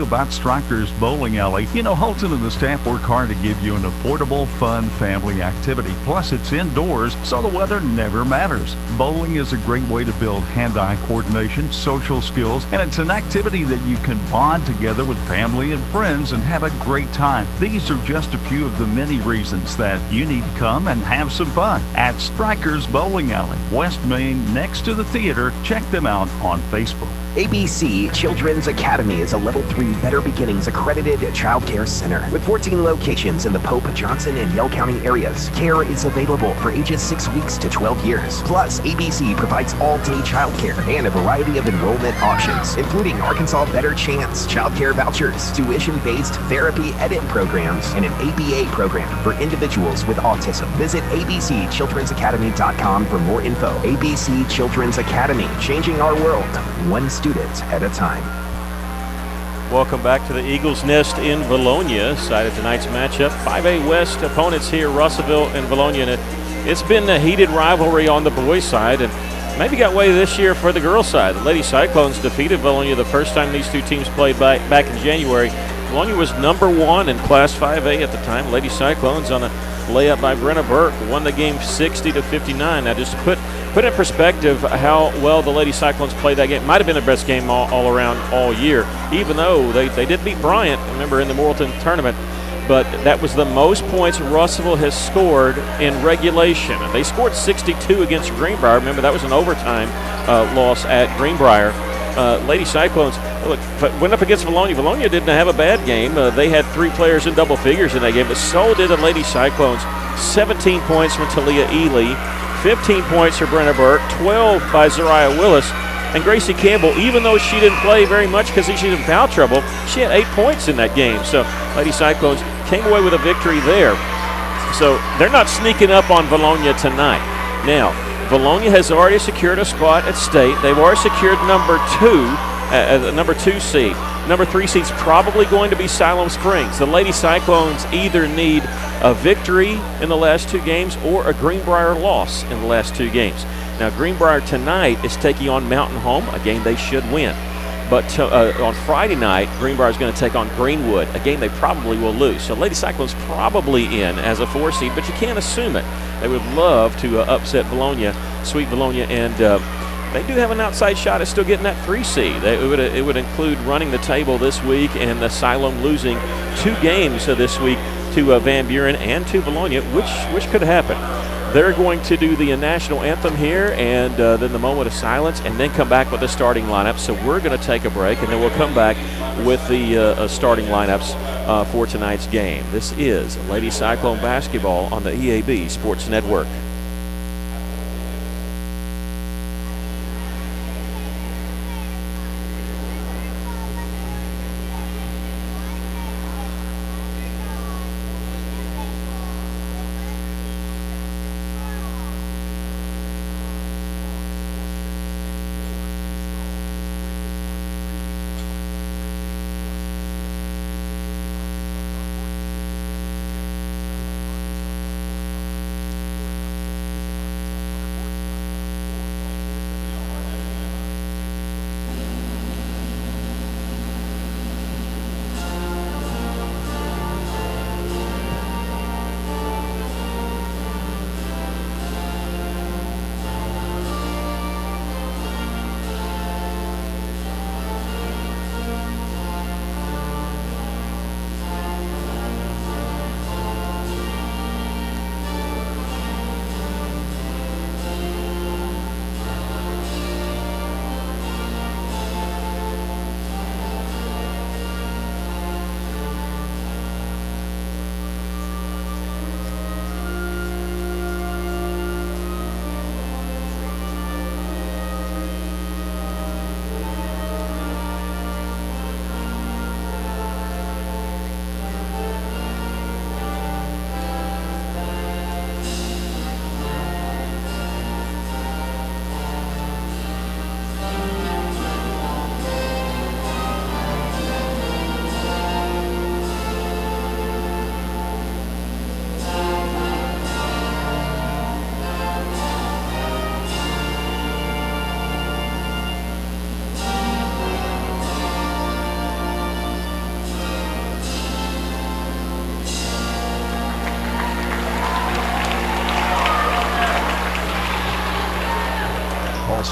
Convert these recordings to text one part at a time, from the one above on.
you about Strikers Bowling Alley. You know, Holton and the staff work hard to give you an affordable, fun family activity. Plus, it's indoors, so the weather never matters. Bowling is a great way to build hand-eye coordination, social skills, and it's an activity that you can bond together with family and friends and have a great time. These are just a few of the many reasons that you need to come and have some fun at Strikers Bowling Alley, West Main, next to the theater. Check them out on Facebook. ABC Children's Academy is a Level 3 Better Beginnings accredited child care center. With 14 locations in the Pope, Johnson, and Yell County areas, care is available for ages 6 weeks to 12 years. Plus, ABC provides all-day child care and a variety of enrollment options, including Arkansas Better Chance, child care vouchers, tuition-based therapy edit programs, and an ABA program for individuals with autism. Visit abcchildrensacademy.com for more info. ABC Children's Academy, changing our world, one student at a time. Welcome back to the Eagles Nest in Valonia. Side of tonight's matchup, 5A West opponents here, Russellville and Valonia. And it's been a heated rivalry on the boys' side, and maybe got way this year for the girls' side. The Lady Cyclones defeated Valonia the first time these two teams played back in January. Valonia was #1 in Class 5A at the time. Lady Cyclones, on a layup by Brenna Burke, won the game 60-59. Now, just to put in perspective how well the Lady Cyclones played that game, might have been the best game all around all year, even though they did beat Bryant, remember, in the Morrilton tournament. But that was the most points Russellville has scored in regulation. And they scored 62 against Greenbrier. Remember, that was an overtime loss at Greenbrier. Lady Cyclones, look, went up against Valonia. Valonia didn't have a bad game. They had 3 players in double figures in that game, but so did the Lady Cyclones. 17 points from Talia Ely, 15 points for Brenna Burke, 12 by Zariah Willis. And Gracie Campbell, even though she didn't play very much because she's in foul trouble, she had 8 points in that game. So Lady Cyclones came away with a victory there. So they're not sneaking up on Valonia tonight. Now, Valonia has already secured a spot at state. They've already secured number 2 seed. Number 3 seed's probably going to be Siloam Springs. The Lady Cyclones either need a victory in the last 2 games or a Greenbrier loss in the last 2 games. Now, Greenbrier tonight is taking on Mountain Home, a game they should win. But on Friday night, Greenbrier is going to take on Greenwood, a game they probably will lose. So Lady Cyclones probably in as a 4 seed, but you can't assume it. They would love to upset Valonia, sweep Valonia, and they do have an outside shot at still getting that 3 seed. It would include running the table this week and the Siloam losing 2 games this week to Van Buren and to Valonia, which could happen. They're going to do the national anthem here and then the moment of silence, and then come back with the starting lineup. So we're going to take a break, and then we'll come back with the starting lineups for tonight's game. This is Lady Cyclone basketball on the EAB Sports Network.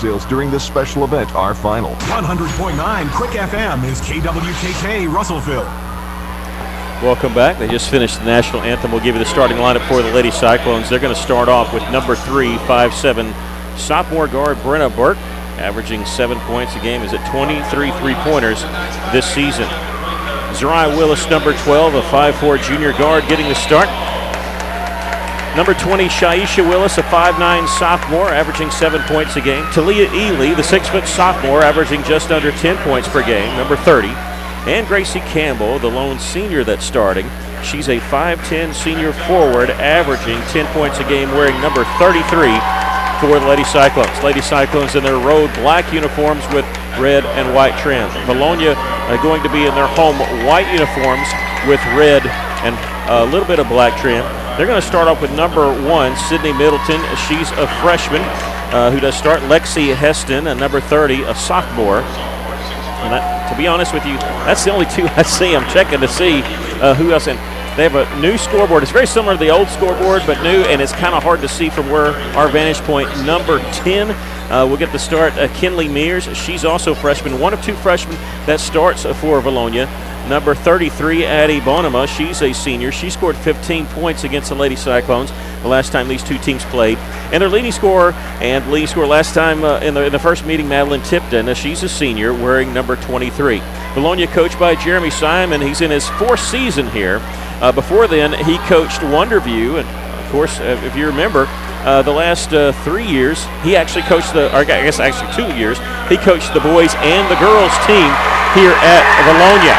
sales during this special event are final. 100.9 Quick FM is KWKK Russellville. Welcome back. They just finished the national anthem. We'll give you the starting lineup for the Lady Cyclones. They're going to start off with number 3, 5'7", sophomore guard Brenna Burke, averaging 7 points a game, is at 23 three-pointers this season. Zariah Willis, number 12, a 5'4" junior guard, getting the start. Number 20, Shaisha Willis, a 5'9" sophomore, averaging 7 points a game. Talia Ely, the 6' sophomore, averaging just under 10 points per game, number 30. And Gracie Campbell, the lone senior that's starting. She's a 5'10" senior forward, averaging 10 points a game, wearing number 33 for the Lady Cyclones. Lady Cyclones in their road black uniforms with red and white trim. Bologna going to be in their home white uniforms with red and a little bit of black trim. They're going to start off with number 1, Sydney Middleton. She's a freshman who does start. Lexi Heston, a number 30, a sophomore. And to be honest with you, that's the only two I see. I'm checking to see who else. And they have a new scoreboard. It's very similar to the old scoreboard, but new, and it's kind of hard to see from where our vantage point. Number 10, we'll get the start. Kinley Mears, she's also a freshman, one of 2 freshmen that starts for Bologna. Number 33, Addie Bonema, she's a senior. She scored 15 points against the Lady Cyclones the last time these two teams played. And their leading scorer last time in the first meeting, Madeline Tipton, she's a senior, wearing number 23. Bologna coached by Jeremy Simon. He's in his 4th season here. Before then, he coached Wonderview, and of course, if you remember, the last 3 years, he actually coached 2 years, he coached the boys and the girls team here at Bologna.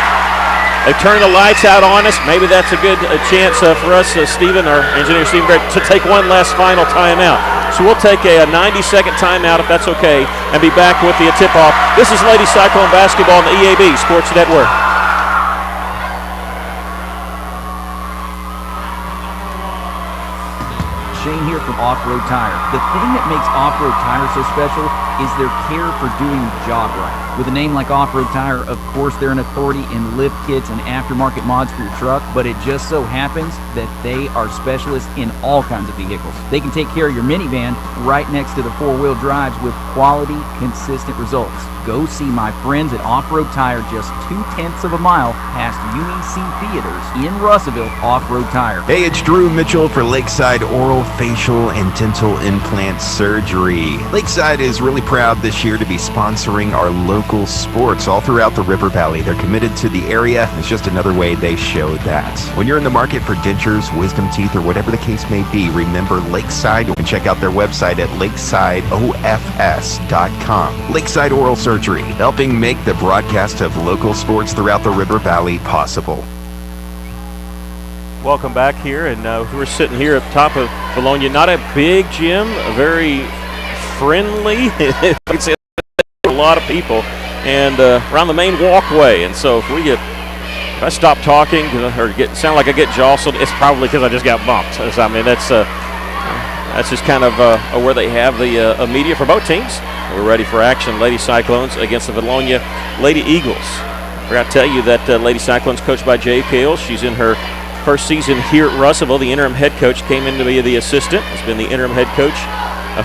They turn the lights out on us. Maybe that's a good chance for us, Stephen, our engineer Stephen Gregg, to take one last final timeout. So we'll take a 90-second timeout, if that's okay, and be back with the tip-off. This is Lady Cyclone Basketball on the EAB Sports Network. Shane here from Off-Road Tire. The thing that makes Off-Road Tire so special is their care for doing the job right. With a name like Off-Road Tire, of course, they're an authority in lift kits and aftermarket mods for your truck, but it just so happens that they are specialists in all kinds of vehicles. They can take care of your minivan right next to the four-wheel drives with quality, consistent results. Go see my friends at Off-Road Tire, just 0.2 of a mile past UEC Theaters in Russellville. Off-Road Tire. Hey, it's Drew Mitchell for Lakeside Oral, Facial, and Dental Implant Surgery. Lakeside is really proud this year to be sponsoring our local sports all throughout the River Valley. They're committed to the area. It's just another way they show that. When you're in the market for dentures, wisdom teeth, or whatever the case may be, remember Lakeside and check out their website at lakesideofs.com. Lakeside Oral Surgery, helping make the broadcast of local sports throughout the River Valley possible. Welcome back here, and we're sitting here at the top of Bologna. Not a big gym, a very friendly. It's a lot of people, and around the main walkway. And so if I stop talking or sound like I get jostled, it's probably because I just got bumped. I mean, that's just kind of where they have the media for both teams. We're ready for action. Lady Cyclones against the Bologna Lady Eagles. I forgot to tell you that Lady Cyclones coached by Jay Peel. She's in her first season here at Russellville. The interim head coach came in to be the assistant. Has been the interim head coach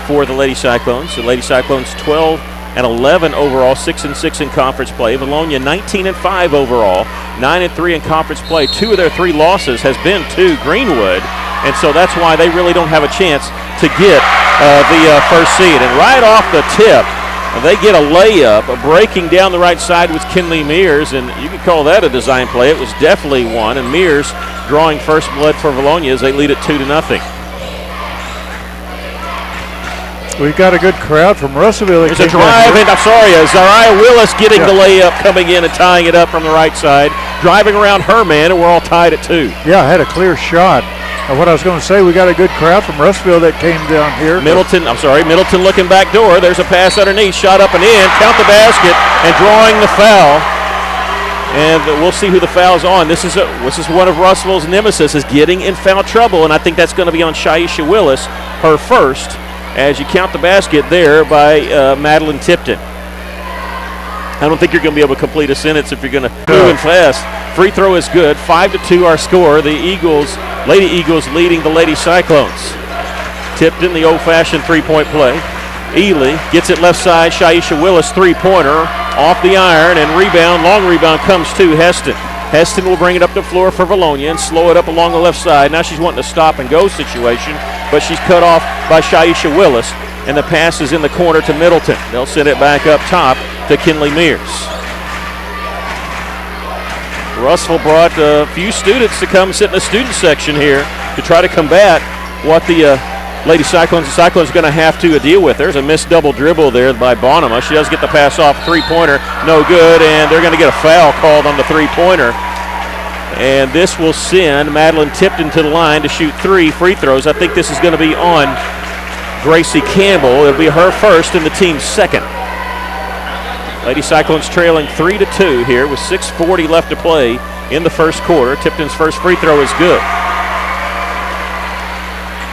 for the Lady Cyclones. The Lady Cyclones 12-11 overall, 6-6 in conference play. Bologna 19-5 overall, 9-3 in conference play. 2 of their 3 losses has been to Greenwood, and so that's why they really don't have a chance to get the first seed. And right off the tip, they get a layup, breaking down the right side with Kinley Mears, and you could call that a design play. It was definitely one, and Mears drawing first blood for Bologna as they lead it 2-0. We've got a good crowd from Russellville. There's a drive, and Zariah Willis getting the layup, coming in and tying it up from the right side, driving around her man, and we're all tied at 2. Yeah, had a clear shot. What I was going to say, we got a good crowd from Russellville that came down here. Middleton looking back door. There's a pass underneath, shot up and in, count the basket, and drawing the foul. And we'll see who the foul's on. This is one of Russellville's nemesis, is getting in foul trouble, and I think that's going to be on Shaisha Willis, her first, as you count the basket there by Madeline Tipton. I don't think you're going to be able to complete a sentence if you're going to move fast. Free throw is good. 5-2 our score. The Lady Eagles leading the Lady Cyclones. Tipton, the old-fashioned three-point play. Ely gets it left side. Shaisha Willis, three-pointer, off the iron, and rebound. Long rebound comes to Heston. Heston will bring it up the floor for Valonia and slow it up along the left side. Now she's wanting a stop-and-go situation, but she's cut off by Shaisha Willis, and the pass is in the corner to Middleton. They'll send it back up top to Kinley Mears. Russell brought a few students to come sit in the student section here to try to combat what the Lady Cyclones are going to have to deal with. There's a missed double dribble there by Bonema. She does get the pass off, three-pointer, no good, and they're going to get a foul called on the three-pointer. And this will send Madeline Tipton to the line to shoot 3 free throws. I think this is going to be on Gracie Campbell. It'll be her first and the team's second. Lady Cyclones trailing 3-2 here with 6:40 left to play in the first quarter. Tipton's first free throw is good.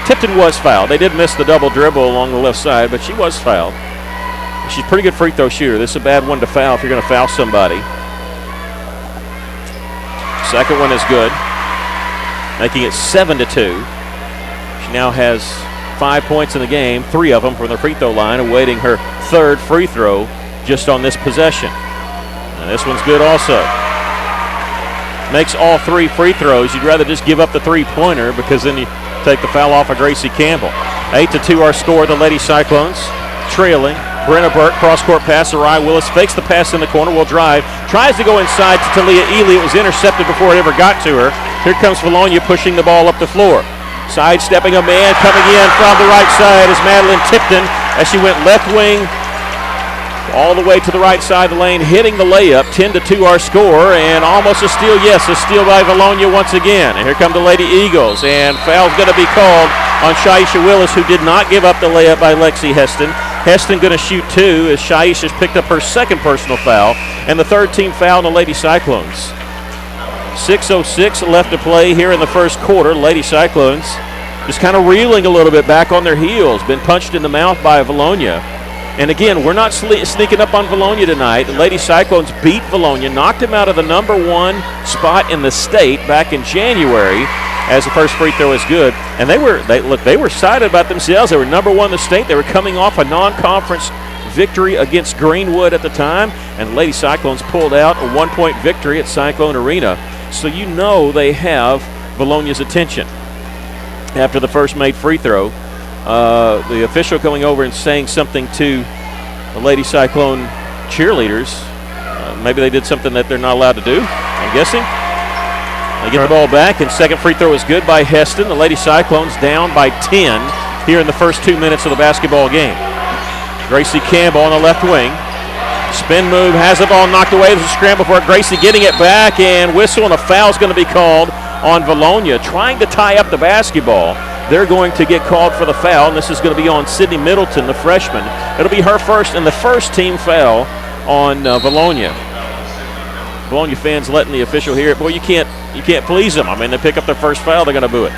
Tipton was fouled. They did miss the double dribble along the left side, but she was fouled. She's a pretty good free throw shooter. This is a bad one to foul if you're going to foul somebody. Second one is good, making it 7-2. She now has 5 points in the game, 3 of them from the free throw line, awaiting her third free throw just on this possession. And this one's good also. Makes all 3 free throws. You'd rather just give up the three-pointer because then you take the foul off of Gracie Campbell. 8-2 our score. The Lady Cyclones trailing. Brenna Burke, cross-court pass. Ariah Willis fakes the pass in the corner, will drive. Tries to go inside to Talia Ely. It was intercepted before it ever got to her. Here comes Valonia pushing the ball up the floor. Sidestepping a man coming in from the right side is Madeline Tipton as she went left wing all the way to the right side of the lane, hitting the layup. 10-2 our score, and almost a steal. Yes, a steal by Valonia once again. And here come the Lady Eagles, and foul's going to be called on Shaisha Willis, who did not give up the layup by Lexi Heston. Heston going to shoot 2 as Shaisha's picked up her second personal foul, and the third team foul on the Lady Cyclones. 6:06 left to play here in the first quarter. Lady Cyclones just kind of reeling a little bit, back on their heels. Been punched in the mouth by Valonia. And again, we're not sneaking up on Valonia tonight. The Lady Cyclones beat Valonia, knocked them out of the #1 spot in the state back in January, as the first free throw is good. And they were excited about themselves. They were #1 in the state. They were coming off a non-conference victory against Greenwood at the time, and the Lady Cyclones pulled out a 1-point victory at Cyclone Arena. So you know they have Valonia's attention. After the first made free throw, the official coming over and saying something to the Lady Cyclone cheerleaders. Maybe they did something that they're not allowed to do, I'm guessing. They get the ball back, and second free throw is good by Heston. The Lady Cyclones down by 10 here in the first 2 minutes of the basketball game. Gracie Campbell on the left wing. Spin move, has the ball knocked away. There's a scramble for it. Gracie getting it back, and whistle, and a foul's going to be called on Valonia, trying to tie up the basketball. They're going to get called for the foul, and this is going to be on Sydney Middleton, the freshman. It'll be her first and the first team foul on Valonia. Valonia fans letting the official hear it. Boy, you can't please them. I mean, they pick up their first foul, they're going to boo it.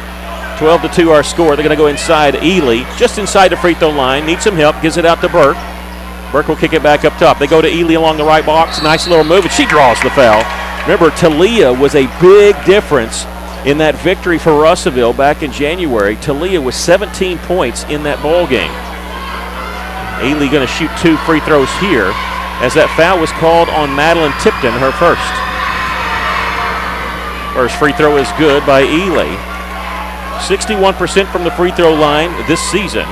12-2 our score. They're going to go inside Ely, just inside the free throw line. Needs some help, gives it out to Burke. Burke will kick it back up top. They go to Ely along the right box. Nice little move, and she draws the foul. Remember, Talia was a big difference in that victory for Russellville back in January. Talia was 17 points in that ball game. Ely going to shoot 2 free throws here, as that foul was called on Madeline Tipton, her first. First free throw is good by Ely. 61% from the free throw line this season.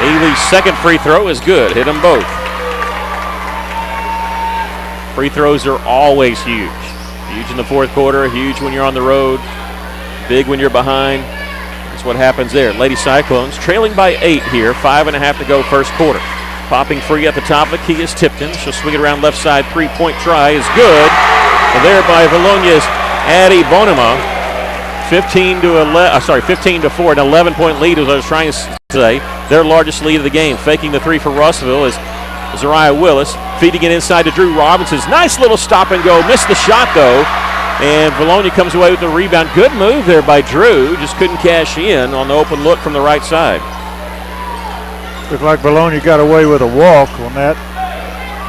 Ely's second free throw is good. Hit them both. Free throws are always huge. Huge in the fourth quarter, huge when you're on the road, big when you're behind. That's what happens there. Lady Cyclones trailing by 8 here, 5.5 to go first quarter. Popping free at the top of the key is Tipton. She'll swing it around left side. 3-point try is good. And there by Valonia's Addie Bonema. 15-4, an 11-point lead, as I was trying to say. Their largest lead of the game. Faking the 3 for Russellville is Zariah Willis. Feeding it inside to Drew Robinson's nice little stop and go. Missed the shot though. And Valonia comes away with the rebound. Good move there by Drew. Just couldn't cash in on the open look from the right side. Looked like Valonia got away with a walk on that.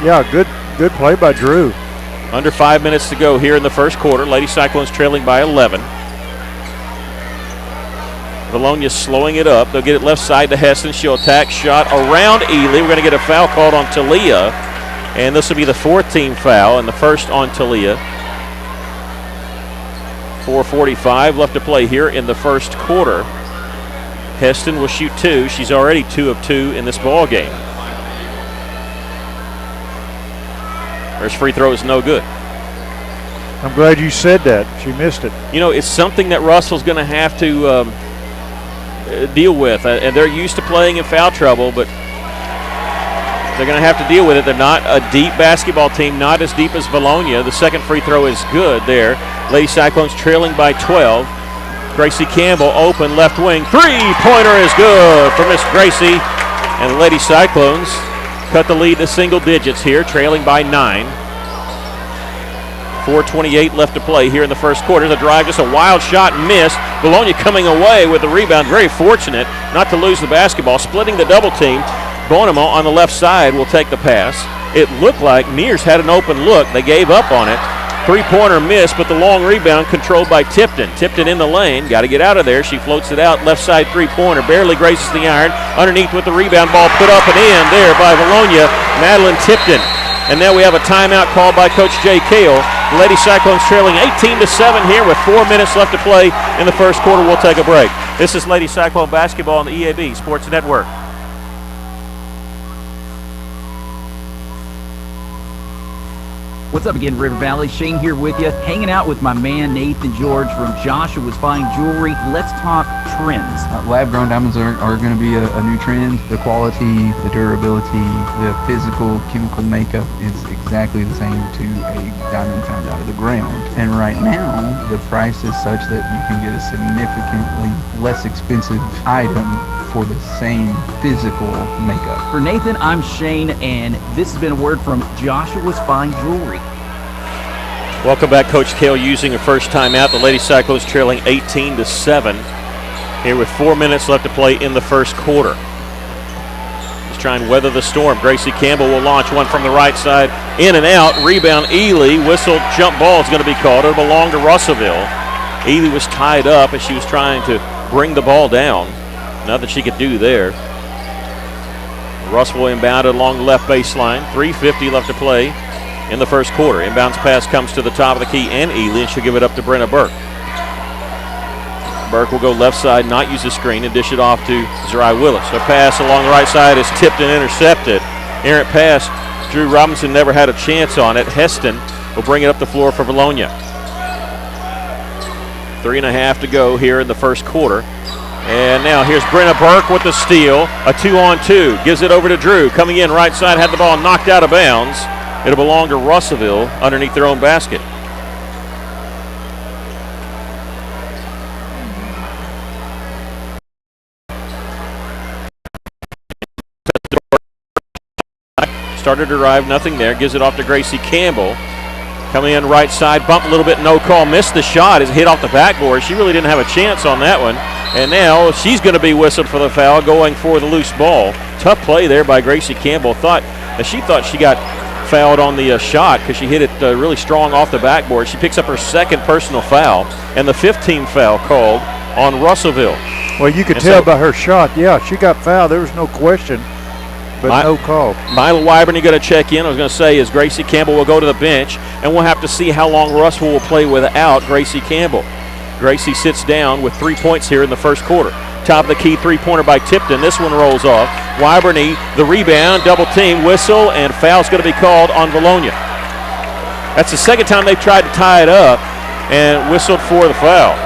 Yeah, good play by Drew. Under 5 minutes to go here in the first quarter. Lady Cyclones trailing by 11. Bologna slowing it up. They'll get it left side to Heston. She'll attack, shot around Ely. We're going to get a foul called on Talia, and this will be the 4th team foul and the first on Talia. 4:45 left to play here in the first quarter. Heston will shoot 2. She's already 2 of 2 in this ball game. First free throw is no good. I'm glad you said that. She missed it. You know, it's something that Russell's going to have to deal with. And they're used to playing in foul trouble, but they're going to have to deal with it. They're not a deep basketball team, not as deep as Bologna. The second free throw is good there. Lady Cyclones trailing by 12. Gracie Campbell open left wing. Three-pointer is good for Miss Gracie. And the Lady Cyclones cut the lead to single digits here, trailing by 9. 4:28 left to play here in the first quarter. The drive, just a wild shot, missed. Bologna coming away with the rebound. Very fortunate not to lose the basketball. Splitting the double team. Bonema on the left side will take the pass. It looked like Mears had an open look. They gave up on it. Three-pointer missed, but the long rebound controlled by Tipton. Tipton in the lane. Got to get out of there. She floats it out. Left side three-pointer. Barely graces the iron. Underneath with the rebound. Ball put up and in there by Bologna. Madeline Tipton. And now we have a timeout called by Coach Jay Cale. The Lady Cyclones trailing 18-7 here with 4 minutes left to play in the first quarter. We'll take a break. This is Lady Cyclone basketball on the EAB Sports Network. What's up again, River Valley? Shane here with you, hanging out with my man Nathan George from Joshua's Fine Jewelry. Let's talk trends. Lab-grown diamonds are going to be a new trend. The quality, the durability, the physical, chemical makeup is exactly the same to a diamond found out of the ground. And right now, the price is such that you can get a significantly less expensive item for the same physical makeup. For Nathan, I'm Shane, and this has been a word from Joshua's Fine Jewelry. Welcome back, Coach Cale using a first timeout. The Lady Cyclones trailing 18-7 here with 4 minutes left to play in the first quarter. Just trying to weather the storm. Gracie Campbell will launch one from the right side. In and out. Rebound Ely. Whistle jump ball is going to be called. It'll belong to Russellville. Ely was tied up as she was trying to bring the ball down. Nothing she could do there. Russell inbounded along the left baseline. 3:50 left to play in the first quarter. Inbounds pass comes to the top of the key and Ely, and she'll give it up to Brenna Burke. Burke will go left side, not use the screen, and dish it off to Zerai Willis. Her pass along the right side is tipped and intercepted. Errant pass. Drew Robinson never had a chance on it. Heston will bring it up the floor for Bologna. 3.5 to go here in the first quarter. And now here's Brenna Burke with the steal. A 2-on-2. Gives it over to Drew. Coming in right side, had the ball knocked out of bounds. It'll belong to Russellville underneath their own basket. Started to drive, nothing there. Gives it off to Gracie Campbell. Coming in right side, bumped a little bit, no call. Missed the shot as it hit off the backboard. She really didn't have a chance on that one. And now she's going to be whistled for the foul, going for the loose ball. Tough play there by Gracie Campbell. She thought she got fouled on the shot because she hit it really strong off the backboard. She picks up her second personal foul, and the 15th foul called on Russellville. Well, you could tell by her shot. Yeah, she got fouled. There was no question, but no call. Mila Wyburn, you got to check in. I was going to say is Gracie Campbell will go to the bench, and we'll have to see how long Russell will play without Gracie Campbell. Gracie sits down with 3 points here in the first quarter. Top of the key three-pointer by Tipton. This one rolls off. Wyburn, the rebound, double team, whistle, and foul's going to be called on Bologna. That's the second time they've tried to tie it up and whistled for the foul.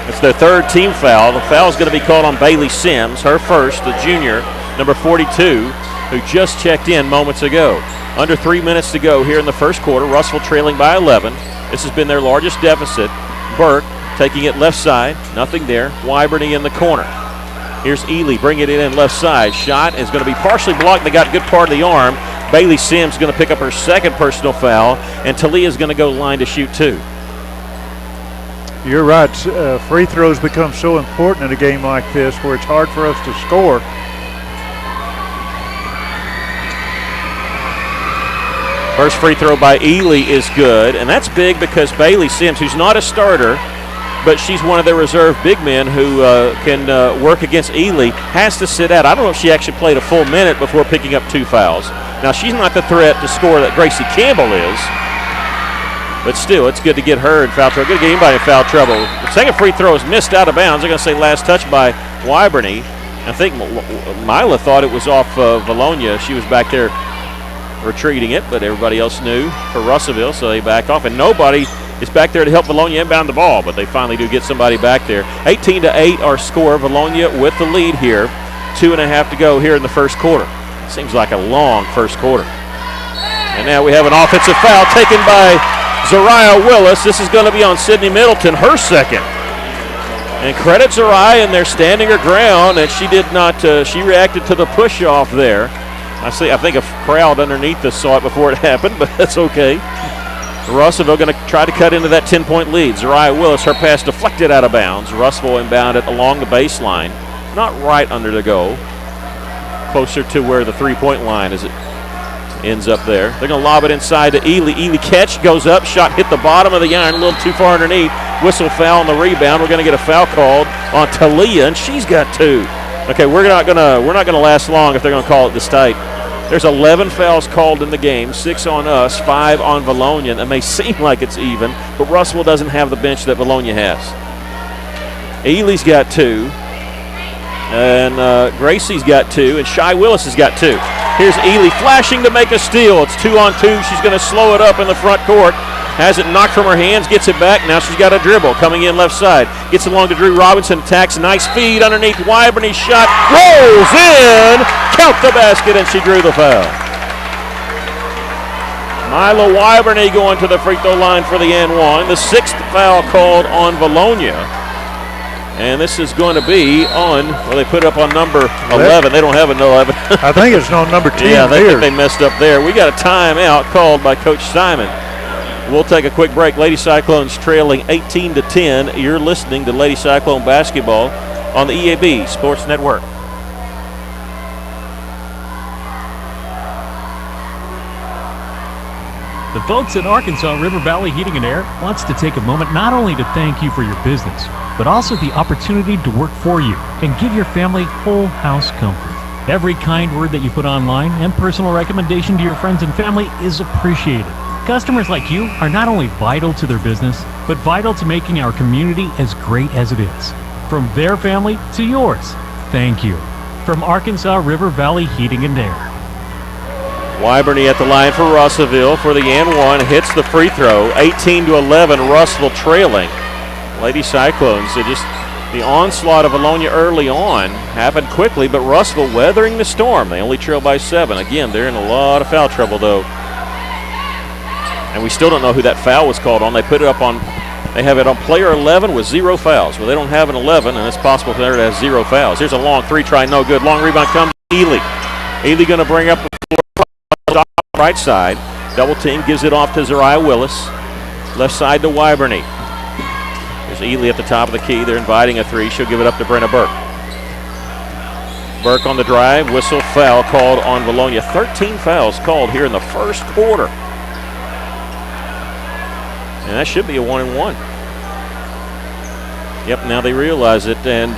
It's their third team foul. The foul's going to be called on Bailey Sims, her first, the junior, number 42, who just checked in moments ago. Under 3 minutes to go here in the first quarter. Russell trailing by 11. This has been their largest deficit. Burke taking it left side, nothing there. Wyburn in the corner. Here's Ely, bring it in left side. Shot is going to be partially blocked. They got a good part of the arm. Bailey Sims going to pick up her second personal foul, and Talia is going to go line to shoot 2. You're right. Free throws become so important in a game like this where it's hard for us to score. First free throw by Ely is good, and that's big because Bailey Sims, who's not a starter, but she's one of their reserve big men who can work against Ely. Has to sit out. I don't know if she actually played a full minute before picking up 2 fouls. Now, she's not the threat to score that Gracie Campbell is, but still, it's good to get her in foul trouble. Good to get anybody in foul trouble. The second free throw is missed out of bounds. They're going to say last touch by Wyborny. I think Mila thought it was off Valonia. She was back there retreating it, but everybody else knew for Russellville, so they back off. And nobody is back there to help Valonia inbound the ball, but they finally do get somebody back there. 18-8 our score. Valonia with the lead here. 2.5 to go here in the first quarter. Seems like a long first quarter. And now we have an offensive foul taken by Zariah Willis. This is going to be on Sydney Middleton, her second. And credit Zariah, and they're standing her ground, and she did not, she reacted to the push off there. I think a crowd underneath us saw it before it happened, but that's okay. Russellville going to try to cut into that 10-point lead. Zariah Willis, her pass deflected out of bounds. Russellville inbound it along the baseline. Not right under the goal. Closer to where the three-point line is. It ends up there. They're going to lob it inside to Ely. Ely catch, goes up, shot hit the bottom of the iron, a little too far underneath. Whistle foul on the rebound. We're going to get a foul called on Talia, and she's got 2. Okay, we're not gonna last long if they're going to call it this tight. There's 11 fouls called in the game, 6 on us, 5 on Valonia. It may seem like it's even, but Russellville doesn't have the bench that Valonia has. Ely's got 2. And Gracie's got 2, and Shy Willis has got 2. Here's Ely flashing to make a steal. It's 2-on-2. She's going to slow it up in the front court. Has it knocked from her hands, gets it back. Now she's got a dribble coming in left side. Gets along to Drew Robinson, attacks, nice feed underneath Wyborny's shot. Rolls in, count the basket, and she drew the foul. Mila Wyborny going to the free throw line for the and one. The 6th foul called on Valonia. And this is going to be on, well, they put it up on number 11. They don't have an 11. I think it's on number 10 Yeah, they here. think they messed up there. We got a timeout called by Coach Simon. We'll take a quick break. Lady Cyclones trailing 18-10. You're listening to Lady Cyclone basketball on the EAB Sports Network. The folks at Arkansas River Valley Heating and Air wants to take a moment not only to thank you for your business, but also the opportunity to work for you and give your family whole house comfort. Every kind word that you put online and personal recommendation to your friends and family is appreciated. Customers like you are not only vital to their business, but vital to making our community as great as it is. From their family to yours, thank you. From Arkansas River Valley Heating and Air. Wyborny at the line for Russellville for the and one, hits the free throw. 18-11, Russellville trailing. Lady Cyclones, the onslaught of Valonia early on happened quickly, but Russellville weathering the storm. They only trail by 7. Again, they're in a lot of foul trouble, though. And we still don't know who that foul was called on. They put it up on, they have it on player 11 with 0 fouls. Well, they don't have an 11, and it's possible for there to have 0 fouls. Here's a long 3, try no good. Long rebound comes to Ely. Ely going to bring up the floor, right side. Double team, gives it off to Zariah Willis. Left side to Wyborny. There's Ely at the top of the key. They're inviting a 3. She'll give it up to Brenna Burke. Burke on the drive. Whistle foul called on Valonia. 13 fouls called here in the first quarter. And that should be a 1-and-1. Yep, now they realize it. And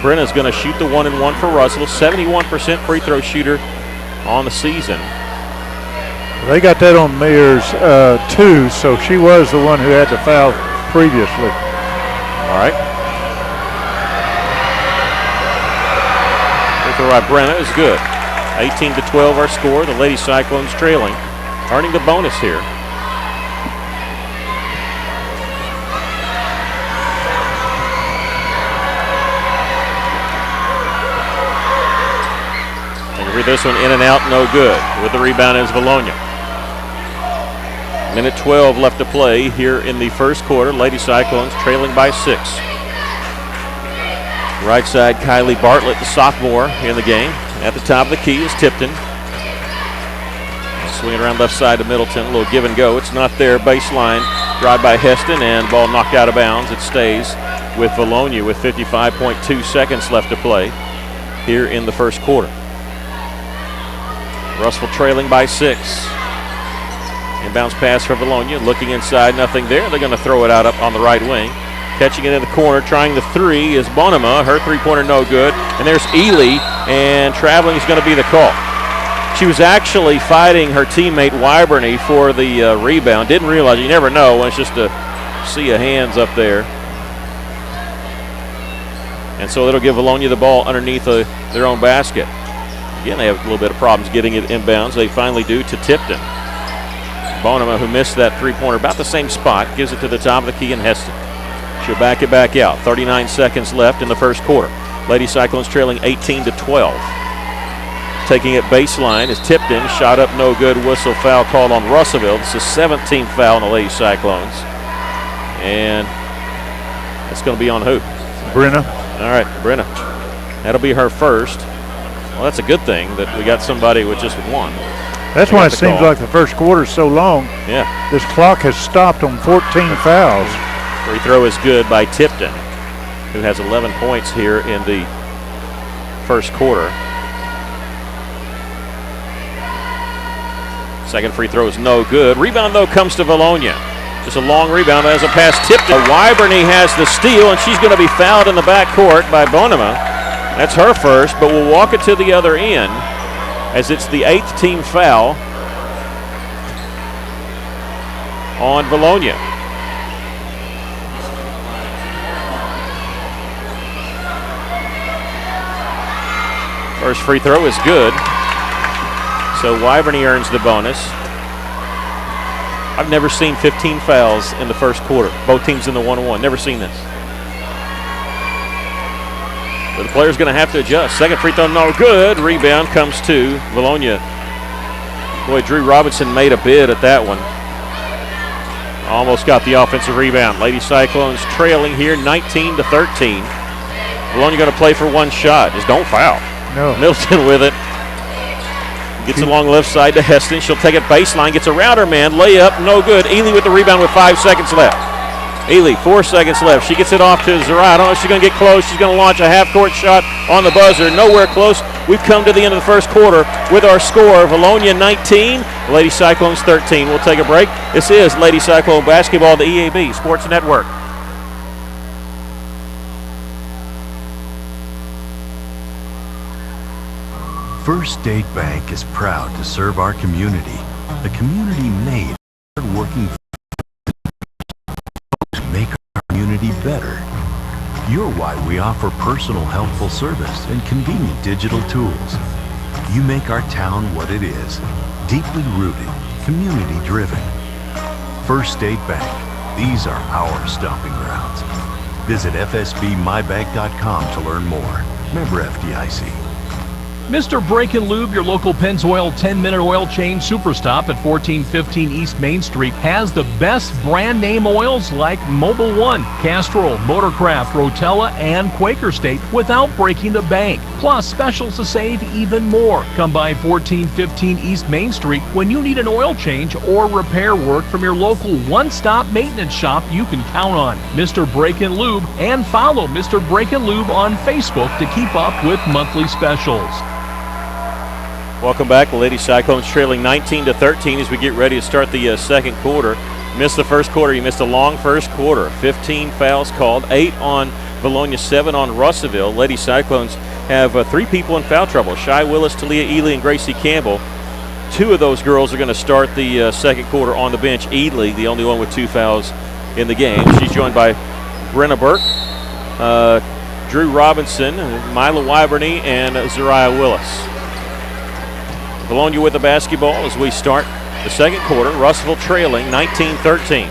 Brenna's going to shoot the 1-and-1 for Russell. 71% free throw shooter on the season. They got that on Mears 2, so she was the one who had the foul previously. All right. Free throw by Brenna is good. 18-12 our score. The Lady Cyclones trailing, earning the bonus here. This one in and out, no good. With the rebound is Valonia. Minute 12 left to play here in the first quarter. Lady Cyclones trailing by 6. Right side, Kylie Bartlett, the sophomore in the game. At the top of the key is Tipton. Swinging around left side to Middleton. A little give and go. It's not there. Baseline. Drive by Heston and ball knocked out of bounds. It stays with Valonia with 55.2 seconds left to play here in the first quarter. Russellville trailing by 6. Inbounds pass for Valonia. Looking inside, nothing there. They're going to throw it out up on the right wing. Catching it in the corner, trying the three is Bonema. Her three-pointer no good. And there's Ely, and traveling is going to be the call. She was actually fighting her teammate Wyberny for the rebound. Didn't realize, you never know, when it's just a sea of hands up there. And so it'll give Bologna the ball underneath their own basket. Again, they have a little bit of problems getting it inbounds. They finally do to Tipton. Bonema, who missed that three-pointer about the same spot, gives it to the top of the key and Heston. She'll back it back out. 39 seconds left in the first quarter. Lady Cyclones trailing 18-12. Taking it baseline is Tipton. Shot up no good. Whistle foul called on Russellville. This is 17th foul on the Lady Cyclones. And it's going to be on who? Brenna. All right, Brenna. That'll be her first. Well, that's a good thing that we got somebody with just one. That's why it seems like the first quarter is so long. Yeah. This clock has stopped on 14 fouls. Free throw is good by Tipton, who has 11 points here in the first quarter. Second free throw is no good. Rebound, though, comes to Bologna. Just a long rebound as a pass tipped. Wyberny has the steal, and she's going to be fouled in the backcourt by Bonema. That's her first, but we'll walk it to the other end as it's the 8th team foul on Bologna. First free throw is good. So Wyberny earns the bonus. I've never seen 15 fouls in the first quarter. Both teams in the 1-1. Never seen this. But the player's going to have to adjust. Second free throw, no good. Rebound comes to Bologna. Boy, Drew Robinson made a bid at that one. Almost got the offensive rebound. Lady Cyclones trailing here 19-13. Bologna going to play for one shot. Just don't foul. No. Middleton with it. Gets along left side to Heston. She'll take it baseline. Gets around her man. Layup, no good. Ely with the rebound with 5 seconds left. Ely, 4 seconds left. She gets it off to Zariah. I don't know if she's going to get close. She's going to launch a half-court shot on the buzzer. Nowhere close. We've come to the end of the first quarter with our score. Bologna 19, Lady Cyclones 13. We'll take a break. This is Lady Cyclone Basketball, the EAB Sports Network. First State Bank is proud to serve our community, a community made hard-working to make our community better. You're why we offer personal, helpful service and convenient digital tools. You make our town what it is, deeply rooted, community-driven. First State Bank, these are our stomping grounds. Visit fsbmybank.com to learn more. Member FDIC. Mr. Brake and Lube, your local Pennzoil 10-minute oil change superstop at 1415 East Main Street, has the best brand name oils like Mobil 1, Castrol, Motorcraft, Rotella, and Quaker State without breaking the bank. Plus, specials to save even more. Come by 1415 East Main Street when you need an oil change or repair work from your local one-stop maintenance shop you can count on. Mr. Brake and Lube, and follow Mr. Brake and Lube on Facebook to keep up with monthly specials. Welcome back. The Lady Cyclones trailing 19-13 as we get ready to start the second quarter. Missed the first quarter. You missed a long first quarter. 15 fouls called, 8 on Bologna, 7 on Russellville. Lady Cyclones have 3 people in foul trouble. Shy Willis, Talia Ely, and Gracie Campbell. 2 of those girls are going to start the second quarter on the bench. Ely, the only one with 2 fouls in the game. She's joined by Brenna Burke, Drew Robinson, Mila Wyberny, and Zariah Willis. Bologna with the basketball as we start the second quarter. Russellville trailing 19-13.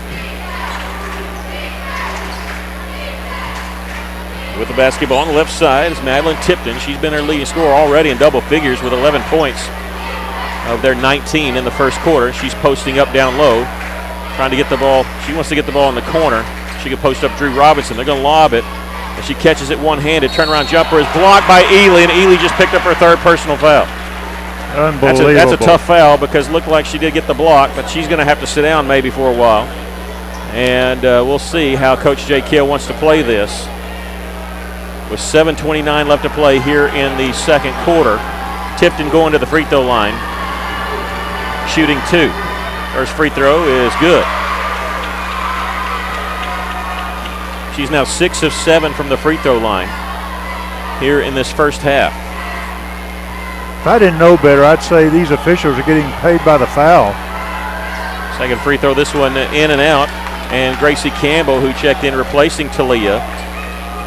With the basketball on the left side is Madeline Tipton. She's been our leading scorer already in double figures with 11 points of their 19 in the first quarter. She's posting up down low, trying to get the ball. She wants to get the ball in the corner. She can post up Drew Robinson. They're going to lob it, and she catches it one-handed. Turnaround jumper is blocked by Ely, and Ely just picked up her 3rd personal foul. Unbelievable. That's a tough foul because it looked like she did get the block, but she's going to have to sit down maybe for a while. And we'll see how Coach Jay Kill wants to play this. With 7:29 left to play here in the second quarter. Tipton going to the free throw line. Shooting 2. First free throw is good. She's now 6 of 7 from the free throw line here in this first half. If I didn't know better, I'd say these officials are getting paid by the foul. Second free throw, this one in and out. And Gracie Campbell, who checked in replacing Talia,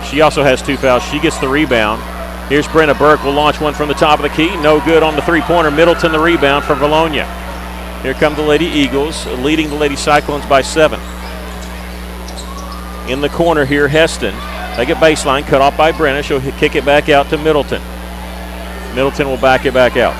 she also has 2 fouls. She gets the rebound. Here's Brenna Burke, will launch one from the top of the key. No good on the three-pointer. Middleton the rebound for Valonia. Here come the Lady Eagles, leading the Lady Cyclones by 7. In the corner here, Heston. They get baseline, cut off by Brenna. She'll kick it back out to Middleton. Middleton will back it back out.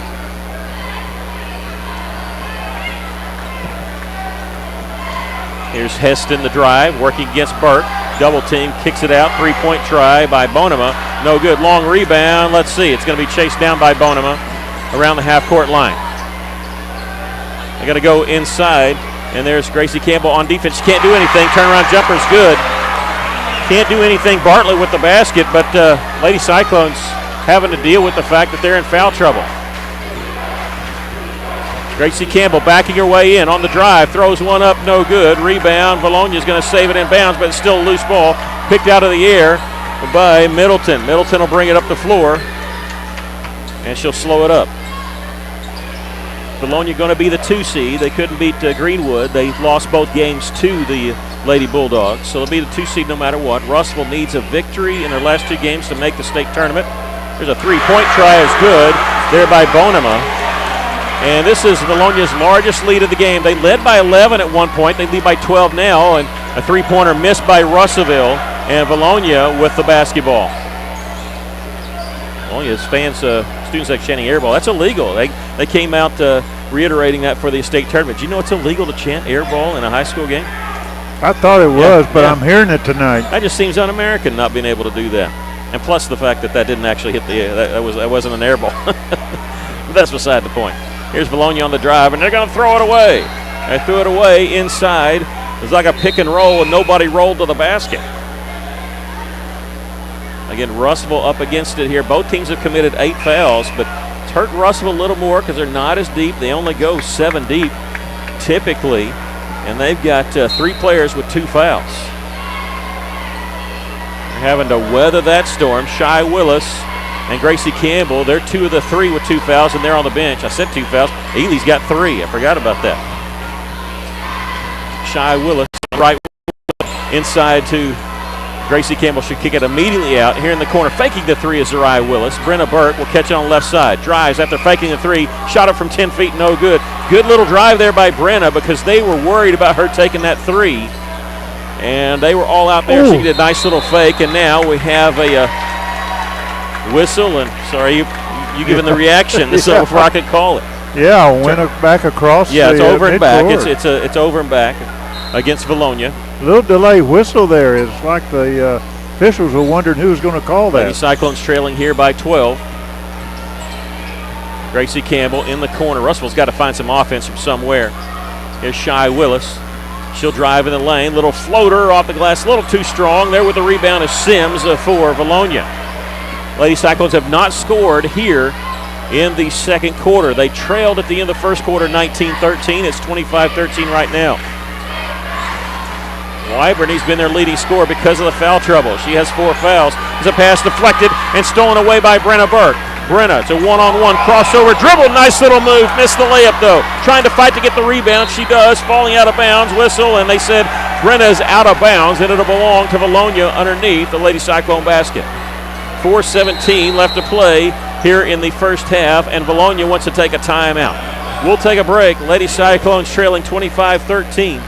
Here's Heston, the drive, working against Burke. Double team, kicks it out. 3-point try by Bonema. No good. Long rebound. Let's see. It's going to be chased down by Bonema around the half-court line. They got to go inside, and there's Gracie Campbell on defense. She can't do anything. Turnaround jumper's good. Can't do anything. Bartlett with the basket, but Lady Cyclones having to deal with the fact that they're in foul trouble. Gracie Campbell backing her way in on the drive, throws one up, no good. Rebound, Valonia's going to save it in bounds, but it's still a loose ball. Picked out of the air by Middleton. Middleton will bring it up the floor, and she'll slow it up. Valonia going to be the 2 seed. They couldn't beat Greenwood. They lost both games to the Lady Bulldogs, so they'll be the 2 seed no matter what. Russell needs a victory in their last 2 games to make the state tournament. There's a 3-point try is good there by Bonema. And this is Valonia's largest lead of the game. They led by 11 at one point. They lead by 12 now, and a 3-pointer missed by Russellville, and Valonia with the basketball. Valonia's fans, students like chanting air ball. That's illegal. They came out reiterating that for the state tournament. Do you know it's illegal to chant air ball in a high school game? I thought it was, but I'm hearing it tonight. That just seems un-American not being able to do that. And plus the fact that didn't actually hit the air. That wasn't an air ball. But that's beside the point. Here's Valonia on the drive, and they're going to throw it away. They threw it away inside. It was like a pick and roll, and nobody rolled to the basket. Again, Russellville up against it here. Both teams have committed 8 fouls, but it's hurt Russellville a little more because they're not as deep. They only go 7 deep typically, and they've got 3 players with 2 fouls. They're having to weather that storm. Shy Willis and Gracie Campbell, they're 2 of the 3 with 2 fouls, and they're on the bench. I said 2 fouls. Ely's got 3. I forgot about that. Shy Willis, right inside to Gracie Campbell. Should kick it immediately out. Here in the corner, faking the 3 is Zariah Willis. Brenna Burke will catch it on the left side. Drives after faking the 3. Shot it from 10 feet, no good. Good little drive there by Brenna because they were worried about her taking that 3. And they were all out there. Ooh. She did a nice little fake, and now we have a whistle. And sorry, you giving the reaction so before I could call it. Yeah, went back across. Yeah, it's over and back. It's over and back against Valonia. A little delay whistle there. It's like the officials were wondering who was going to call that. Lady Cyclones trailing here by 12. Gracie Campbell in the corner. Russellville's got to find some offense from somewhere. Here's Shy Willis. She'll drive in the lane. Little floater off the glass. A little too strong. There with the rebound is Sims for Valonia. Lady Cyclones have not scored here in the second quarter. They trailed at the end of the first quarter 19-13. It's 25-13 right now. Wyberny's been their leading scorer because of the foul trouble. She has 4 fouls. There's a pass deflected and stolen away by Brenna Burke. Brenna, it's a one-on-one crossover dribble. Nice little move. Missed the layup, though. Trying to fight to get the rebound. She does. Falling out of bounds. Whistle, and they said Brenna's out of bounds, and it'll belong to Valonia underneath the Lady Cyclone basket. 4:17 left to play here in the first half, and Valonia wants to take a timeout. We'll take a break. Lady Cyclones trailing 25-13.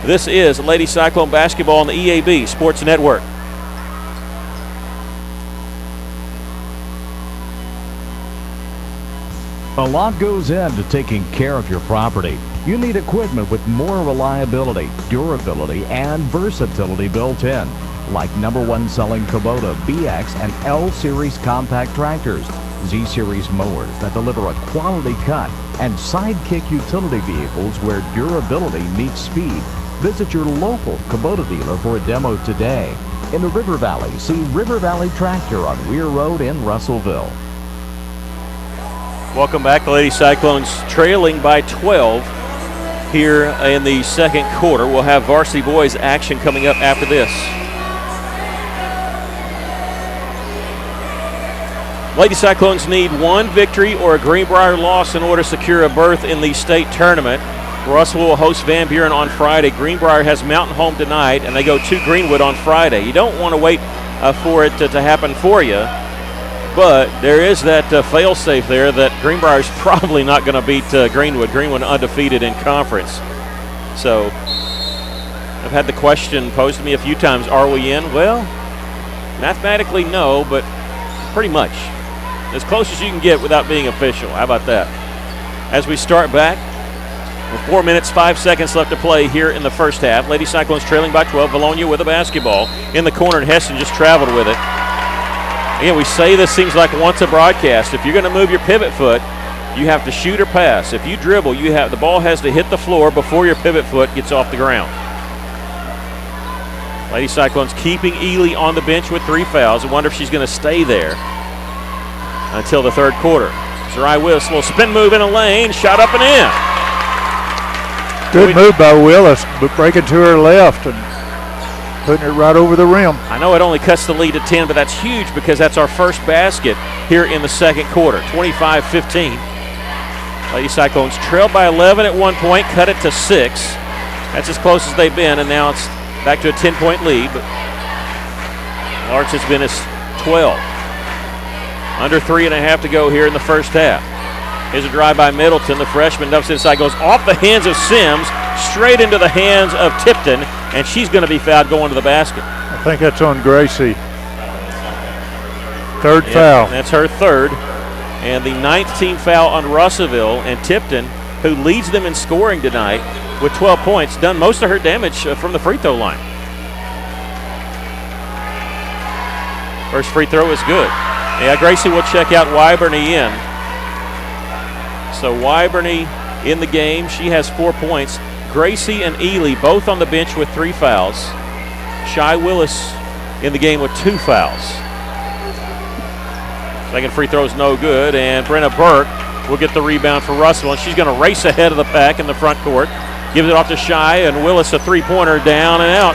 This is Lady Cyclone basketball on the EAB Sports Network. A lot goes into taking care of your property. You need equipment with more reliability, durability, and versatility built in, like #1 selling Kubota BX and L Series compact tractors, Z Series mowers that deliver a quality cut, and Sidekick utility vehicles where durability meets speed. Visit your local Kubota dealer for a demo today. In the River Valley, see River Valley Tractor on Weir Road in Russellville. Welcome back. The Lady Cyclones trailing by 12 here in the second quarter. We'll have varsity boys action coming up after this. Lady Cyclones need one victory or a Greenbrier loss in order to secure a berth in the state tournament. Russell will host Van Buren on Friday. Greenbrier has Mountain home tonight, and they go to Greenwood on Friday. You don't want to wait for it to happen for you, but there is that fail-safe there that Greenbrier's probably not going to beat Greenwood. Greenwood undefeated in conference. So I've had the question posed to me a few times, are we in? Well, mathematically no, but pretty much. As close as you can get without being official. How about that? As we start back, with 4 minutes, 5 seconds left to play here in the first half. Lady Cyclones trailing by 12. Bologna with a basketball in the corner, and Heston just traveled with it. Again, we say this seems like once a broadcast. If you're going to move your pivot foot, you have to shoot or pass. If you dribble, the ball has to hit the floor before your pivot foot gets off the ground. Lady Cyclones keeping Ely on the bench with 3 fouls. I wonder if she's going to stay there until the third quarter. Zerai Willis, little spin move in a lane, shot up and in. Good move by Willis, but breaking to her left and putting it right over the rim. I know it only cuts the lead to 10, but that's huge because that's our first basket here in the second quarter, 25-15. Lady Cyclones trailed by 11 at one point, cut it to 6. That's as close as they've been, and now it's back to a 10-point lead, but Larch has been as 12. Under 3.5 to go here in the first half. Here's a drive by Middleton. The freshman dumps inside, goes off the hands of Sims, straight into the hands of Tipton, and she's going to be fouled going to the basket. I think that's on Gracie. Third foul. That's her third. And the 19th foul on Russellville, and Tipton, who leads them in scoring tonight with 12 points, done most of her damage from the free throw line. First free throw is good. Yeah, Gracie will check out Wyberny in. So Wyberny in the game. She has 4 points. Gracie and Ely both on the bench with 3 fouls. Shy Willis in the game with 2 fouls. Second free throw is no good, and Brenna Burke will get the rebound for Russell, and she's going to race ahead of the pack in the front court. Gives it off to Shy, and Willis a three-pointer down and out.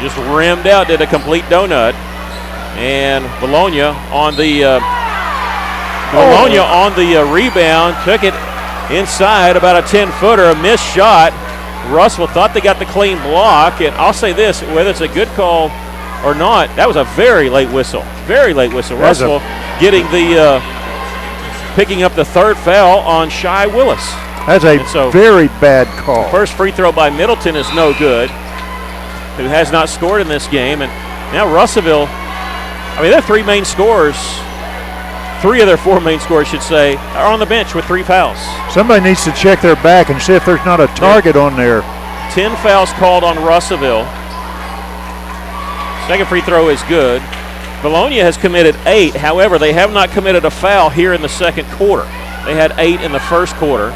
Just rimmed out, did a complete donut. And Bologna on the rebound, took it inside, about a 10-footer, a missed shot. Russell thought they got the clean block, and I'll say this, whether it's a good call or not, that was a very late whistle. Very late whistle. Russell getting picking up the third foul on Shy Willis. That's a very bad call. The first free throw by Middleton is no good, who has not scored in this game, and now Russellville, their 3 main scorers, 3 of their 4 main scorers, should say, are on the bench with 3 fouls. Somebody needs to check their back and see if there's not a target on there. 10 fouls called on Russellville. Second free throw is good. Bologna has committed 8. However, they have not committed a foul here in the second quarter. They had 8 in the first quarter.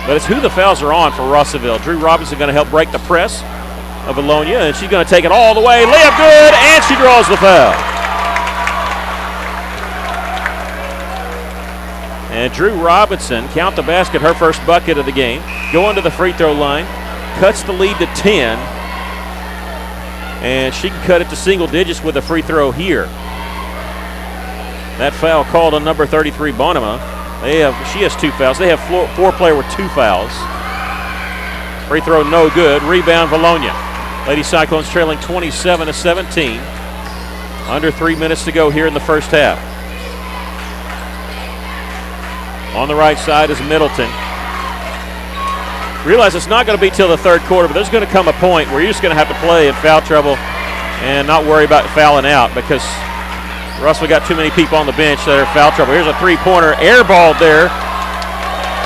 But it's who the fouls are on for Russellville. Drew Robinson going to help break the press of Bologna, and she's going to take it all the way. Layup good, and she draws the foul. And Drew Robinson, count the basket, her first bucket of the game, going to the free throw line, cuts the lead to 10, and she can cut it to single digits with a free throw here. That foul called on number 33, Bonema. She has 2 fouls. They have 4 player with 2 fouls. Free throw no good. Rebound Bologna. Lady Cyclones trailing 27-17. Under 3 minutes to go here in the first half. On the right side is Middleton. Realize it's not going to be till the third quarter, but there's going to come a point where you're just going to have to play in foul trouble and not worry about fouling out, because Russell got too many people on the bench that are in foul trouble. Here's a three-pointer airballed there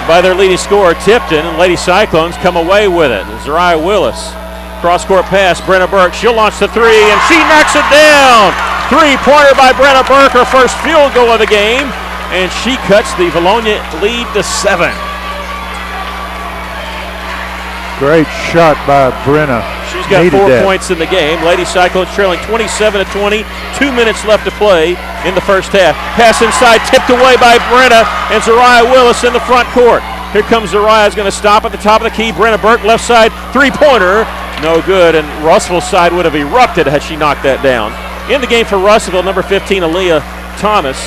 by their leading scorer, Tipton, and Lady Cyclones come away with it. Zerai Willis, cross-court pass, Brenna Burke. She'll launch the 3, and she knocks it down. Three-pointer by Brenna Burke, her first field goal of the game, and she cuts the Bologna lead to 7. Great shot by Brenna. She's got 4 points in the game. Lady Cyclones trailing 27-20. 2 minutes left to play in the first half. Pass inside, tipped away by Brenna, and Zerai Willis in the front court. Here comes Zerai, is going to stop at the top of the key. Brenna Burke, left side, three-pointer. No good, and Russellville's side would have erupted had she knocked that down. In the game for Russellville, number 15, Aaliyah Thomas,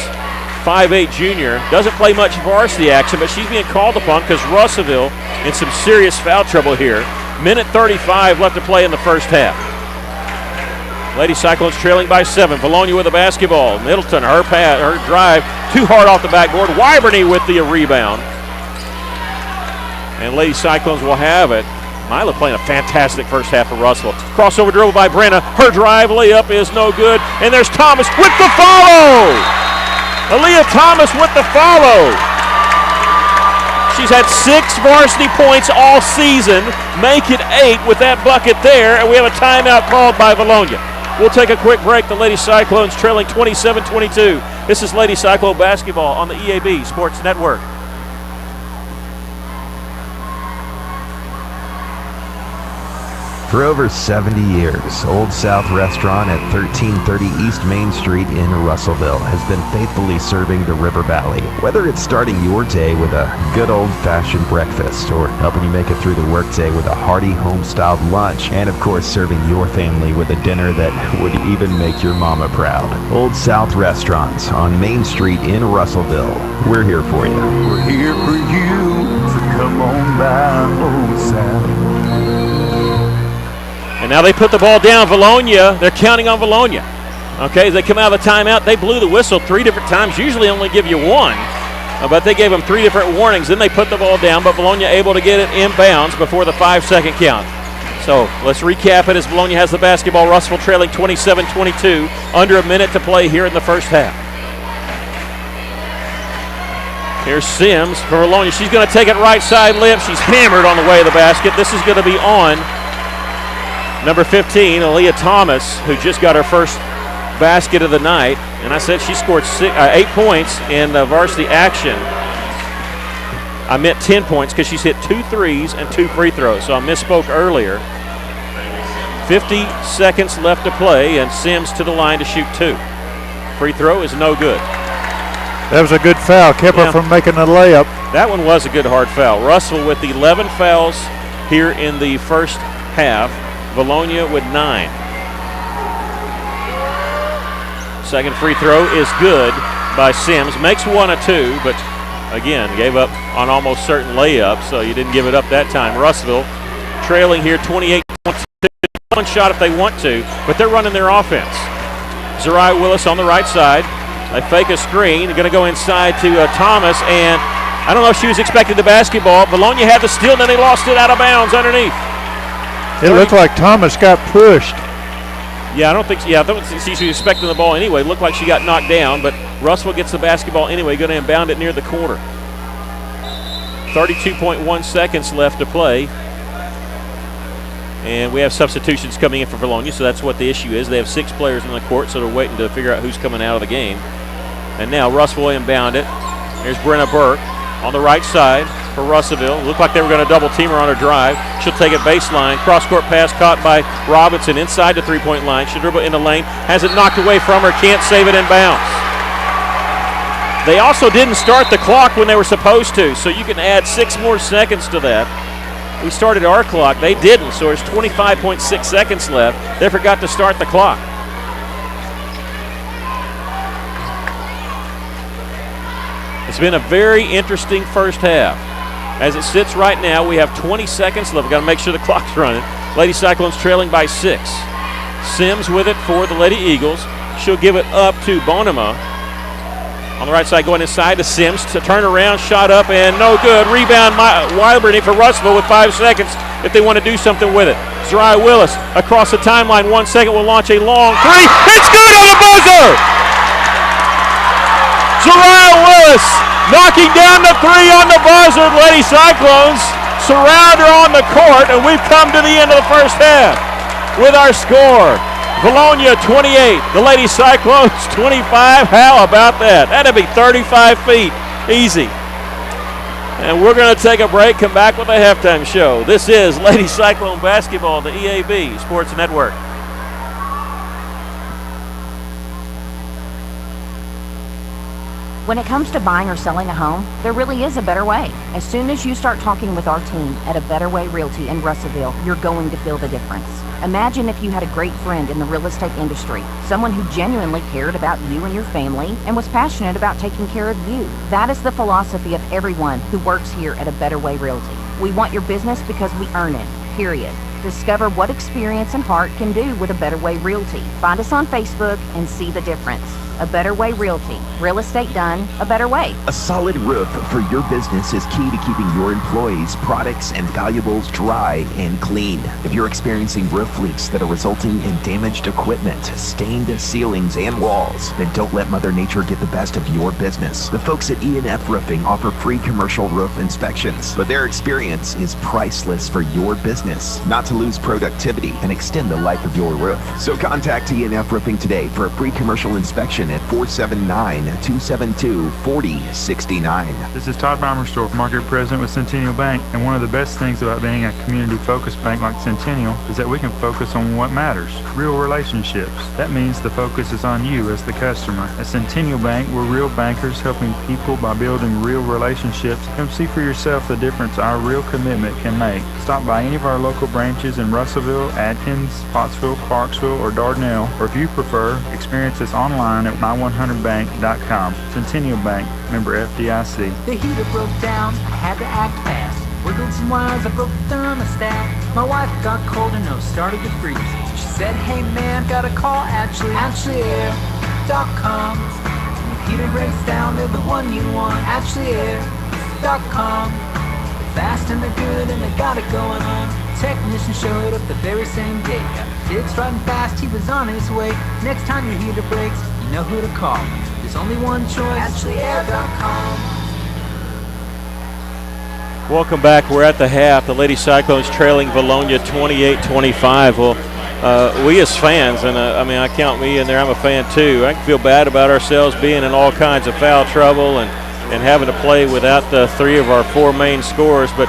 5'8 junior, doesn't play much varsity action, but she's being called upon because Russellville in some serious foul trouble here. Minute 35 left to play in the first half. Lady Cyclones trailing by 7. Bologna with the basketball. Middleton, her pass, her drive, too hard off the backboard. Wyberny with the rebound. And Lady Cyclones will have it. Mila playing a fantastic first half for Russell. Crossover dribble by Brenna. Her drive layup is no good. And there's Thomas with the follow. Aaliyah Thomas with the follow. She's had 6 varsity points all season. Make it 8 with that bucket there. And we have a timeout called by Bologna. We'll take a quick break. The Lady Cyclones trailing 27-22. This is Lady Cyclone basketball on the EAB Sports Network. For over 70 years, Old South Restaurant at 1330 East Main Street in Russellville has been faithfully serving the River Valley. Whether it's starting your day with a good old-fashioned breakfast or helping you make it through the workday with a hearty home-styled lunch, and of course serving your family with a dinner that would even make your mama proud. Old South Restaurants on Main Street in Russellville. We're here for you. We're here for you, so come on by Old South. And now they put the ball down. Bologna, they're counting on Bologna. Okay, as they come out of the timeout, they blew the whistle 3 different times. Usually only give you 1, but they gave them 3 different warnings. Then they put the ball down, but Bologna able to get it inbounds before the 5-second count. So let's recap it as Bologna has the basketball. Russellville trailing 27-22, under a minute to play here in the first half. Here's Sims for Bologna. She's going to take it right side lip. She's hammered on the way to the basket. This is going to be on number 15, Aaliyah Thomas, who just got her first basket of the night. And I said she scored 8 points in the varsity action. I meant 10 points because she's hit 2 threes and 2 free throws. So I misspoke earlier. 50 seconds left to play, and Sims to the line to shoot 2. Free throw is no good. That was a good foul. Kept her from making a layup. That one was a good hard foul. Russell with 11 fouls here in the first half. Bologna with 9. Second free throw is good by Sims. Makes 1 of 2, but again, gave up on almost certain layups, so you didn't give it up that time. Russellville trailing here 28-22. One shot if they want to, but they're running their offense. Zariah Willis on the right side. They fake a screen. They're going to go inside to Thomas, and I don't know if she was expecting the basketball. Bologna had the steal, then they lost it out of bounds underneath. It looked like Thomas got pushed. Yeah, I don't think she was expecting the ball anyway. It looked like she got knocked down, but Russell gets the basketball anyway, going to inbound it near the corner. 32.1 seconds left to play. And we have substitutions coming in for Bologna, so that's what the issue is. They have 6 players on the court, so they're waiting to figure out who's coming out of the game. And now Russ will inbound it. Here's Brenna Burke on the right side for Russellville. Looked like they were going to double team her on her drive. She'll take it baseline. Cross-court pass caught by Robinson inside the three-point line. She'll dribble in the lane. Has it knocked away from her. Can't save it in bounds. They also didn't start the clock when they were supposed to, so you can add 6 more seconds to that. We started our clock. They didn't, so there's 25.6 seconds left. They forgot to start the clock. It's been a very interesting first half. As it sits right now, we have 20 seconds left. We've got to make sure the clock's running. Lady Cyclones trailing by 6. Sims with it for the Lady Eagles. She'll give it up to Bonema. On the right side, going inside to Sims to turn around, shot up, and no good. Rebound, Wyberny for Russellville with 5 seconds if they want to do something with it. Zariah Willis across the timeline. 1 second will launch a long 3. It's good on the buzzer! Zariah Willis knocking down the 3 on the buzzer. Lady Cyclones surround her on the court, and we've come to the end of the first half with our score. Bologna 28, the Lady Cyclones 25. How about that? That'd be 35 feet. Easy. And we're going to take a break, come back with a halftime show. This is Lady Cyclone basketball, the EAB Sports Network. When it comes to buying or selling a home, there really is a better way. As soon as you start talking with our team at A Better Way Realty in Russellville, you're going to feel the difference. Imagine if you had a great friend in the real estate industry, someone who genuinely cared about you and your family and was passionate about taking care of you. That is the philosophy of everyone who works here at A Better Way Realty. We want your business because we earn it, period. Discover what experience and heart can do with A Better Way Realty. Find us on Facebook and see the difference. A Better Way Realty. Real estate done a better way. A solid roof for your business is key to keeping your employees, products, and valuables dry and clean. If you're experiencing roof leaks that are resulting in damaged equipment, stained ceilings, and walls, then don't let Mother Nature get the best of your business. The folks at E&F Roofing offer free commercial roof inspections, but their experience is priceless for your business, not to lose productivity and extend the life of your roof. So contact E&F Roofing today for a free commercial inspection at 479-272-4069. This is Todd Bommerstorff, Market President with Centennial Bank, and one of the best things about being a community-focused bank like Centennial is that we can focus on what matters, real relationships. That means the focus is on you as the customer. At Centennial Bank, we're real bankers helping people by building real relationships. Come see for yourself the difference our real commitment can make. Stop by any of our local branches in Russellville, Atkins, Pottsville, Clarksville, or Dardanelle, or if you prefer, experience us online at my100bank.com. Centennial Bank, member FDIC. The heater broke down, I had to act fast. Wiggled some wires, I broke the thermostat. My wife got cold and nose started to freeze. She said, hey man, got a call AshleyAir.com. When the heater breaks down, they're the one you want. AshleyAir.com. They're fast and they're good and they got it going on. Technician showed up the very same day. Got the digs riding fast, he was on his way. Next time your heater breaks, you know who to call. There's only one choice, AshleyAir.com. Welcome back. We're at the half. The Lady Cyclones trailing Bologna 28-25. Well, we as fans, and I count me in there, I'm a fan too. I can feel bad about ourselves being in all kinds of foul trouble and having to play without the three of our four main scorers. But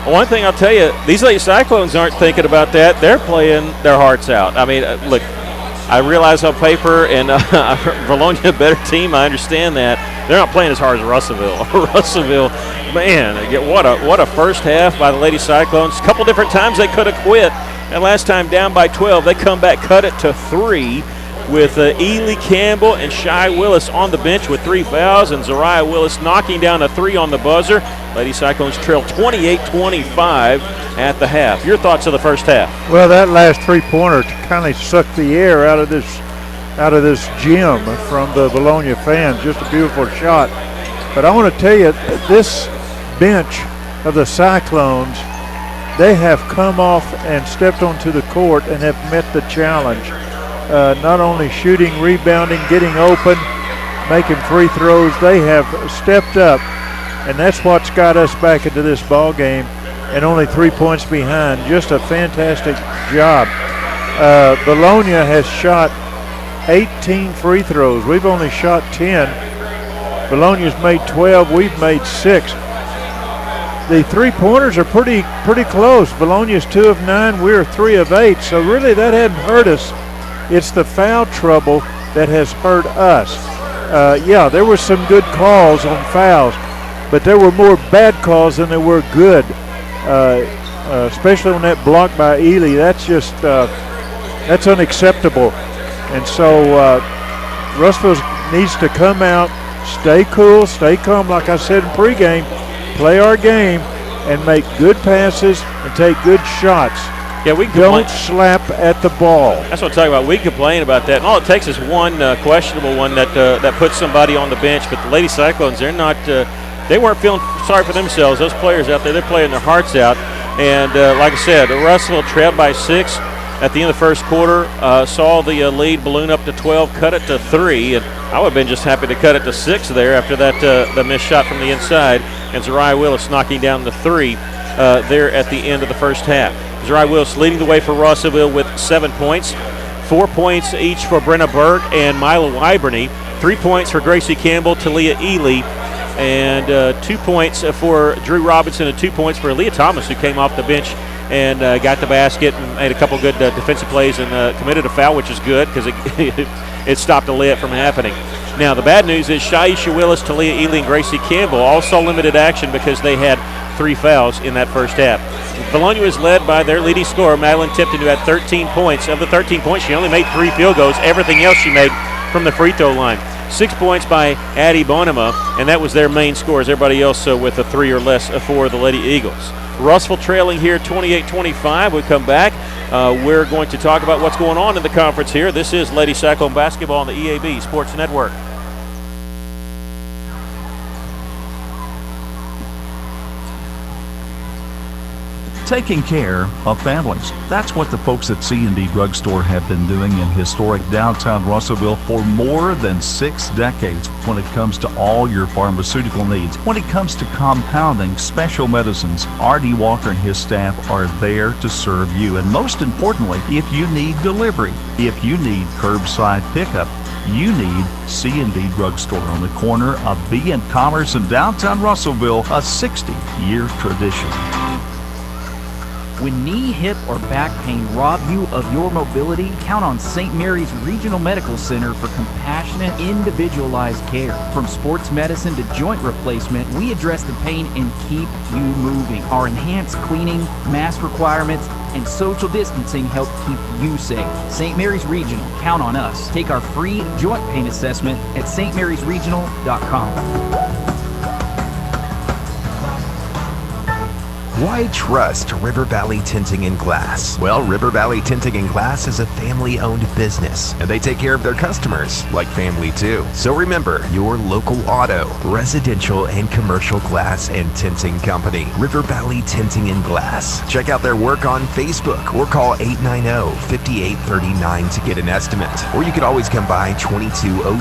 one thing I'll tell you, these Lady Cyclones aren't thinking about that. They're playing their hearts out. I mean, look, I realize on paper and Bologna a better team. I understand that. They're not playing as hard as Russellville. Russellville, man, what a first half by the Lady Cyclones. A couple different times they could have quit. And last time down by 12, they come back, cut it to 3 with Ely Campbell and Shy Willis on the bench with 3 fouls, and Zariah Willis knocking down a 3 on the buzzer. Lady Cyclones trail 28-25 at the half. Your thoughts of the first half? Well, that last three-pointer kind of sucked the air out of this gym from the Bologna fans. Just a beautiful shot. But I want to tell you, this bench of the Cyclones, they have come off and stepped onto the court and have met the challenge. Not only shooting, rebounding, getting open, making free throws, they have stepped up, and that's what's got us back into this ball game and only 3 points behind. Just a fantastic job. Bologna has shot 18 free throws. We've only shot 10. Bologna's made 12. We've made 6. The three-pointers are pretty close. Bologna's 2 of 9. We're 3 of 8. So really that hadn't hurt us. It's the foul trouble that has hurt us. Yeah, there were some good calls on fouls, but there were more bad calls than there were good, especially on that block by Ely. That's just that's unacceptable. And so Russellville needs to come out, stay cool, stay calm, like I said in pregame, play our game, and make good passes and take good shots. Yeah, we don't slap at the ball. That's what I'm talking about. We complain about that, and all it takes is one questionable one that puts somebody on the bench. But the Lady Cyclones, they're not. They weren't feeling sorry for themselves. Those players out there, they're playing their hearts out. And like I said, Russellville trailed by 6 at the end of the first quarter. Saw the lead balloon up to 12, cut it to 3, and I would have been just happy to cut it to 6 there after that the missed shot from the inside, and Zariah Willis knocking down the 3 there at the end of the first half. Zariah Willis leading the way for Russellville with 7 points. 4 points each for Brenna Burt and Mila Wyberny. 3 points for Gracie Campbell, Talia Ely, and 2 points for Drew Robinson and 2 points for Leah Thomas, who came off the bench and got the basket and made a couple good defensive plays and committed a foul, which is good because it stopped a layup from happening. Now, the bad news is Shaisha Willis, Talia Ely, and Gracie Campbell all saw limited action because they had 3 fouls in that first half. Bologna was led by their leading scorer, Madeline Tipton, who had 13 points. Of the 13 points, she only made 3 field goals. Everything else she made from the free throw line. 6 points by Addie Bonema, and that was their main scores. Everybody else with a 3 or less for the Lady Eagles. Russell trailing here 28-25. We come back. We're going to talk about what's going on in the conference here. This is Lady Cyclone basketball on the EAB Sports Network. Taking care of families. That's what the folks at C&D Drugstore have been doing in historic downtown Russellville for more than 6 decades when it comes to all your pharmaceutical needs. When it comes to compounding special medicines, R.D. Walker and his staff are there to serve you. And most importantly, if you need delivery, if you need curbside pickup, you need C&D Drugstore on the corner of B and Commerce in downtown Russellville, a 60-year tradition. When knee, hip, or back pain rob you of your mobility, count on St. Mary's Regional Medical Center for compassionate, individualized care. From sports medicine to joint replacement, we address the pain and keep you moving. Our enhanced cleaning, mask requirements, and social distancing help keep you safe. St. Mary's Regional, count on us. Take our free joint pain assessment at stmarysregional.com. Why trust River Valley Tinting and Glass? Well, River Valley Tinting and Glass is a family-owned business, and they take care of their customers like family too. So remember, your local auto, residential, and commercial glass and tinting company, River Valley Tinting and Glass. Check out their work on Facebook or call 890-5839 to get an estimate. Or you could always come by 2202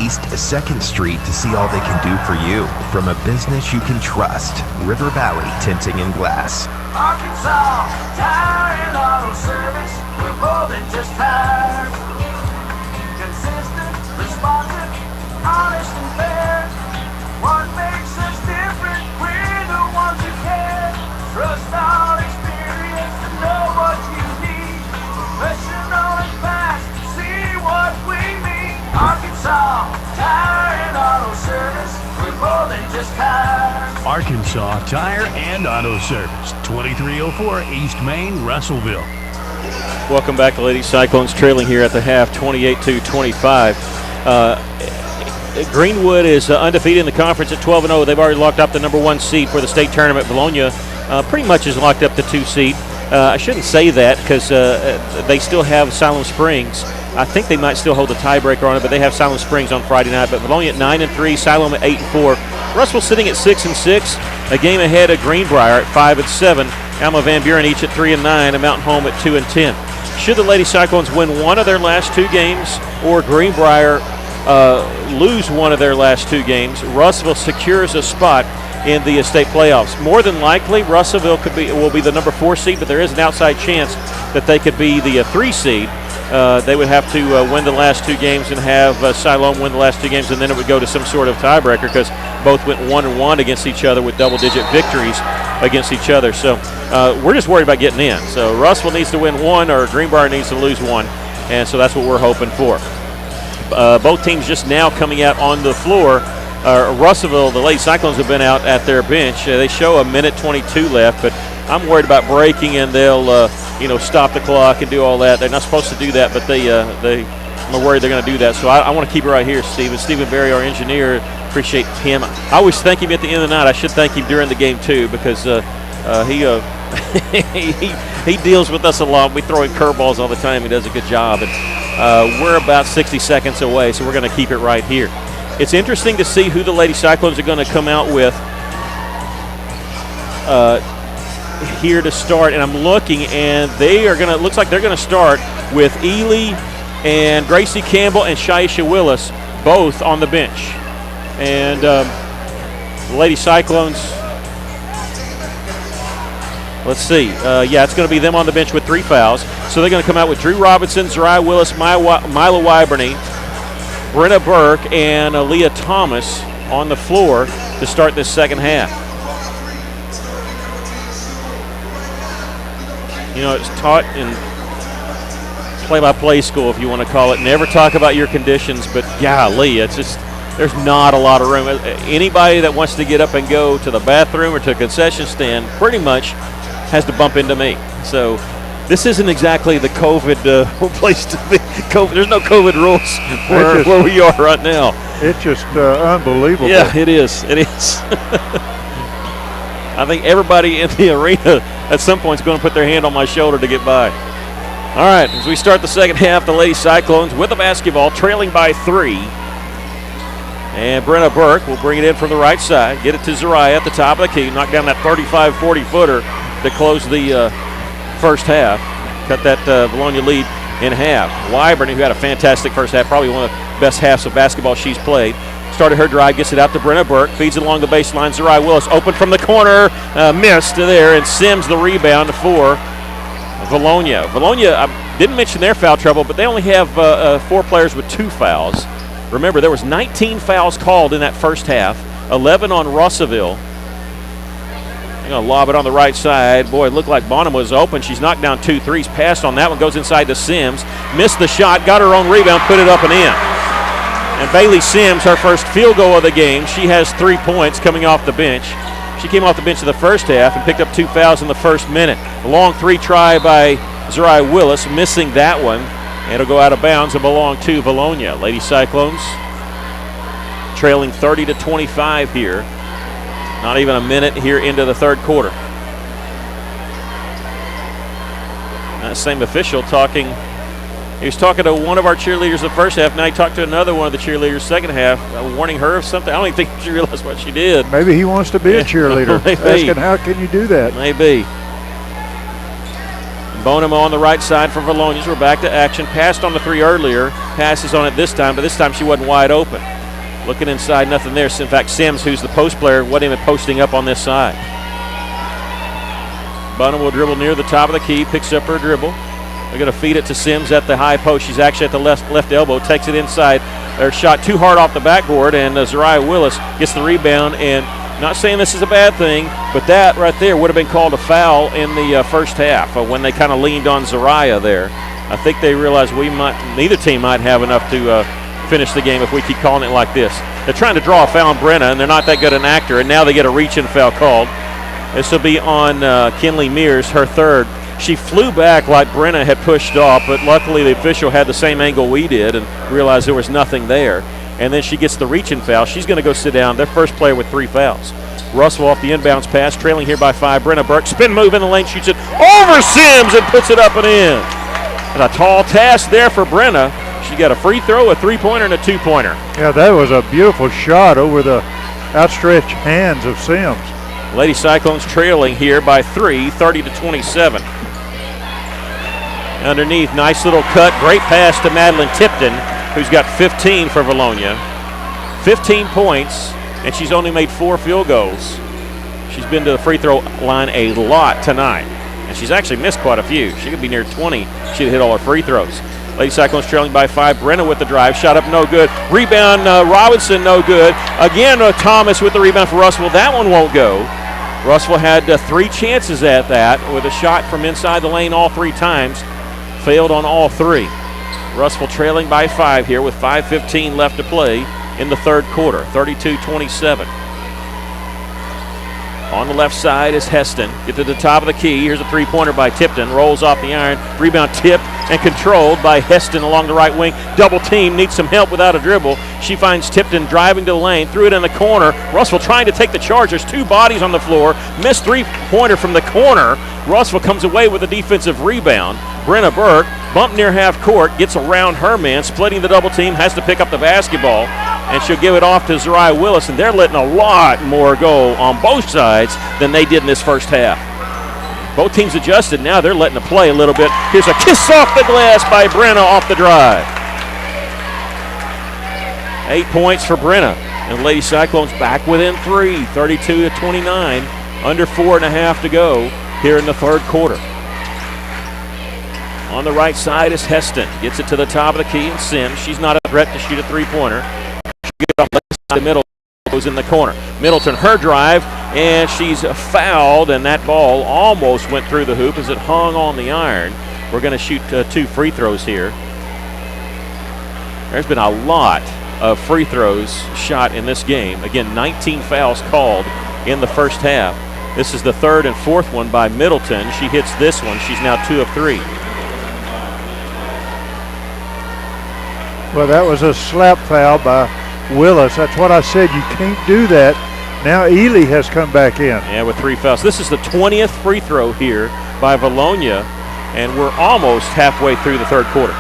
East 2nd Street to see all they can do for you. From a business you can trust, River Valley Tinting and Glass. Arkansas Tire and Auto Service. We're more than just tires. Consistent, responsive, honest and fair. What makes us different? We're the ones who care. Trust our experience to know what you need. Professional and fast, see what we mean. Arkansas Tire and Auto Service. We're more than just tires. Arkansas Tire and Auto Service, 2304 East Main, Russellville. Welcome back. The Lady Cyclones trailing here at the half, 28-25. Greenwood is undefeated in the conference at 12-0. They've already locked up the number 1 seed for the state tournament. Bologna pretty much has locked up the 2 seed. I shouldn't say that because they still have Siloam Springs. I think they might still hold the tiebreaker on it, but they have Siloam Springs on Friday night. But Bologna at 9-3, Siloam at 8-4. Russell sitting at 6-6, a game ahead of Greenbrier at 5-7. Alma Van Buren each at 3-9, and Mountain Home at 2-10. Should the Lady Cyclones win one of their last 2 games, or Greenbrier lose one of their last 2 games, Russellville secures a spot in the state playoffs. More than likely, Russellville will be the number 4 seed, but there is an outside chance that they could be the 3 seed. They would have to win the last 2 games and have Siloam win the last 2 games, and then it would go to some sort of tiebreaker because both went 1-1 against each other with double-digit victories against each other. So we're just worried about getting in. So Russellville needs to win 1, or Greenbrier needs to lose 1, and so that's what we're hoping for. Both teams just now coming out on the floor. Russellville, the Lady Cyclones have been out at their bench. They show a minute 22 left, but I'm worried about breaking, and they'll stop the clock and do all that. They're not supposed to do that, but I'm worried they're going to do that. So I want to keep it right here, Stephen. Stephen Berry, our engineer, appreciate him. I always thank him at the end of the night. I should thank him during the game too, because he deals with us a lot. We throw him curveballs all the time. He does a good job, and we're about 60 seconds away, so we're going to keep it right here. It's interesting to see who the Lady Cyclones are going to come out with here to start, and I'm looking, and looks like they're going to start with Ely and Gracie Campbell and Shaisha Willis both on the bench. And the Lady Cyclones, let's see. It's going to be them on the bench with 3 fouls. So they're going to come out with Drew Robinson, Zariah Willis, Mila Wyberny, Brenna Burke, and Aaliyah Thomas on the floor to start this second half. It's taught in play-by-play school, if you want to call it. Never talk about your conditions, but golly, it's just there's not a lot of room. Anybody that wants to get up and go to the bathroom or to a concession stand pretty much has to bump into me. So this isn't exactly the COVID place to be. There's no COVID rules where we are right now. It's just unbelievable. Yeah, it is. It is. I think everybody in the arena at some point is going to put their hand on my shoulder to get by. All right, as we start the second half, the Lady Cyclones with the basketball, trailing by 3. And Brenna Burke will bring it in from the right side, get it to Zariah at the top of the key, knock down that 35-40-footer to close the first half, cut that Bologna lead in half. Wyburn, who had a fantastic first half, probably one of the best halves of basketball she's played, started her drive, gets it out to Brenna Burke, feeds it along the baseline. Zariah Willis open from the corner, missed there, and Sims the rebound for Bologna. Bologna, I didn't mention their foul trouble, but they only have 4 players with 2 fouls. Remember, there was 19 fouls called in that first half, 11 on Russellville. They're going to lob it on the right side. Boy, it looked like Bonham was open. She's knocked down 2 threes, passed on that one, goes inside to Sims. Missed the shot, got her own rebound, put it up and in. And Bailey Sims, her first field goal of the game. She has 3 points coming off the bench. She came off the bench in the first half and picked up 2 fouls in the first minute. A long 3 try by Zariah Willis, missing that one. And it'll go out of bounds and belong to Bologna. Lady Cyclones trailing 30-25 here. Not even a minute here into the third quarter. That same official talking. He was talking to one of our cheerleaders the first half. Now he talked to another one of the cheerleaders second half, warning her of something. I don't even think she realized what she did. Maybe he wants to be a cheerleader. Asking how can you do that? Maybe. Bonham on the right side for Bologna. We're back to action. Passed on the 3 earlier. Passes on it this time, but this time she wasn't wide open. Looking inside, nothing there. In fact, Sims, who's the post player, wasn't even posting up on this side. Bonham will dribble near the top of the key, picks up her dribble. They're going to feed it to Sims at the high post. She's actually at the left elbow, takes it inside. Her shot too hard off the backboard, and Zariah Willis gets the rebound. And not saying this is a bad thing, but that right there would have been called a foul in the first half when they kind of leaned on Zariah there. I think they realized neither team might have enough to finish the game if we keep calling it like this. They're trying to draw a foul on Brenna, and they're not that good an actor, and now they get a reach-in foul called. This will be on Kinley Mears, her third. She flew back like Brenna had pushed off, but luckily the official had the same angle we did and realized there was nothing there. And then she gets the reach-in foul. She's going to go sit down. Their first player with 3 fouls. Russell off the inbounds pass, trailing here by 5. Brenna Burke, spin move in the lane, shoots it over Sims and puts it up and in. And a tall task there for Brenna. She got a free throw, a 3-pointer, and a 2-pointer. Yeah, that was a beautiful shot over the outstretched hands of Sims. Lady Cyclones trailing here by 3, 30-27. Underneath, nice little cut, great pass to Madeline Tipton, who's got 15 for Bologna. 15 points, and she's only made 4 field goals. She's been to the free throw line a lot tonight, and she's actually missed quite a few. She could be near 20. She'd hit all her free throws. Lady Cyclones trailing by 5. Brenna with the drive, shot up, no good. Rebound, Robinson, no good. Again, Thomas with the rebound for Russell. That one won't go. Russell had 3 chances at that with a shot from inside the lane all 3 times. Failed on all 3. Russell trailing by 5 here with 5:15 left to play in the third quarter, 32-27. On the left side is Heston. Get to the top of the key. Here's a 3-pointer by Tipton. Rolls off the iron. Rebound tipped and controlled by Heston along the right wing. Double team. Needs some help without a dribble. She finds Tipton driving to the lane. Threw it in the corner. Russell trying to take the charge. There's 2 bodies on the floor. Missed 3-pointer from the corner. Russell comes away with a defensive rebound. Brenna Burke, bump near half court, gets around her man, splitting the double team, has to pick up the basketball, and she'll give it off to Zariah Willis, and they're letting a lot more go on both sides than they did in this first half. Both teams adjusted. Now they're letting it play a little bit. Here's a kiss off the glass by Brenna off the drive. 8 points for Brenna. And Lady Cyclones back within 3, 32-29. Under 4.5 to go here in the third quarter. On the right side is Heston. Gets it to the top of the key and Sims. She's not a threat to shoot a 3-pointer. She gets on the left side of the middle. Goes in the corner. Middleton, her drive, and she's fouled, and that ball almost went through the hoop as it hung on the iron. We're going to shoot 2 free throws here. There's been a lot of free throws shot in this game. Again, 19 fouls called in the first half. This is the 3rd and 4th one by Middleton. She hits this one. She's now 2 of 3. Well, that was a slap foul by Willis. That's what I said. You can't do that. Now Ely has come back in. Yeah, with 3 fouls. This is the 20th free throw here by Valonia, and we're almost halfway through the 3rd quarter.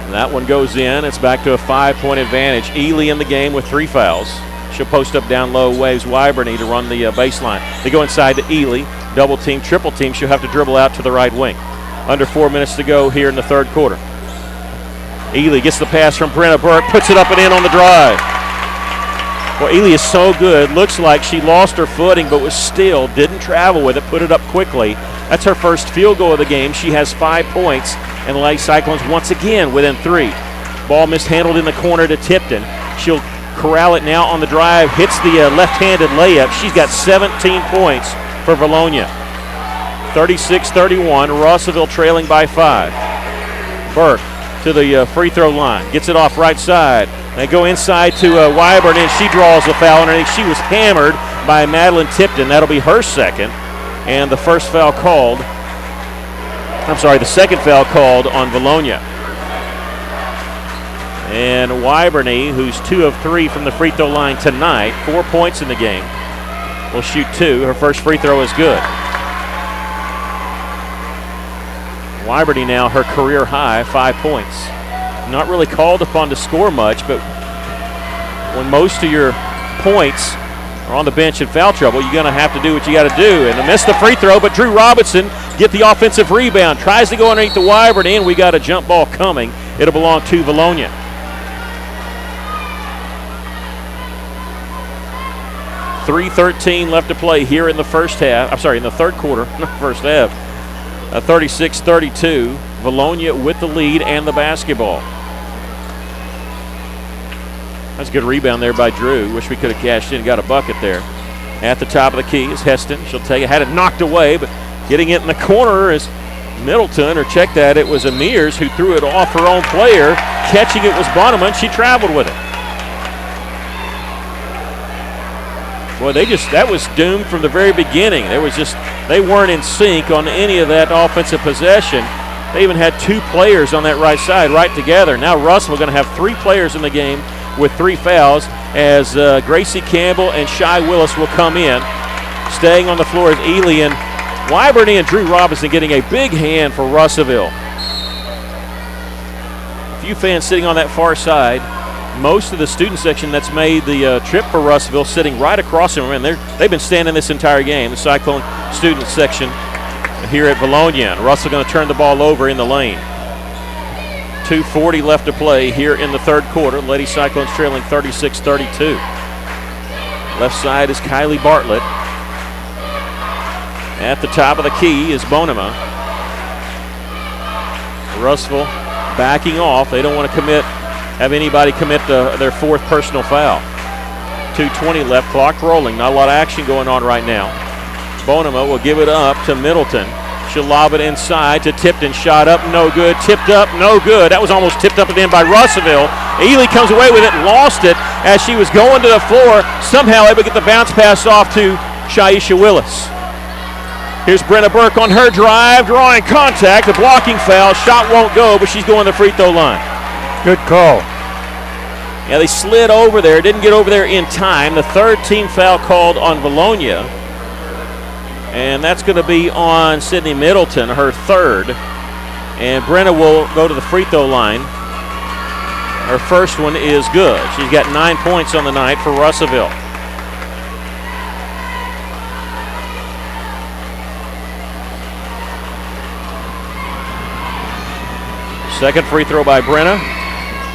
And that one goes in. It's back to a 5-point advantage. Ely in the game with 3 fouls. She'll post up down low, waves Wyberny to run the baseline. They go inside to Ely. Double team, triple team. She'll have to dribble out to the right wing. Under 4 minutes to go here in the 3rd quarter. Ely gets the pass from Brenna Burke, puts it up and in on the drive. Well, Ely is so good. Looks like she lost her footing, but was still didn't travel with it, put it up quickly. That's her first field goal of the game. She has 5 points, and the Lady Cyclones once again within 3. Ball mishandled in the corner to Tipton. She'll corral it now on the drive, hits the left-handed layup. She's got 17 points for Valonia. 36-31, Russellville trailing by 5. Burke to the free throw line, gets it off right side. They go inside to Wyburn, and she draws the foul underneath. She was hammered by Madeline Tipton. That'll be her second. And the first foul called, the second foul called on Valonia. And Wyberny, who's 2 of 3 from the free throw line tonight, 4 points in the game, will shoot 2. Her first free throw is good. Wyberny now her career high, 5 points. Not really called upon to score much, but when most of your points are on the bench in foul trouble, you're going to have to do what you got to do. And missed the free throw, but Drew Robinson get the offensive rebound. Tries to go underneath the Wyberny, and we got a jump ball coming. It'll belong to Valonia. .3:13 left to play here in the first half. In the 3rd quarter, not first half. 36-32. Valonia with the lead and the basketball. That's a good rebound there by Drew. Wish we could have cashed in, got a bucket there. At the top of the key is Heston. She'll take it, had it knocked away, but getting it in the corner is Middleton, or check that, it was Amirs who threw it off her own player. Catching it was Bonham, and she traveled with it. Boy, that was doomed from the very beginning. They weren't in sync on any of that offensive possession. They even had 2 players on that right side right together. Now Russell going to have 3 players in the game with 3 fouls as Gracie Campbell and Shy Willis will come in. Staying on the floor is Ely, and Wyberny and Drew Robinson getting a big hand for Russellville. A few fans sitting on that far side. Most of the student section that's made the trip for Russellville sitting right across from them. They've been standing this entire game, the Cyclone student section here at Valonia. And Russell going to turn the ball over in the lane. 2:40 left to play here in the 3rd quarter. Lady Cyclones trailing 36-32. Left side is Kylie Bartlett. At the top of the key is Bonema. Russellville backing off. They don't want to have anybody commit their 4th personal foul. 2:20 left, clock rolling. Not a lot of action going on right now. Bonema will give it up to Middleton. She'll lob it inside to Tipton. Shot up, no good. Tipped up, no good. That was almost tipped up and in by Russellville. Ely comes away with it, lost it as she was going to the floor. Somehow able to get the bounce pass off to Shaisha Willis. Here's Brenna Burke on her drive, drawing contact. A blocking foul. Shot won't go, but she's going to the free throw line. Good call. Yeah, they slid over there, didn't get over there in time. The 3rd team foul called on Valonia. And that's going to be on Sydney Middleton, her 3rd. And Brenna will go to the free throw line. Her first one is good. She's got 9 points on the night for Russellville. Second free throw by Brenna.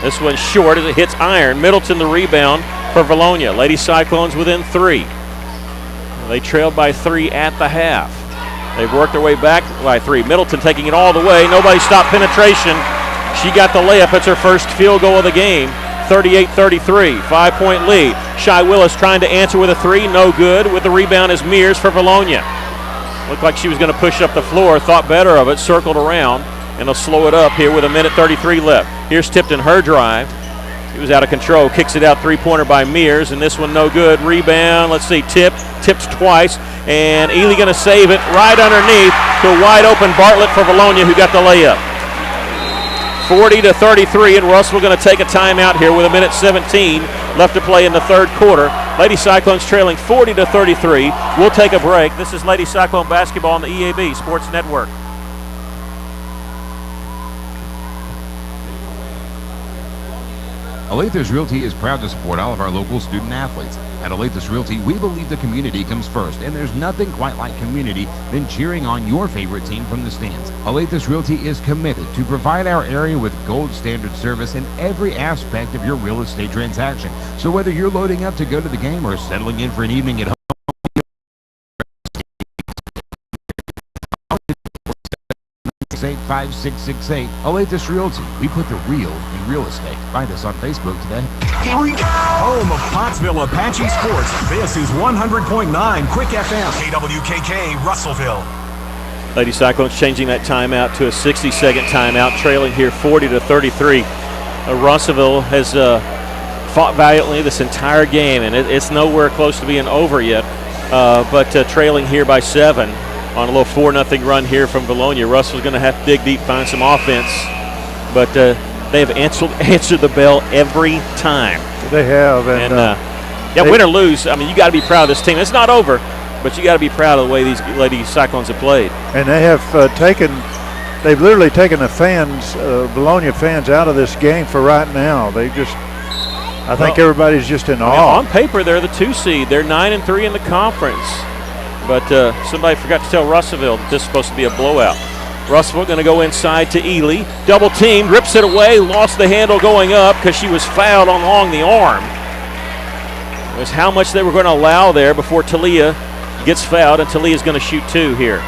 This one's short as it hits iron. Middleton the rebound for Valonia. Lady Cyclones within 3. They trailed by 3 at the half. They've worked their way back by 3. Middleton taking it all the way. Nobody stopped penetration. She got the layup. It's her first field goal of the game. 38-33, 5-point lead. Shy Willis trying to answer with a 3. No good. With the rebound is Mears for Valonia. Looked like she was going to push up the floor, thought better of it, circled around, and they'll slow it up here with 1:33 left. Here's Tipton, her drive. He was out of control, kicks it out, three-pointer by Mears, and this one no good. Rebound, let's see, tipped twice, and Ely going to save it right underneath to a wide-open Bartlett for Bologna, who got the layup. 40-33, and Russell going to take a timeout here with 1:17 left to play in the third quarter. Lady Cyclones trailing 40-33. We'll take a break. This is Lady Cyclone basketball on the EAB Sports Network. Alathus Realty is proud to support all of our local student athletes. At Alathus Realty, we believe the community comes first, and there's nothing quite like community than cheering on your favorite team from the stands. Alathus Realty is committed to provide our area with gold standard service in every aspect of your real estate transaction. So whether you're loading up to go to the game or settling in for an evening at home, 5668 Alathus Realty. We put the real in real estate. Find us on Facebook today. Here we go! Home of Pottsville Apache Sports. This is 100.9 Quick FM. KWKK, Russellville. Lady Cyclones changing that timeout to a 60-second timeout, trailing here 40-33. Russellville has fought valiantly this entire game, and it's nowhere close to being over yet, but trailing here by 7. On a little 4-0 run here from Bologna. Russell's going to have to dig deep, find some offense. But they've answered the bell every time. They have. And win or lose, I mean, you got to be proud of this team. It's not over, but you got to be proud of the way these Lady Cyclones have played. And they have they've literally taken the fans, Bologna fans, out of this game for right now. I think everybody's just in awe. On paper, they're the 2 seed. They're 9-3 in the conference. But somebody forgot to tell Russellville that this is supposed to be a blowout. Russellville going to go inside to Ely. Double team, rips it away, lost the handle going up because she was fouled along the arm. It was how much they were going to allow there before Talia gets fouled, and Talia's going to shoot 2 here.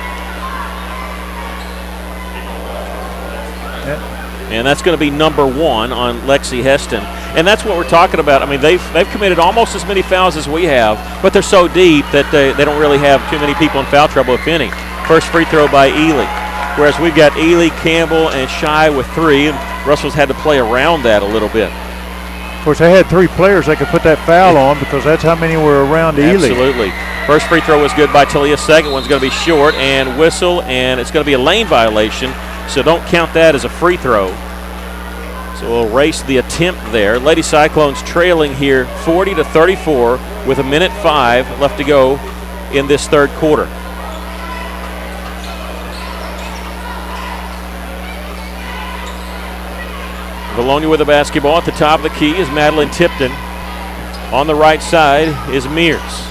And that's going to be number 1 on Lexi Heston. And that's what we're talking about. I mean, they've committed almost as many fouls as we have, but they're so deep that they don't really have too many people in foul trouble, if any. First free throw by Ely. Whereas we've got Ely, Campbell, and Shy with 3, and Russell's had to play around that a little bit. Of course, they had 3 players they could put that foul on because that's how many were around Ely. Absolutely. First free throw was good by Talia. Second one's going to be short and whistle, and it's going to be a lane violation. So don't count that as a free throw. So we'll erase the attempt there. Lady Cyclones trailing here 40-34 with 1:05 left to go in this third quarter. Bologna with the basketball. At the top of the key is Madeline Tipton. On the right side is Mears.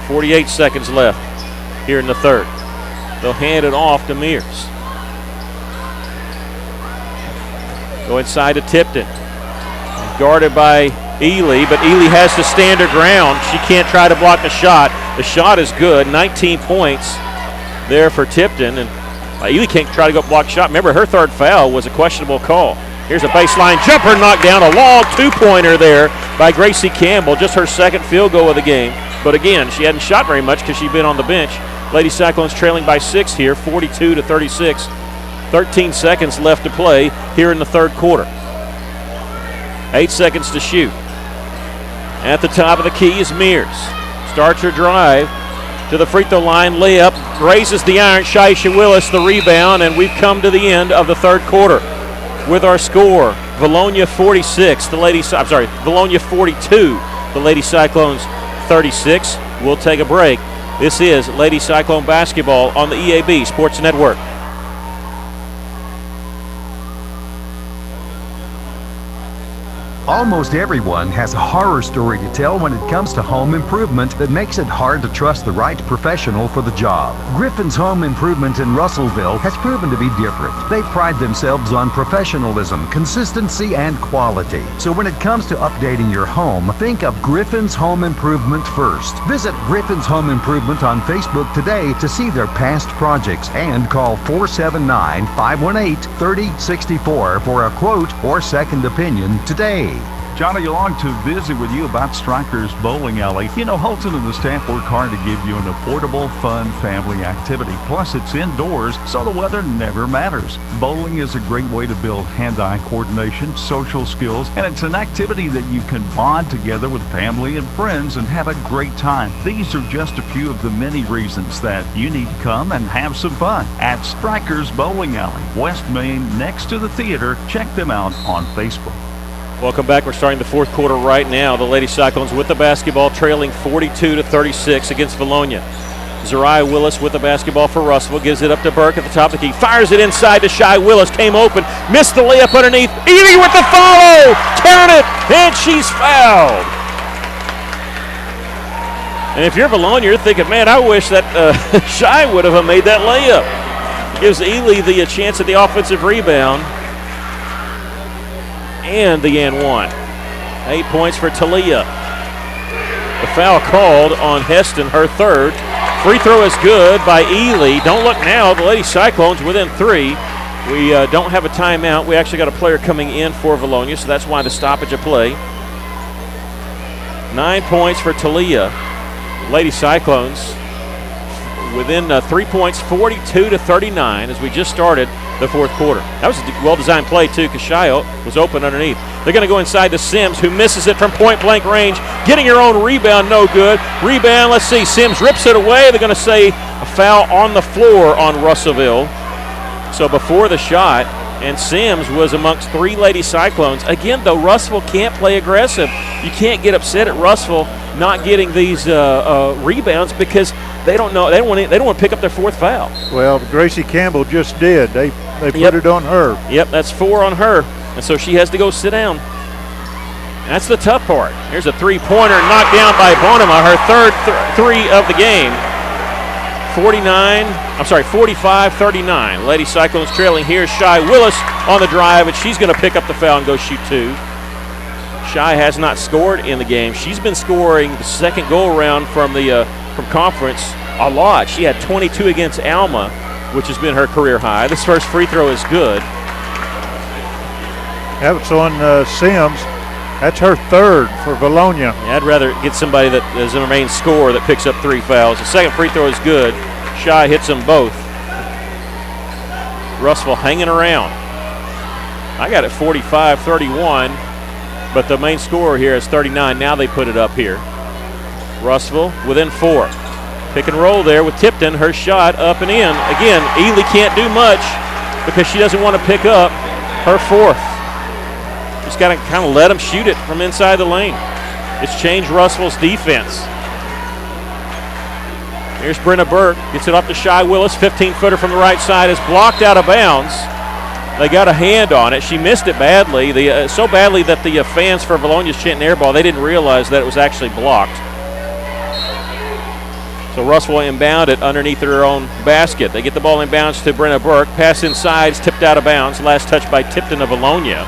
48 seconds left here in the third. They'll hand it off to Mears. Go inside to Tipton. Guarded by Ely, but Ely has to stand her ground. She can't try to block the shot. The shot is good. 19 points there for Tipton. And Ely can't try to go block the shot. Remember, her third foul was a questionable call. Here's a baseline jumper knocked down. A long 2-pointer there by Gracie Campbell. Just her second field goal of the game. But again, she hadn't shot very much because she'd been on the bench. Lady Cyclones trailing by 6 here, 42-36. 13 seconds left to play here in the third quarter. 8 seconds to shoot. At the top of the key is Mears. Starts her drive to the free throw line, layup, raises the iron. Shaisha Willis the rebound, and we've come to the end of the third quarter with our score. Bologna 46, Bologna 42, the Lady Cyclones 36. We'll take a break. This is Lady Cyclone basketball on the EAB Sports Network. Almost everyone has a horror story to tell when it comes to home improvement that makes it hard to trust the right professional for the job. Griffin's Home Improvement in Russellville has proven to be different. They pride themselves on professionalism, consistency, and quality. So when it comes to updating your home, think of Griffin's Home Improvement first. Visit Griffin's Home Improvement on Facebook today to see their past projects and call 479-518-3064 for a quote or second opinion today. Johnny along to visit with you about Strikers Bowling Alley. You know, Holton and the staff work hard to give you an affordable, fun family activity. Plus, it's indoors, so the weather never matters. Bowling is a great way to build hand-eye coordination, social skills, and it's an activity that you can bond together with family and friends and have a great time. These are just a few of the many reasons that you need to come and have some fun at Strikers Bowling Alley, West Main, next to the theater. Check them out on Facebook. Welcome back. We're starting the fourth quarter right now. The Lady Cyclones with the basketball, trailing 42-36 against Valonia. Zariah Willis with the basketball for Russell. Gives it up to Burke at the top of the key. Fires it inside to Shy Willis. Came open. Missed the layup underneath. Ely with the follow. Count it. And she's fouled. And if you're Valonia, you're thinking, man, I wish that Shy would have made that layup. Gives Ely the chance at the offensive rebound. And the and one. 8 points for Talia. The foul called on Heston, her third. Free throw is good by Ely. Don't look now. The Lady Cyclones within 3. We don't have a timeout. We actually got a player coming in for Valonia, so that's why the stoppage of play. 9 points for Talia. Lady Cyclones within 3 points, 42-39 as we just started the fourth quarter. That was a well-designed play, too, because Shy was open underneath. They're going to go inside to Sims, who misses it from point-blank range. Getting her own rebound, no good. Rebound, let's see. Sims rips it away. They're going to say a foul on the floor on Russellville. So before the shot, and Sims was amongst 3 Lady Cyclones. Again, though, Russellville can't play aggressive. You can't get upset at Russellville not getting these rebounds because they don't know. They don't want to pick up their 4th foul. Well, Gracie Campbell just did. They put it on her. Yep, that's 4 on her, and so she has to go sit down. That's the tough part. Here's a three-pointer knocked down by Bonema, her third three of the game. 45-39. Lady Cyclones trailing here. Shy Willis on the drive, and she's going to pick up the foul and go shoot 2. Shy has not scored in the game. She's been scoring the second go-around from conference a lot. She had 22 against Alma, which has been her career high. This first free throw is good. That's on Sims. That's her 3rd for Valonia. Yeah, I'd rather get somebody that is a main scorer that picks up 3 fouls. The second free throw is good. Shy hits them both. Russellville hanging around. I got it 45-31, but the main scorer here is 39. Now they put it up here. Russellville within 4. Pick and roll there with Tipton. Her shot up and in. Again, Ely can't do much because she doesn't want to pick up her 4th. Just got to kind of let them shoot it from inside the lane. It's changed Russellville's defense. Here's Brenna Burke. Gets it up to Shy Willis. 15-footer from the right side is blocked out of bounds. They got a hand on it. She missed it badly. So badly that the fans for Valonia's chanting air ball, they didn't realize that it was actually blocked. So Russellville inbounded underneath their own basket. They get the ball inbounds to Brenna Burke. Pass inside, is tipped out of bounds. Last touch by Tipton of Valonia.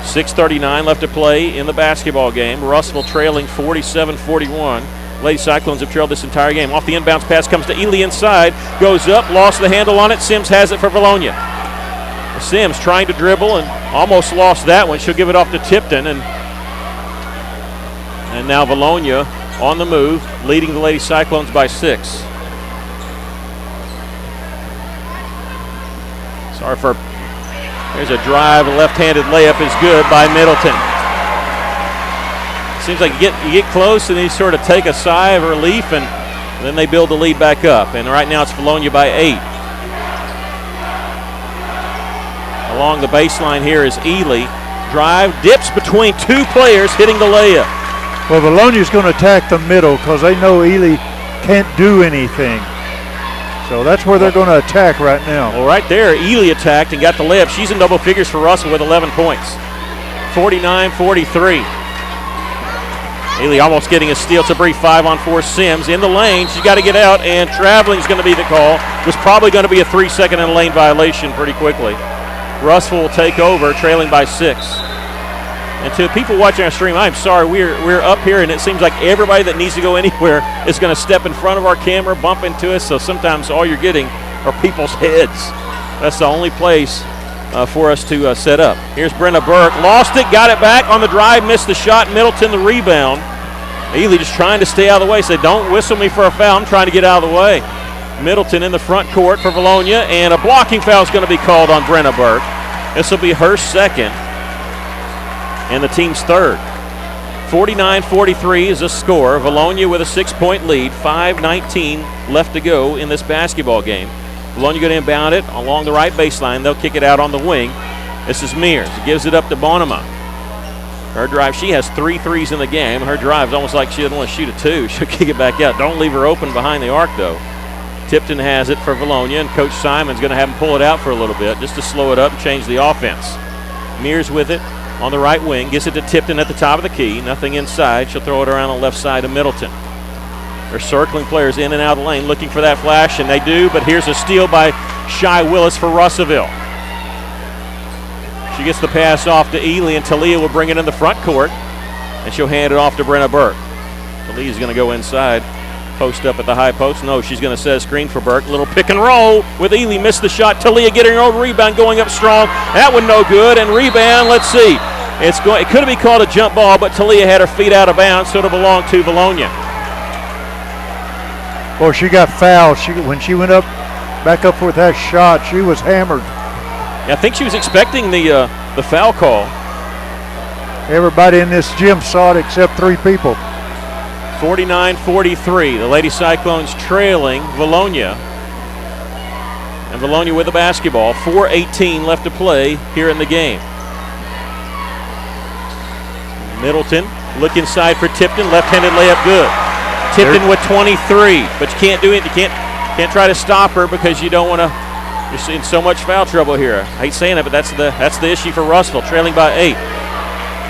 6:39 left to play in the basketball game. Russellville trailing 47-41. Lady Cyclones have trailed this entire game. Off the inbounds pass comes to Ely inside. Goes up, lost the handle on it. Sims has it for Valonia. Sims trying to dribble and almost lost that one. She'll give it off to Tipton. And now Valonia on the move, leading the Lady Cyclones by 6. There's a drive, a left-handed layup is good by Middleton. Seems like you get close and you sort of take a sigh of relief and then they build the lead back up. And right now it's Valonia by 8. Along the baseline here is Ely. Drive, dips between 2 players, hitting the layup. Well, Valonia's going to attack the middle because they know Ely can't do anything. So that's where they're going to attack right now. Well, right there, Ely attacked and got the layup. She's in double figures for Russell with 11 points. 49-43. Ely almost getting a steal to brief 5-on-4 Sims. In the lane, she's got to get out, and traveling's going to be the call. Was probably going to be a 3-second in lane violation pretty quickly. Russell will take over, trailing by 6. And to people watching our stream, I'm sorry, we're up here, and it seems like everybody that needs to go anywhere is going to step in front of our camera, bump into us, so sometimes all you're getting are people's heads. That's the only place for us to set up. Here's Brenna Burke. Lost it, got it back on the drive, missed the shot. Middleton the rebound. Ely just trying to stay out of the way. Say, don't whistle me for a foul. I'm trying to get out of the way. Middleton in the front court for Valonia, and a blocking foul is going to be called on Brenna Burke. This will be her second and the team's third. 49-43 is the score. Valonia with a 6-point lead. 5:19 left to go in this basketball game. Valonia going to inbound it along the right baseline. They'll kick it out on the wing. This is Mears. Gives it up to Bonema. Her drive, she has 3 threes in the game. Her drive is almost like she doesn't want to shoot a 2. She'll kick it back out. Don't leave her open behind the arc, though. Tipton has it for Valonia, and Coach Simon's going to have him pull it out for a little bit just to slow it up and change the offense. Mears with it on the right wing. Gets it to Tipton at the top of the key. Nothing inside. She'll throw it around the left side of Middleton. They're circling players in and out of the lane looking for that flash, and they do, but here's a steal by Shy Willis for Russellville. She gets the pass off to Ely, and Talia will bring it in the front court, and she'll hand it off to Brenna Burke. Talia's going to go inside, post up at the high post. No, she's going to set a screen for Burke. Little pick and roll with Ely, missed the shot. Talia getting her own rebound, going up strong. That one no good, and rebound, let's see. It could have been called a jump ball, but Talia had her feet out of bounds, so it'll belong to Valonia. Boy, she got fouled. When she went back up with that shot, she was hammered. Yeah, I think she was expecting the foul call. Everybody in this gym saw it except 3 people. 49-43. The Lady Cyclones trailing Valonia. And Valonia with the basketball. 4:18 left to play here in the game. Middleton, look inside for Tipton. Left-handed layup good. Tipton with 23, but you can't do it. You can't try to stop her because you don't want to. You're seeing so much foul trouble here. I hate saying that, but that's the issue for Russellville, trailing by 8.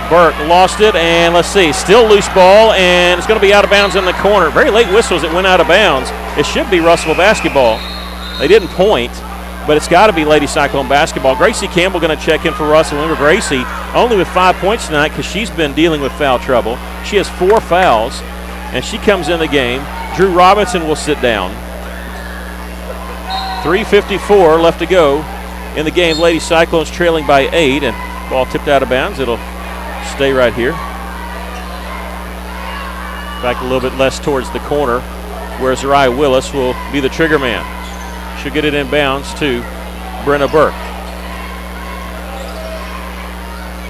Burke lost it, and let's see, still loose ball, and it's going to be out of bounds in the corner. Very late whistles. It went out of bounds. It should be Russellville basketball. They didn't point, but it's got to be Lady Cyclone basketball. Gracie Campbell going to check in for Russell. Remember, Gracie only with 5 points tonight because she's been dealing with foul trouble. She has 4 fouls. And she comes in the game. Drew Robinson will sit down. 3:54 left to go in the game. Lady Cyclones trailing by 8, and ball tipped out of bounds. It'll stay right here. Back a little bit less towards the corner, where Zariah Willis will be the trigger man. She'll get it in bounds to Brenna Burke.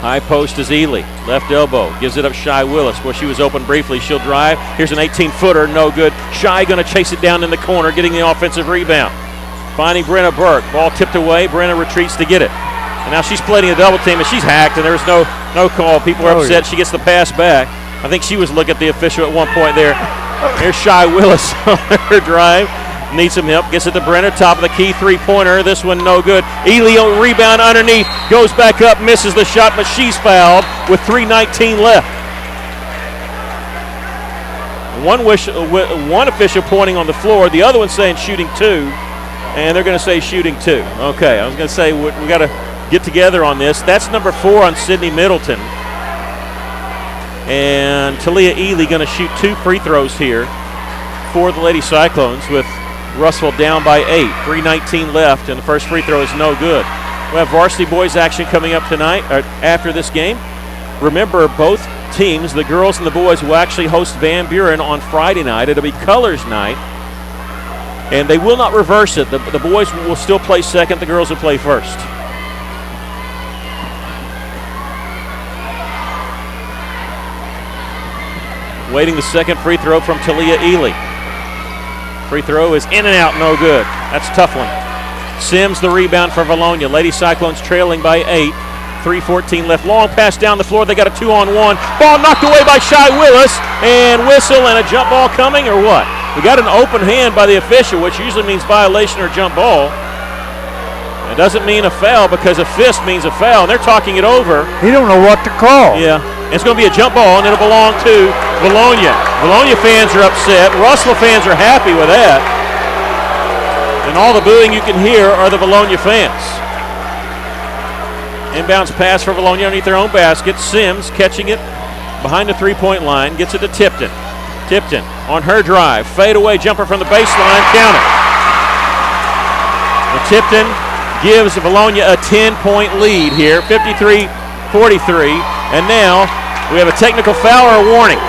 High post is Ely. Left elbow. Gives it up Shy Willis. Well, she was open briefly. She'll drive. Here's an 18-footer. No good. Shy going to chase it down in the corner, getting the offensive rebound. Finding Brenna Burke. Ball tipped away. Brenna retreats to get it. And now she's splitting a double team, and she's hacked, and there's no call. People are upset. She gets the pass back. I think she was looking at the official at one point there. Here's Shy Willis on her drive. Needs some help. Gets it to Brenner. Top of the key. 3-pointer. This one no good. Ely rebound underneath. Goes back up. Misses the shot, but she's fouled with 3:19 left. One official pointing on the floor. The other one saying shooting 2. And they're going to say shooting 2. Okay. I was going to say we got to get together on this. That's number 4 on Sydney Middleton. And Talia Ely going to shoot 2 free throws here for the Lady Cyclones with Russellville down by 8. 3:19 left, and the first free throw is no good. We have varsity boys action coming up tonight after this game. Remember, both teams, the girls and the boys, will actually host Van Buren on Friday night. It'll be colors night, and they will not reverse it. The boys will still play second. The girls will play first. Waiting the second free throw from Talia Ely. Free throw is in and out, no good. That's a tough one. Sims the rebound for Valonia. Lady Cyclones trailing by 8. 3:14 left. Long pass down the floor. They got a 2-on-1. Ball knocked away by Shy Willis. And whistle and a jump ball coming or what? We got an open hand by the official, which usually means violation or jump ball. It doesn't mean a foul because a fist means a foul. And they're talking it over. He don't know what to call. Yeah. It's going to be a jump ball, and it'll belong to Valonia. Valonia fans are upset. Russellville fans are happy with that. And all the booing you can hear are the Valonia fans. Inbounds pass for Valonia underneath their own basket. Sims catching it behind the 3-point line. Gets it to Tipton. Tipton on her drive. Fade away jumper from the baseline. Count it. And Tipton gives Bologna a 10-point lead here, 53-43. And now we have a technical foul or a warning.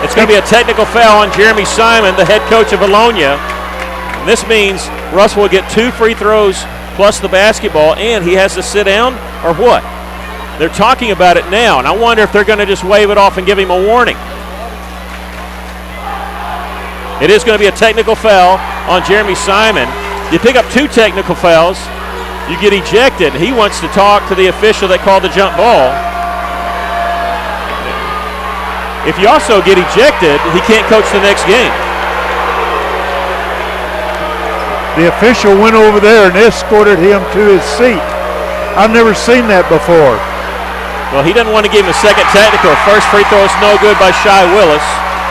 It's going to be a technical foul on Jeremy Simon, the head coach of Bologna. And this means Russell will get 2 free throws plus the basketball, and he has to sit down, or what? They're talking about it now, and I wonder if they're going to just wave it off and give him a warning. It is going to be a technical foul on Jeremy Simon. You pick up 2 technical fouls, you get ejected. He wants to talk to the official that called the jump ball. If you also get ejected, he can't coach the next game. The official went over there and escorted him to his seat. I've never seen that before. Well, he doesn't want to give him a second technical. First free throw is no good by Shai Willis.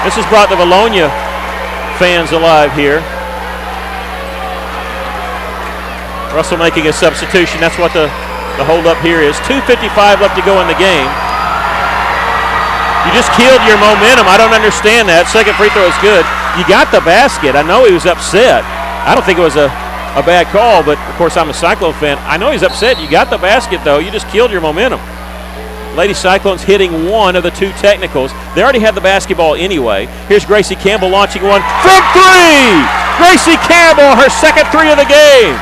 This has brought the Bologna fans alive here. Russell making a substitution. That's what the hold-up here is. 2:55 left to go in the game. You just killed your momentum. I don't understand that. Second free throw is good. You got the basket. I know he was upset. I don't think it was a bad call, but of course I'm a Cyclone fan. I know he's upset. You got the basket, though. You just killed your momentum. Lady Cyclones hitting 1 of the 2 technicals. They already had the basketball anyway. Here's Gracie Campbell launching one from 3! Gracie Campbell, her second 3 of the game.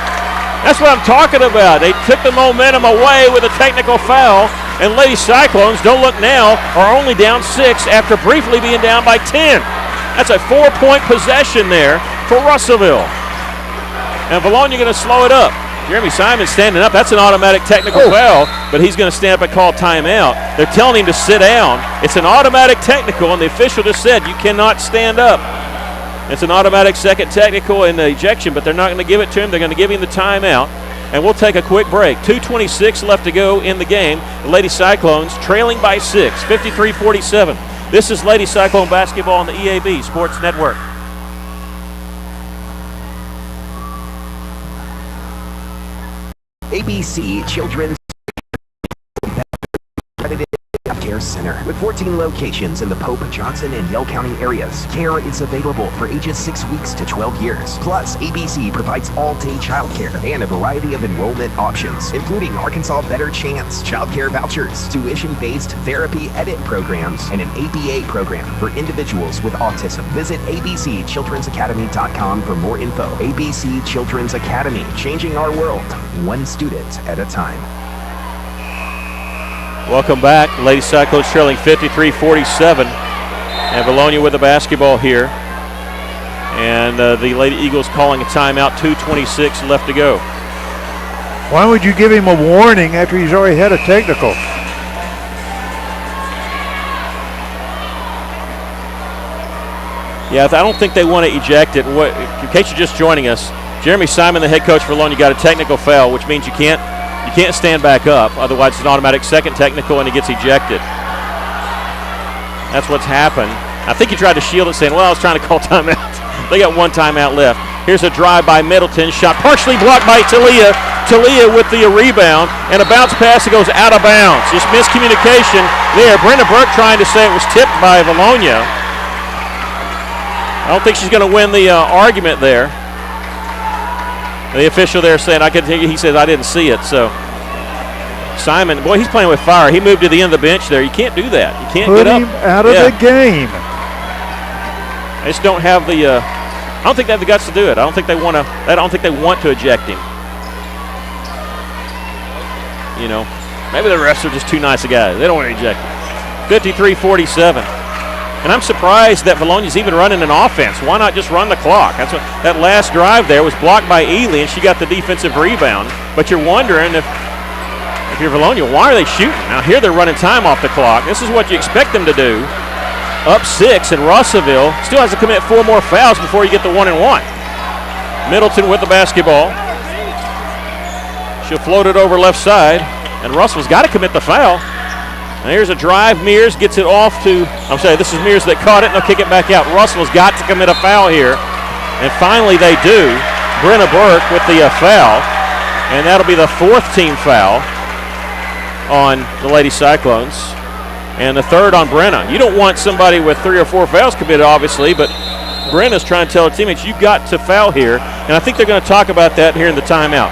That's what I'm talking about. They took the momentum away with a technical foul, and Lady Cyclones, don't look now, are only down 6 after briefly being down by 10. That's a 4-point possession there for Russellville. And Bologna going to slow it up. Jeremy Simon standing up. That's an automatic technical foul, but he's going to stand up and call timeout. They're telling him to sit down. It's an automatic technical, and the official just said you cannot stand up. It's an automatic second technical in the ejection, but they're not going to give it to him. They're going to give him the timeout. And we'll take a quick break. 2:26 left to go in the game. The Lady Cyclones trailing by 6, 53-47. This is Lady Cyclone basketball on the EAB Sports Network. ABC Children's Accredited Care Center. With 14 locations in the Pope, Johnson, and Yell County areas, care is available for ages 6 weeks to 12 years. Plus, ABC provides all-day childcare and a variety of enrollment options, including Arkansas Better Chance, childcare vouchers, tuition-based therapy edit programs, and an ABA program for individuals with autism. Visit abcchildrensacademy.com for more info. ABC Children's Academy, changing our world, one student at a time. Welcome back. Lady Cyclones trailing 53-47. And Bologna with the basketball here. And the Lady Eagles calling a timeout. 2:26 left to go. Why would you give him a warning after he's already had a technical? Yeah, I don't think they want to eject it. In case you're just joining us, Jeremy Simon, the head coach for Bologna, got a technical foul, which means you can't stand back up. Otherwise, it's an automatic second technical, and he gets ejected. That's what's happened. I think he tried to shield it, saying, well, I was trying to call timeout. They got 1 timeout left. Here's a drive by Middleton. Shot partially blocked by Talia. Talia with the rebound, and a bounce pass that goes out of bounds. Just miscommunication there. Brenda Burke trying to say it was tipped by Bologna. I don't think she's going to win the argument there. The official there saying, he says, I didn't see it. So Simon, boy, he's playing with fire. He moved to the end of the bench there. You can't do that. You can't Put get up. him out of the game. They just don't have the I don't think they have the guts to do it. I don't think they want to eject him. You know, maybe the refs are just too nice a guy. They don't want to eject him. 53-47. And I'm surprised that Bologna's even running an offense. Why not just run the clock? That's what that last drive there was blocked by Ely, and she got the defensive rebound. But you're wondering if you're Bologna, why are they shooting? Now here they're running time off the clock. This is what you expect them to do. Up 6, and Russellville still has to commit 4 more fouls before you get the 1-and-1. Middleton with the basketball. She'll float it over left side, and Russell's got to commit the foul. And here's a drive. Mears gets it off to, this is Mears that caught it, and they'll kick it back out. Russell's got to commit a foul here. And finally they do. Brenna Burke with the foul. And that'll be the 4th team foul on the Lady Cyclones. And the 3rd on Brenna. You don't want somebody with 3 or 4 fouls committed, obviously, but Brenna's trying to tell her teammates, you got to foul here. And I think they're going to talk about that here in the timeout.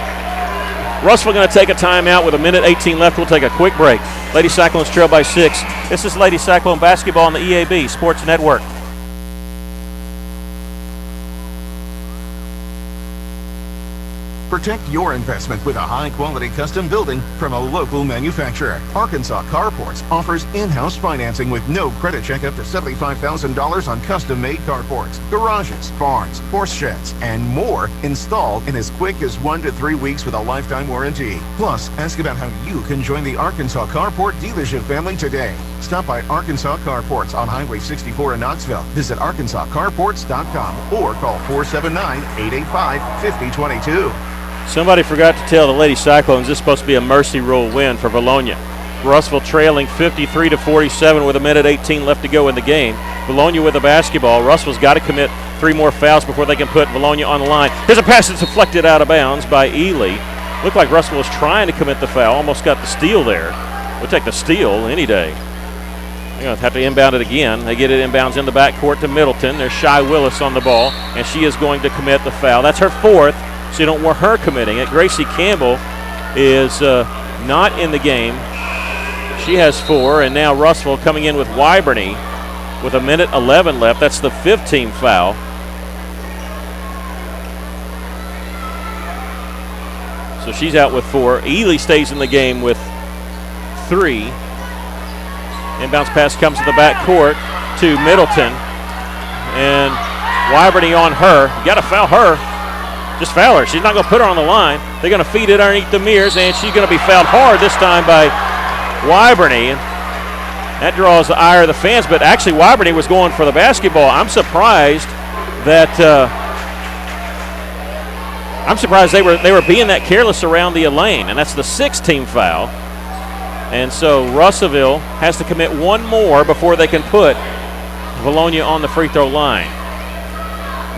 Russell going to take a timeout with 1:18 left. We'll take a quick break. Lady Cyclones trail by 6. This is Lady Cyclone basketball on the EAB Sports Network. Protect your investment with a high-quality custom building from a local manufacturer. Arkansas Carports offers in-house financing with no credit check up to $75,000 on custom-made carports, garages, barns, horse sheds, and more installed in as quick as 1 to 3 weeks with a lifetime warranty. Plus, ask about how you can join the Arkansas Carport dealership family today. Stop by Arkansas Carports on Highway 64 in Knoxville. Visit ArkansasCarports.com or call 479-885-5022. Somebody forgot to tell the Lady Cyclones this is supposed to be a mercy rule win for Vilonia. Russellville trailing 53-47 with 1:18 left to go in the game. Vilonia with the basketball. Russellville's got to commit 3 more fouls before they can put Vilonia on the line. Here's a pass that's deflected out of bounds by Ely. Looked like Russellville was trying to commit the foul. Almost got the steal there. We'll take the steal any day. They're going to have to inbound it again. They get it inbounds in the backcourt to Middleton. There's Shy Willis on the ball, and she is going to commit the foul. That's her 4th. So you don't want her committing it. Gracie Campbell is not in the game. She has 4, and now Russellville coming in with Wyberny with 1:11 left. That's the 5th team foul. So she's out with 4. Ely stays in the game with 3. Inbounds pass comes to the backcourt to Middleton, and Wyberny on her. You got to foul her. Just foul her. She's not going to put her on the line. They're going to feed it underneath the mirrors, and she's going to be fouled hard this time by Wyberny. That draws the ire of the fans, but actually Wyberny was going for the basketball. I'm surprised that they were being that careless around the lane, and that's the 6th team foul. And so Russellville has to commit 1 more before they can put Vilonia on the free throw line.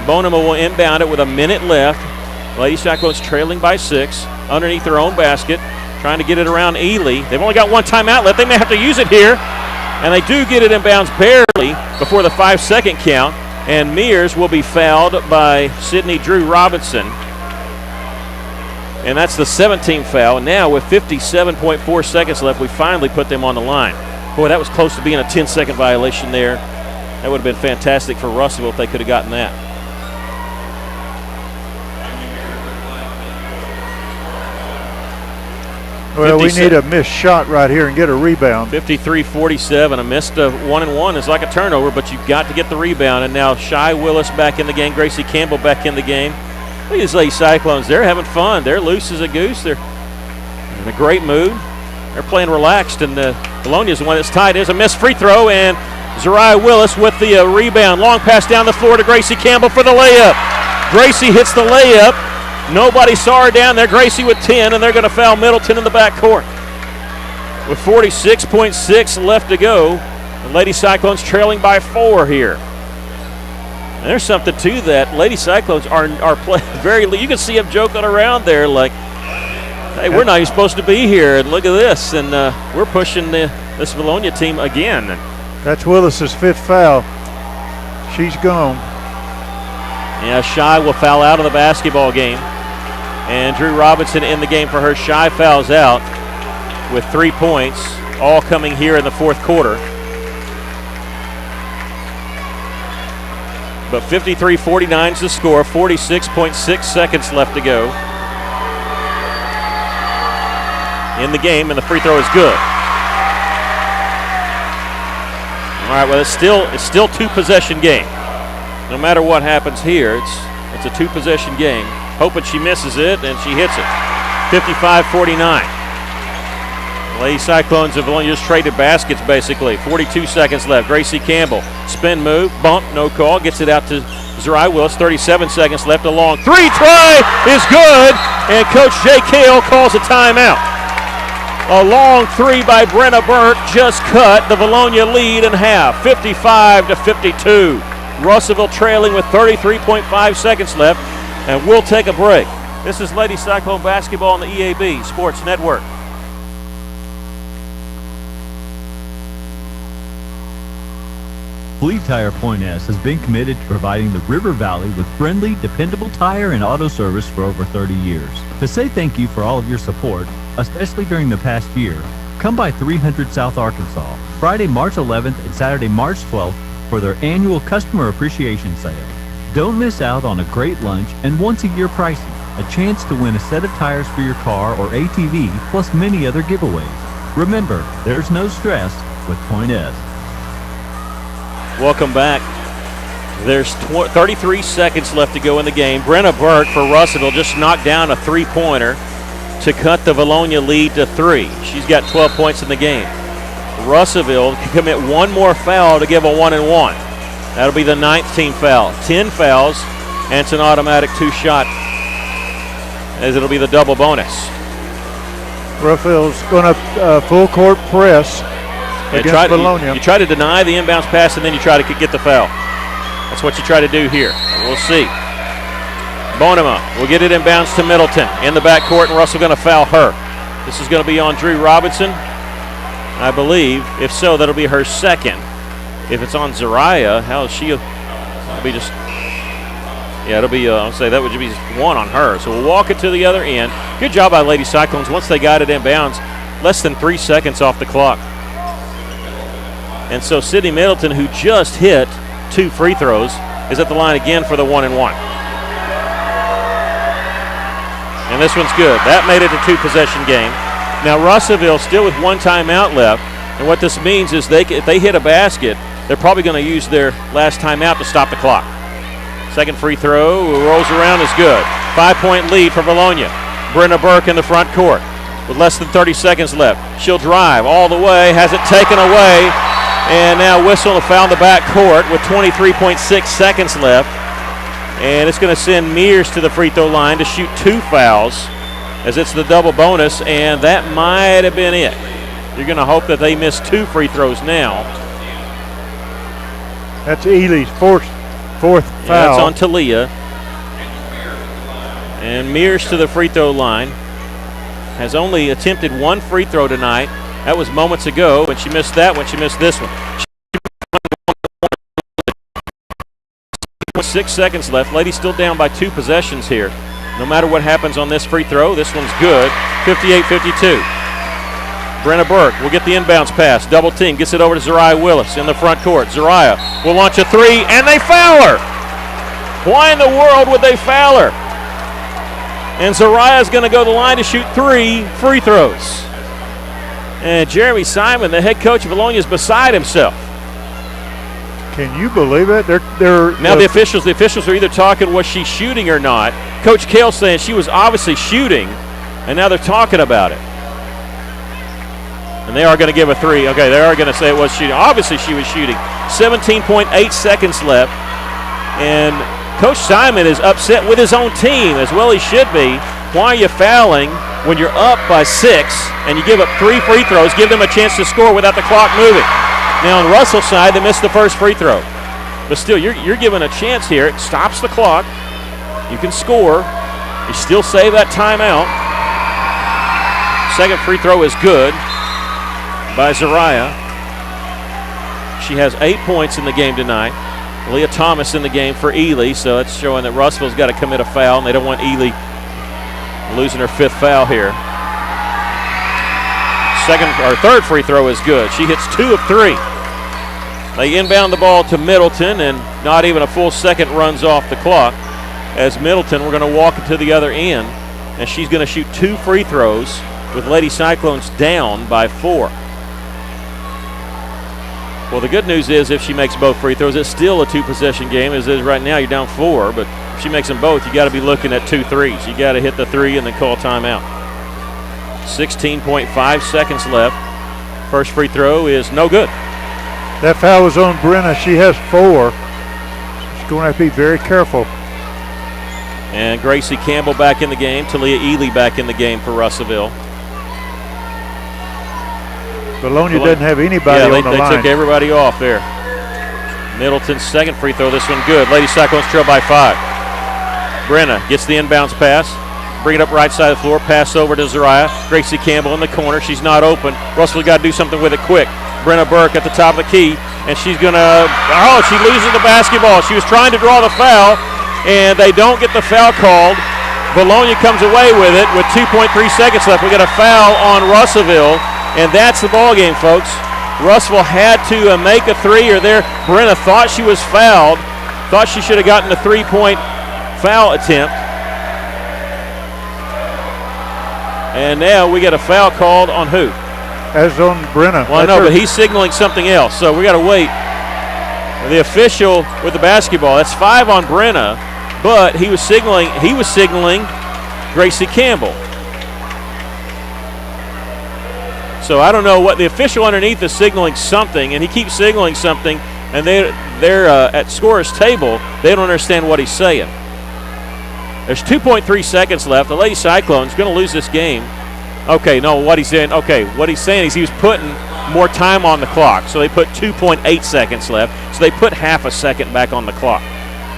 Bonema will inbound it with 1 minute left. Lady Cyclones trailing by 6 underneath their own basket, trying to get it around Ely. They've only got 1 timeout left. They may have to use it here, and they do get it inbounds barely before the 5-second count, and Mears will be fouled by Sydney Drew Robinson, and that's the 17th foul. And now with 57.4 seconds left, we finally put them on the line. Boy, that was close to being a 10-second violation there. That would have been fantastic for Russellville if they could have gotten that. Well, we need a missed shot right here and get a rebound. 53-47. A missed 1-and-1 is like a turnover, but you've got to get the rebound. And now Shy Willis back in the game. Gracie Campbell back in the game. Look at these Lady Cyclones. They're having fun. They're loose as a goose. They're in a great mood. They're playing relaxed, and Bologna's the one that's tied. There's a missed free throw, and Zariah Willis with the rebound. Long pass down the floor to Gracie Campbell for the layup. Gracie hits the layup. Nobody saw her down there. Gracie with 10, and they're going to foul Middleton in the backcourt. With 46.6 left to go, the Lady Cyclones trailing by 4 here. And there's something to that. Lady Cyclones are playing very. You can see them joking around there, like, "Hey, we're not even supposed to be here, and look at this." And we're pushing this Vilonia team again. That's Willis's 5th foul. She's gone. Yeah, Shy will foul out of the basketball game. And Drew Robinson in the game for her. Shy fouls out with 3 points, all coming here in the 4th quarter. But 53-49 is the score, 46.6 seconds left to go in the game, and the free throw is good. All right, well, it's still 2-possession game. No matter what happens here, it's a 2-possession game. Hoping she misses it, and she hits it. 55-49. Lady Cyclones of Vilonia just traded baskets, basically. 42 seconds left. Gracie Campbell, spin move, bump, no call. Gets it out to Zariah Willis. 37 seconds left. A long 3 try is good, and Coach Jay Kale calls a timeout. A long 3 by Brenna Burke just cut the Vilonia lead in half. 55-52. Russellville trailing with 33.5 seconds left, and we'll take a break. This is Lady Cyclone basketball on the EAB Sports Network. Flea Tire Point S has been committed to providing the River Valley with friendly, dependable tire and auto service for over 30 years. To say thank you for all of your support, especially during the past year, come by 300 South Arkansas, Friday, March 11th and Saturday, March 12th for their annual Customer Appreciation Sale. Don't miss out on a great lunch and once-a-year pricing, a chance to win a set of tires for your car or ATV, plus many other giveaways. Remember, there's no stress with Point S. Welcome back. There's 33 seconds left to go in the game. Brenna Burke for Russellville just knocked down a three-pointer to cut the Vilonia lead to 3. She's got 12 points in the game. Russellville can commit one more foul to give a 1-and-1. That'll be the 9th team foul. 10 fouls, and it's an automatic 2-shot, as it'll be the double bonus. Russellville's going to full court press against Vilonia. You try to deny the inbounds pass, and then you try to get the foul. That's what you try to do here. We'll see. Bonema will get it inbounds to Middleton in the backcourt, and Russell going to foul her. This is going to be on Drew Robinson, I believe. If so, that'll be her second. If it's on Zariah, how is she? It'll be just, yeah, it'll be, I'll say that would be just one on her. So we'll walk it to the other end. Good job by Lady Cyclones. Once they got it inbounds, less than 3 seconds off the clock. And so Sydney Middleton, who just hit 2 free throws, is at the line again for the 1-and-1. And this one's good. That made it a 2-possession game. Now Russellville still with 1 timeout left. And what this means is if they hit a basket, they're probably going to use their last timeout to stop the clock. Second free throw rolls around, is good. 5-point lead for Vilonia. Brenna Burke in the front court with less than 30 seconds left. She'll drive all the way, has it taken away, and now whistle and foul in the back court with 23.6 seconds left. And it's going to send Mears to the free throw line to shoot 2 fouls, as it's the double bonus, and that might have been it. You're going to hope that they miss 2 free throws now. That's Ely's fourth foul. That's on Talia. And Mears to the free throw line. Has only attempted 1 free throw tonight. That was moments ago. When she missed that one, she missed this one. 6 seconds left. Lady still down by 2 possessions here. No matter what happens on this free throw, this one's good. 58-52. Brenna Burke will get the inbounds pass. Double team, gets it over to Zariah Willis in the front court. Zariah will launch a 3, and they foul her. Why in the world would they foul her? And Zariah's going to go to the line to shoot 3 free throws. And Jeremy Simon, the head coach of Vilonia, is beside himself. Can you believe it? Now the officials are either talking was she shooting or not. Coach Kale saying she was obviously shooting, and now they're talking about it. And they are going to give a 3. Okay, they are going to say it was shooting. Obviously she was shooting. 17.8 seconds left. And Coach Simon is upset with his own team, as well he should be. Why are you fouling when you're up by 6 and you give up 3 free throws, give them a chance to score without the clock moving? Now on Russell's side, they missed the first free throw. But still, you're given a chance here. It stops the clock. You can score. You still save that timeout. Second free throw is good by Zariah. She has 8 points in the game tonight. Leah Thomas in the game for Ely, so it's showing that Russellville's got to commit a foul, and they don't want Ely losing her 5th foul here. Third free throw is good. She hits 2 of 3. They inbound the ball to Middleton, and not even a full second runs off the clock. As Middleton, we're going to walk it to the other end, and she's going to shoot 2 free throws with Lady Cyclones down by 4. Well, the good news is if she makes both free throws, it's still a 2-possession game. As is right now, you're down 4, but if she makes them both, you got to be looking at 2 threes. You got to hit the 3 and then call timeout. 16.5 seconds left. First free throw is no good. That foul was on Brenna. She has 4. She's going to have to be very careful. And Gracie Campbell back in the game. Talia Ely back in the game for Russellville. Vilonia doesn't have anybody on the line. They took everybody off there. Middleton's second free throw, this one good. Lady Cyclones trail by 5. Brenna gets the inbounds pass. Bring it up right side of the floor. Pass over to Zariah. Gracie Campbell in the corner. She's not open. Russell's got to do something with it quick. Brenna Burke at the top of the key. and she's going to, she loses the basketball. She was trying to draw the foul, and they don't get the foul called. Bologna comes away with it with 2.3 seconds left. We got a foul on Russellville, and that's the ball game, folks. Russellville had to make a three, or there. Brenna thought she was fouled, thought she should have gotten a three-point foul attempt. And now we get a foul called on who? As on Brenna. Well, no, but he's signaling something else, so we got to wait. The official with the basketball. That's 5 on Brenna, but he was signaling Gracie Campbell. So I don't know what the official underneath is signaling something, and he keeps signaling something, and they're at scorer's table. They don't understand what he's saying. There's 2.3 seconds left. The Lady Cyclones going to lose this game. Okay, no, what he's saying is he was putting more time on the clock. So they put 2.8 seconds left. So they put half a second back on the clock.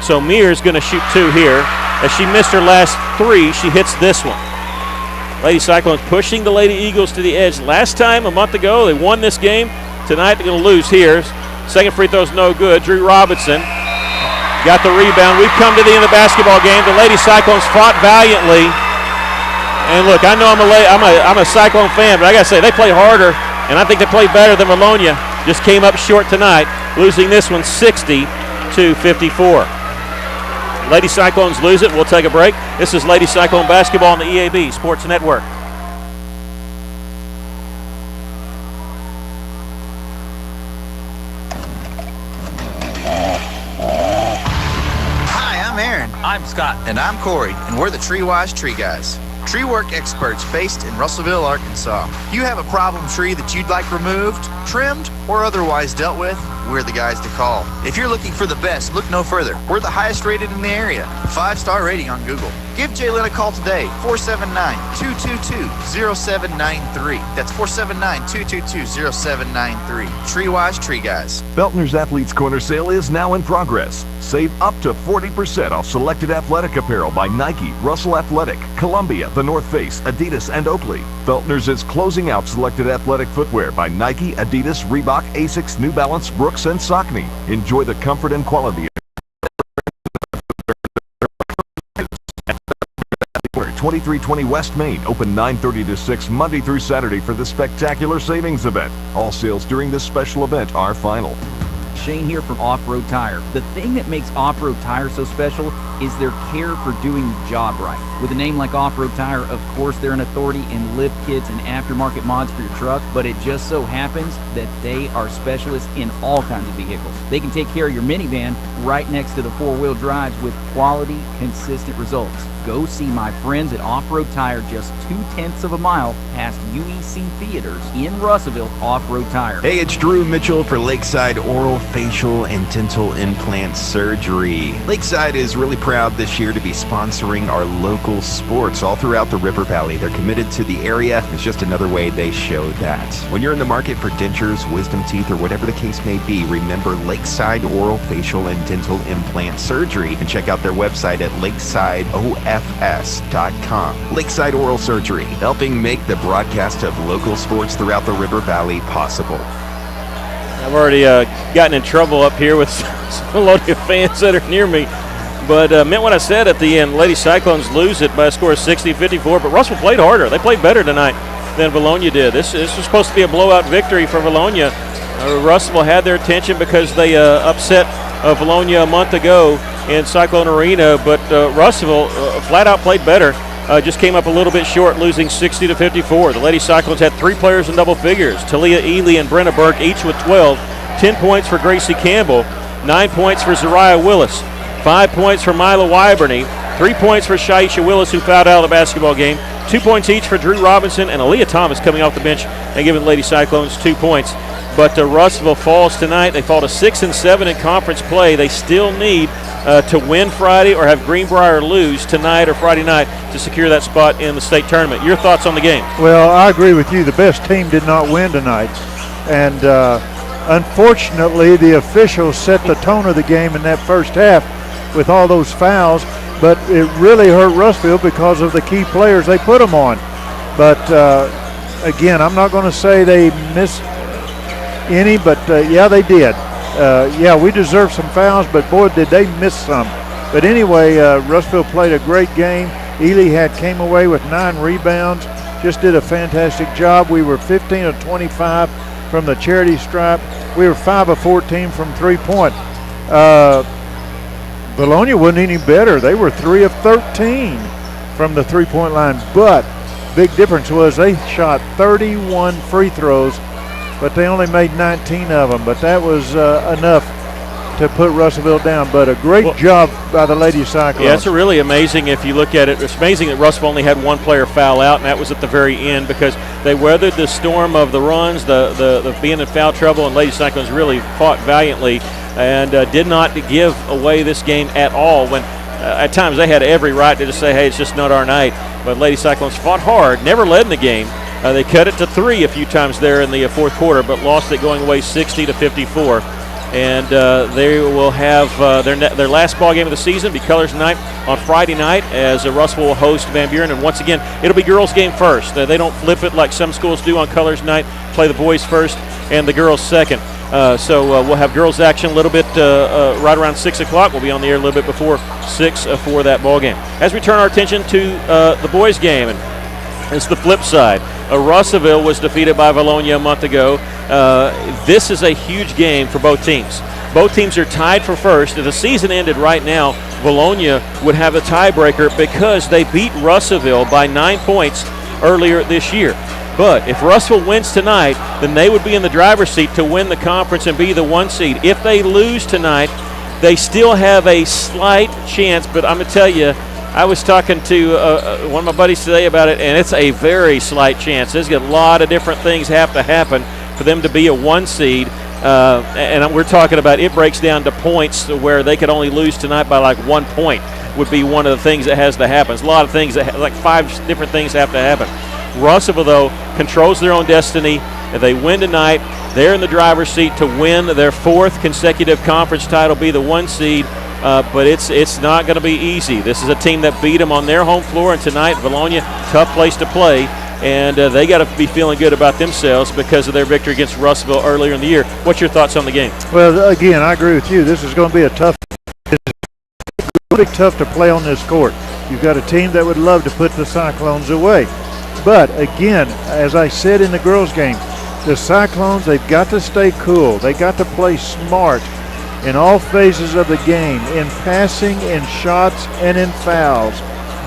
So Mears going to shoot 2 here. As she missed her last 3, she hits this one. Lady Cyclones pushing the Lady Eagles to the edge. Last time, a month ago, they won this game. Tonight, they're going to lose here. Second free throw's no good. Drew Robinson got the rebound. We've come to the end of the basketball game. The Lady Cyclones fought valiantly. And look, I know I'm a Cyclone fan, but I got to say, they play harder, and I think they play better than Bologna. Just came up short tonight, losing this one 60-54. Lady Cyclones lose it. We'll take a break. This is Lady Cyclone basketball on the EAB Sports Network. I'm Scott. And I'm Corey, and we're the Tree-Wise Tree Guys. Tree work experts based in Russellville, Arkansas. You have a problem tree that you'd like removed, trimmed, or otherwise dealt with? We're the guys to call. If you're looking for the best, look no further. We're the highest rated in the area. 5-star rating on Google. Give Jalen a call today, 479-222-0793. That's 479-222-0793. Tree-Wise Tree Guys. Beltner's Athletes Corner sale is now in progress. Save up to 40% off selected athletic apparel by Nike, Russell Athletic, Columbia, The North Face, Adidas, and Oakley. Beltner's is closing out selected athletic footwear by Nike, Adidas, Reebok, Asics, New Balance, Brooks, and Saucony. Enjoy the comfort and quality. 2320 West Main, open 9:30 to 6 Monday through Saturday for the spectacular savings event. All sales during this special event are final. Shane here from Off-Road Tire. The thing that makes Off-Road Tire so special is their care for doing the job right. With a name like Off-Road Tire, of course they're an authority in lift kits and aftermarket mods for your truck, but it just so happens that they are specialists in all kinds of vehicles. They can take care of your minivan right next to the four-wheel drives with quality, consistent results. Go see my friends at Off-Road Tire just 0.2 of a mile past UEC Theaters in Russellville. Off-Road Tire. Hey, it's Drew Mitchell for Lakeside Oral, Facial, and Dental Implant Surgery. Lakeside is really proud this year to be sponsoring our local sports all throughout the River Valley. They're committed to the area. It's just another way they show that. When you're in the market for dentures, wisdom teeth, or whatever the case may be, remember Lakeside Oral, Facial, and Dental Implant Surgery, and check out their website at lakesideofs.com. Lakeside Oral Surgery, helping make the broadcast of local sports throughout the River Valley possible. I've already gotten in trouble up here with some Bologna fans that are near me, but meant what I said at the end. Lady Cyclones lose it by a score of 60-54, but Russell played harder. They played better tonight than Bologna did. This was supposed to be a blowout victory for Bologna. Russell had their attention because they upset Bologna a month ago in Cyclone Arena, but Russellville flat out played better. Just came up a little bit short, losing 60-54. The Lady Cyclones had 3 players in double figures. Talia Ely and Brenna Burke each with 12. 10 points for Gracie Campbell. 9 points for Zariah Willis. 5 points for Mila Wyberny. 3 points for Shaisha Willis, who fouled out of the basketball game. 2 points each for Drew Robinson and Aaliyah Thomas coming off the bench and giving the Lady Cyclones 2 points. But Russellville falls tonight. They fall to 6-7 in conference play. They still need to win Friday or have Greenbrier lose tonight or Friday night to secure that spot in the state tournament. Your thoughts on the game? Well, I agree with you. The best team did not win tonight. And unfortunately, the officials set the tone of the game in that first half with all those fouls. But it really hurt Russellville because of the key players they put them on. But, again, I'm not going to say they missed any, but yeah, they did. Yeah, we deserve some fouls, but boy, did they miss some. But anyway, Russellville played a great game. Ely came away with 9 rebounds, just did a fantastic job. We were 15 of 25 from the charity stripe. We were 5 of 14 from three-point. Bologna wasn't any better. They were 3 of 13 from the three-point line, but big difference was they shot 31 free throws, but they only made 19 of them. But that was enough to put Russellville down. But a great job by the Lady Cyclones. Yeah, it's really amazing if you look at it. It's amazing that Russellville only had 1 player foul out, and that was at the very end because they weathered the storm of the runs, the being in foul trouble, and Lady Cyclones really fought valiantly and did not give away this game at all when at times they had every right to just say, hey, it's just not our night. But Lady Cyclones fought hard, never led in the game. They cut it to 3 a few times there in the fourth quarter, but lost it going away 60-54. And they will have their last ball game of the season be Colors Night on Friday night as Russellville will host Van Buren. And once again, it'll be girls game first. They don't flip it like some schools do on Colors Night, play the boys first and the girls second. So we'll have girls action a little bit right around 6 o'clock. We'll be on the air a little bit before 6 for that ball game. As we turn our attention to the boys game, and it's the flip side. Russellville was defeated by Bologna a month ago. This is a huge game for both teams. Both teams are tied for first. If the season ended right now, Bologna would have a tiebreaker because they beat Russellville by 9 points earlier this year. But if Russellville wins tonight, then they would be in the driver's seat to win the conference and be the 1 seed. If they lose tonight, they still have a slight chance. But I'm going to tell you, I was talking to one of my buddies today about it, and it's a very slight chance. There's a lot of different things have to happen for them to be a 1 seed. And we're talking about it breaks down to points where they could only lose tonight by like 1 point would be one of the things that has to happen. There's a lot of things, like 5 different things have to happen. Russellville, though, controls their own destiny. If they win tonight, they're in the driver's seat to win their 4th consecutive conference title, be the 1 seed. But it's not going to be easy. This is a team that beat them on their home floor, and tonight, Bologna, tough place to play. And they got to be feeling good about themselves because of their victory against Russellville earlier in the year. What's your thoughts on the game? Well, again, I agree with you. This is going to be a tough. It's really tough to play on this court. You've got a team that would love to put the Cyclones away. But again, as I said in the girls' game, the Cyclones, they've got to stay cool. They got to play smart in all phases of the game, in passing, in shots, and in fouls.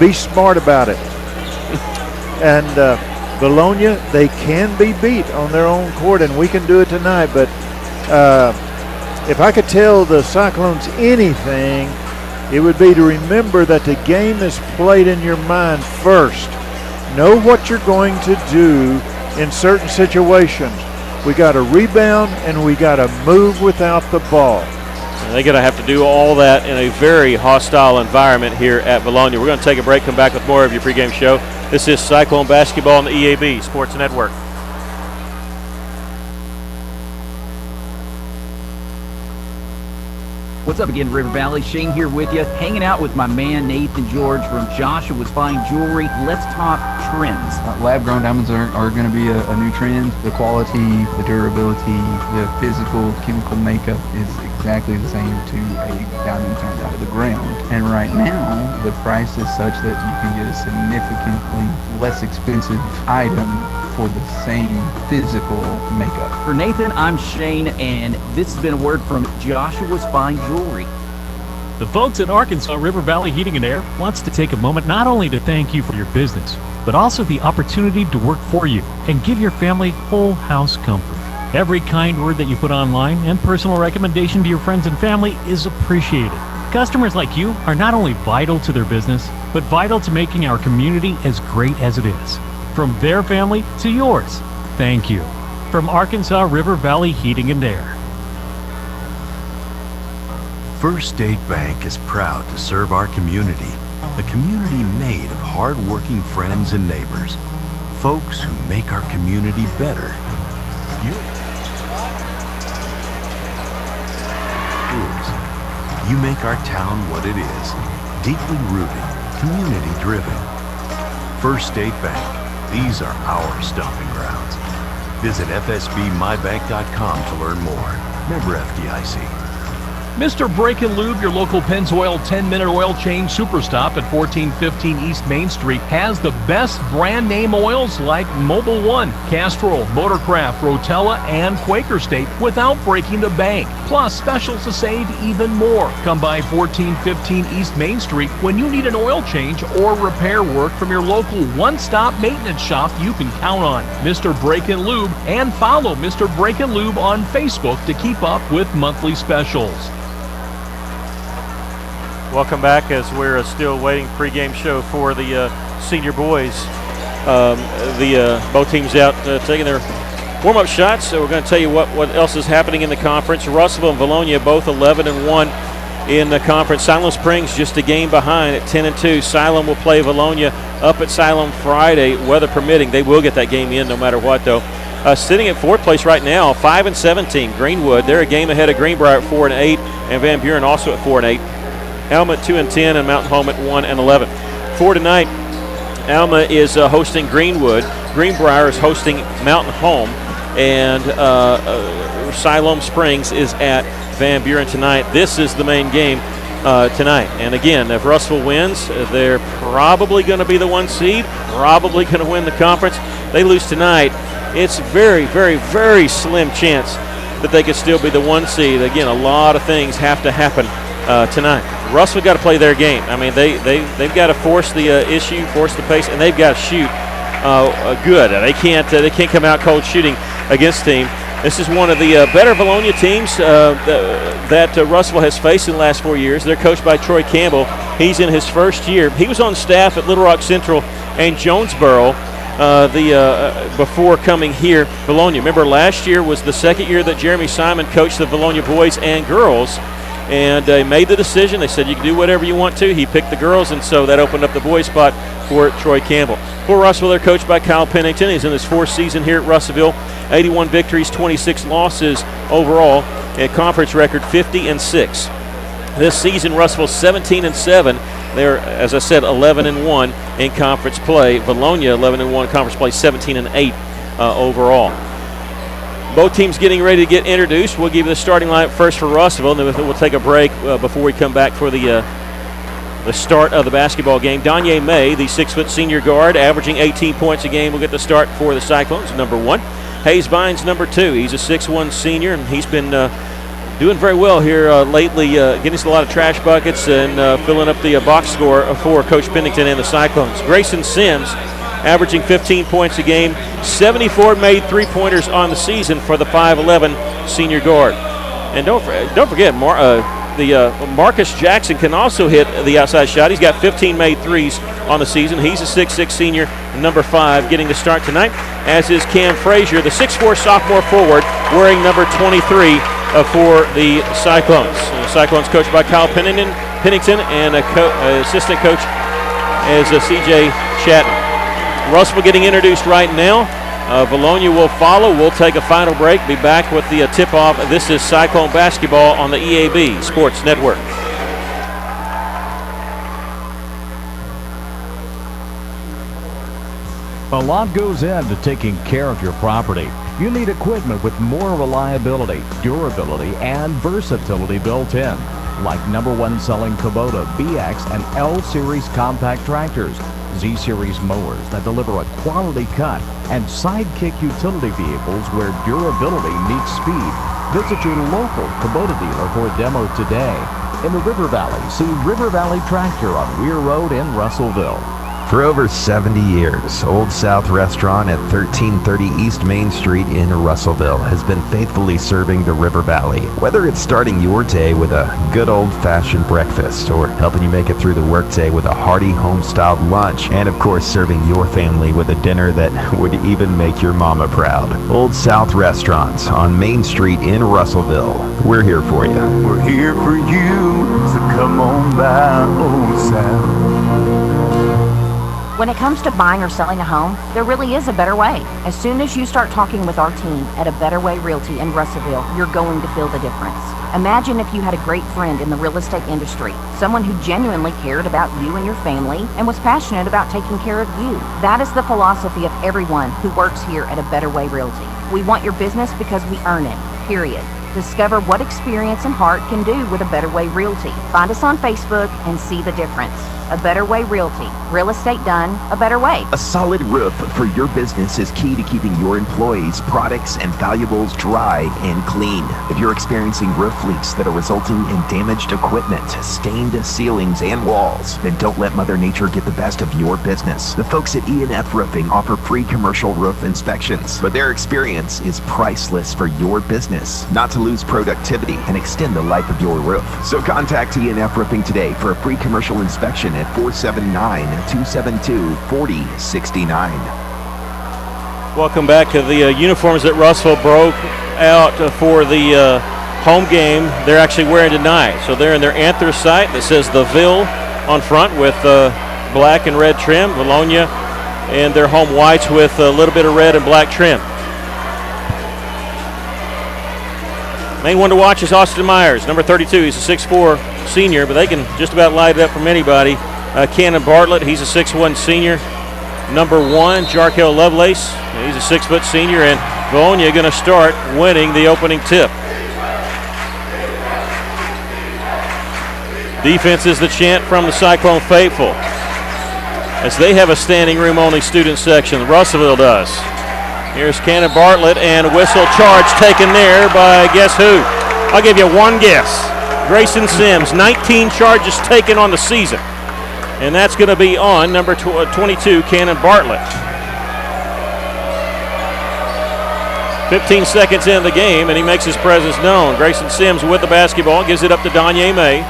Be smart about it. And Bologna, they can be beat on their own court, and we can do it tonight. But if I could tell the Cyclones anything, it would be to remember that the game is played in your mind first. Know what you're going to do in certain situations. We got to rebound, and we got to move without the ball. And they're going to have to do all that in a very hostile environment here at Bologna. We're going to take a break, come back with more of your pregame show. This is Cyclone Basketball on the EAB Sports Network. What's up again, River Valley? Shane here with you, hanging out with my man Nathan George from Joshua's Fine Jewelry. Let's talk trends. Lab-grown diamonds are going to be a new trend. The quality, the durability, the physical, chemical makeup is exactly the same to a diamond found out of the ground. And right now, the price is such that you can get a significantly less expensive item for the same physical makeup. For Nathan, I'm Shane, and this has been a word from Joshua's Fine Jewelry. The folks at Arkansas River Valley Heating and Air wants to take a moment not only to thank you for your business, but also the opportunity to work for you and give your family whole house comfort. Every kind word that you put online and personal recommendation to your friends and family is appreciated. Customers like you are not only vital to their business, but vital to making our community as great as it is. From their family to yours, thank you. From Arkansas River Valley Heating and Air. First State Bank is proud to serve our community, a community made of hard-working friends and neighbors, folks who make our community better. You make our town what it is, deeply rooted, community-driven. First State Bank. These are our stomping grounds. Visit fsbmybank.com to learn more. Member FDIC. Mr. Brake and Lube, your local Pennzoil 10-minute oil change super stop at 1415 East Main Street, has the best brand name oils like Mobil 1, Castrol, Motorcraft, Rotella, and Quaker State without breaking the bank. Plus, specials to save even more. Come by 1415 East Main Street when you need an oil change or repair work from your local one-stop maintenance shop you can count on. Mr. Brake and Lube, and follow Mr. Brake and Lube on Facebook to keep up with monthly specials. Welcome back as we're still waiting pregame show for the senior boys. Both teams out taking their warm-up shots, so we're going to tell you what else is happening in the conference. Russellville and Vilonia both 11-1 in the conference. Siloam Springs just a game behind at 10-2. Siloam will play Vilonia up at Siloam Friday, weather permitting. They will get that game in no matter what, though. Sitting at fourth place right now, 5-17. Greenwood, they're a game ahead of Greenbrier at 4-8, and Van Buren also at 4-8. Alma at 2-10 and Mountain Home at 1-11. For tonight, Alma is hosting Greenwood. Greenbrier is hosting Mountain Home, and Siloam Springs is at Van Buren tonight. This is the main game tonight. And again, if Russell wins, they're probably going to be the 1 seed, probably going to win the conference. They lose tonight, it's very, very, very slim chance that they could still be the 1 seed. Again, a lot of things have to happen tonight. Russell got to play their game. I mean, they've got to force the issue, force the pace, and they've got to shoot good. They can't come out cold shooting against the team. This is one of the better Vilonia teams that Russell has faced in the last 4 years. They're coached by Troy Campbell. He's in his first year. He was on staff at Little Rock Central and Jonesboro before coming here, Vilonia. Remember, last year was the second year that Jeremy Simon coached the Vilonia boys and girls. And they made the decision. They said you can do whatever you want to. He picked the girls, and so that opened up the boys spot for Troy Campbell. For Russellville, they're coached by Kyle Pennington. He's in his 4th season here at Russellville. 81 victories, 26 losses overall. A conference record 50-6. This season, Russellville 17-7. They're, as I said, 11-1 in conference play. Vilonia 11-1 conference play, 17-8 overall. Both teams getting ready to get introduced. We'll give you the starting lineup first for Russellville, and then we'll take a break before we come back for the start of the basketball game. Danye May, the 6-foot senior guard, averaging 18 points a game, will get the start for the Cyclones, number 1. Hayes Vines, number 2. He's a 6'1 senior, and he's been doing very well here lately, getting us a lot of trash buckets and filling up the box score for Coach Pennington and the Cyclones. Grayson Sims, averaging 15 points a game, 74 made three-pointers on the season for the 5'11 senior guard. And don't forget, Marcus Jackson can also hit the outside shot. He's got 15 made threes on the season. He's a 6'6 senior, number 5, getting the start tonight, as is Cam Frazier, the 6'4 sophomore forward, wearing number 23 for the Cyclones. The Cyclones coached by Kyle Pennington and assistant coach is C.J. Chatton. Russellville getting introduced right now. Vilonia will follow. We'll take a final break. Be back with the tip-off. This is Cyclone basketball on the EAB Sports Network. A lot goes into taking care of your property. You need equipment with more reliability, durability, and versatility built in, like #1 selling Kubota BX and L Series compact tractors, Z-Series mowers that deliver a quality cut, and Sidekick utility vehicles where durability meets speed. Visit your local Kubota dealer for a demo today. In the River Valley, see River Valley Tractor on Weir Road in Russellville. For over 70 years, Old South Restaurant at 1330 East Main Street in Russellville has been faithfully serving the River Valley. Whether it's starting your day with a good old-fashioned breakfast or helping you make it through the workday with a hearty home-styled lunch, and of course serving your family with a dinner that would even make your mama proud. Old South Restaurant on Main Street in Russellville. We're here for you. We're here for you, so come on by Old South. When it comes to buying or selling a home, there really is a better way. As soon as you start talking with our team at A Better Way Realty in Russellville, you're going to feel the difference. Imagine if you had a great friend in the real estate industry, someone who genuinely cared about you and your family and was passionate about taking care of you. That is the philosophy of everyone who works here at A Better Way Realty. We want your business because we earn it. period. Discover what experience and heart can do with A Better Way Realty. Find us on Facebook and see the difference. A Better Way Realty. Real estate done a better way. A solid roof for your business is key to keeping your employees, products, and valuables dry and clean. If you're experiencing roof leaks that are resulting in damaged equipment, stained ceilings, and walls, then don't let Mother Nature get the best of your business. The folks at E&F Roofing offer free commercial roof inspections, but their experience is priceless for your business, not to lose productivity and extend the life of your roof. So contact E&F Roofing today for a free commercial inspection at 479-272-4069. Welcome back to the uniforms that Russellville broke out for the home game. They're actually wearing tonight. So they're in their anthracite that says the Ville on front with black and red trim. Vilonia and their home whites with a little bit of red and black trim. Main one to watch is Austin Myers, number 32. He's a 6'4 senior, but they can just about light it up from anybody. Cannon Bartlett, he's a 6'1 senior. Number 1, Jarkel Lovelace, he's a 6' senior, and Vilonia going to start winning the opening tip. Defense is the chant from the Cyclone faithful, as they have a standing room only student section. Russellville does. Here's Cannon Bartlett, and a whistle charge taken there by guess who? I'll give you one guess. Grayson Sims, 19 charges taken on the season. And that's going to be on number 22, Cannon Bartlett. 15 seconds in the game, and he makes his presence known. Grayson Sims with the basketball, gives it up to Danye May.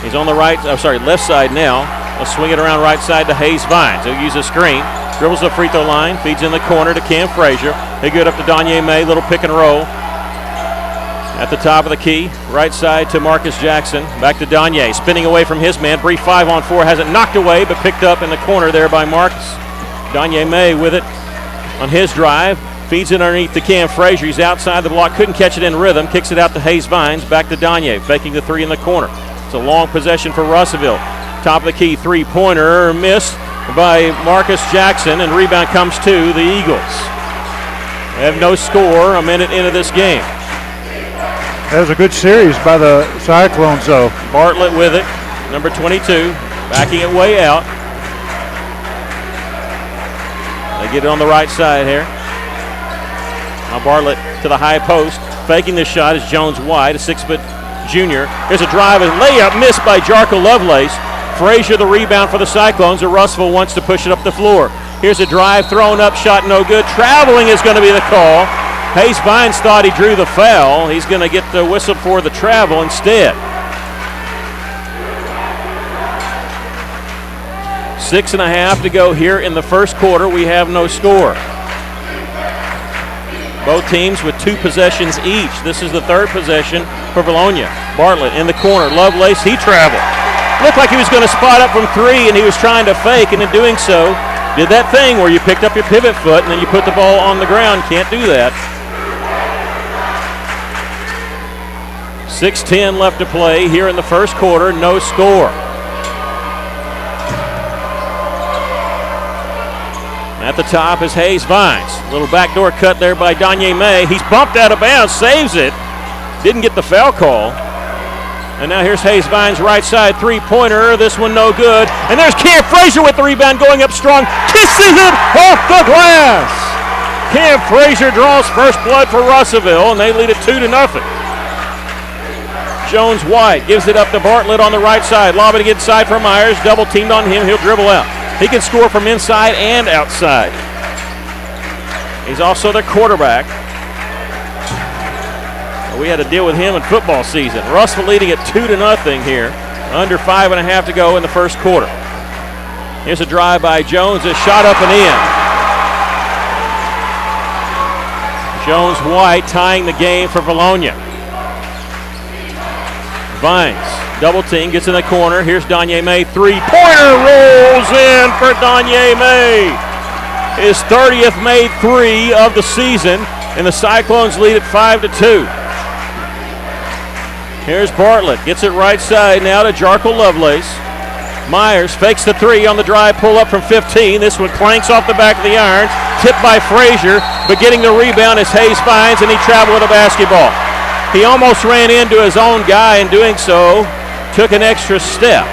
He's on the left side now. He'll swing it around right side to Hayes Vines. He'll use a screen. Dribbles the free throw line, feeds in the corner to Cam Frazier. They get up to Danye May, little pick and roll. At the top of the key, right side to Marcus Jackson. Back to Danye, spinning away from his man. Brief 5-on-4, has it knocked away, but picked up in the corner there by Marcus. Danye May with it on his drive. Feeds it underneath to Cam Frazier. He's outside the block, couldn't catch it in rhythm. Kicks it out to Hayes Vines, back to Danye, faking the three in the corner. It's a long possession for Russellville. Top of the key, three-pointer missed by Marcus Jackson, and rebound comes to the Eagles. They have no score a minute into this game. That was a good series by the Cyclones, though. Bartlett with it, number 22, backing it way out. They get it on the right side here. Now Bartlett to the high post. Faking the shot is Jones White, a 6' junior. Here's a drive and layup missed by Jarkel Lovelace. Frazier the rebound for the Cyclones. Russellville wants to push it up the floor. Here's a drive, thrown up, shot no good. Traveling is going to be the call. Hayes Vines thought he drew the foul. He's going to get the whistle for the travel instead. 6.5 to go here in the first quarter. We have no score. Both teams with 2 possessions each. This is the third possession for Vilonia. Bartlett in the corner. Lovelace, he traveled. Looked like he was going to spot up from 3, and he was trying to fake, and in doing so, did that thing where you picked up your pivot foot and then you put the ball on the ground. Can't do that. 6:10 left to play here in the first quarter. No score. At the top is Hayes Vines. Little backdoor cut there by Danye May. He's bumped out of bounds, saves it. Didn't get the foul call. And now here's Hayes Vines, right side three-pointer. This one no good. And there's Cam Frazier with the rebound, going up strong. Kisses it off the glass. Cam Frazier draws first blood for Russellville, and they lead it 2-0. Jones White gives it up to Bartlett on the right side. Lob it inside for Myers. Double teamed on him. He'll dribble out. He can score from inside and outside. He's also their quarterback. We had to deal with him in football season. Russellville leading it 2-0 here. Under 5.5 to go in the first quarter. Here's a drive by Jones. A shot up and in. Jones White tying the game for Vilonia. Vines, double team, gets in the corner. Here's Danye May, three-pointer, rolls in for Danye May. His 30th made 3 of the season, and the Cyclones lead it 5-2. Here's Bartlett, gets it right side now to Jarkel Lovelace. Myers fakes the 3 on the drive, pull up from 15. This one clanks off the back of the irons. tipped by Frazier, but getting the rebound is Hayes Fines, and he traveled with a basketball. He almost ran into his own guy, and doing so, took an extra step.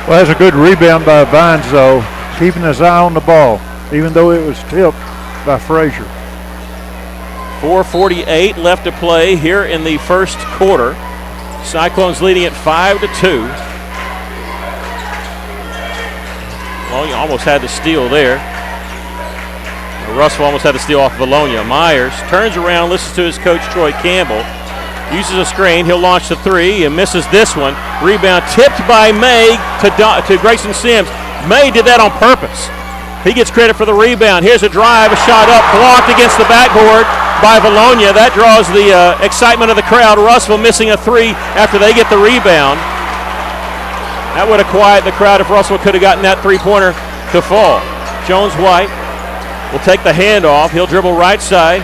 Well, that's a good rebound by Vines, though, keeping his eye on the ball, even though it was tipped by Frazier. 4:48 left to play here in the first quarter. Cyclones leading at 5-2. Well, you almost had the steal there. Russell almost had the steal off Bologna. Myers turns around, listens to his coach Troy Campbell. Uses a screen. He'll launch the three and misses this one. Rebound tipped by May to Grayson Sims. May did that on purpose. He gets credit for the rebound. Here's a drive, a shot up, blocked against the backboard by Bologna. That draws the excitement of the crowd. Russell missing a three after they get the rebound. That would have quieted the crowd if Russell could have gotten that three-pointer to fall. Jones White will take the handoff. He'll dribble right side.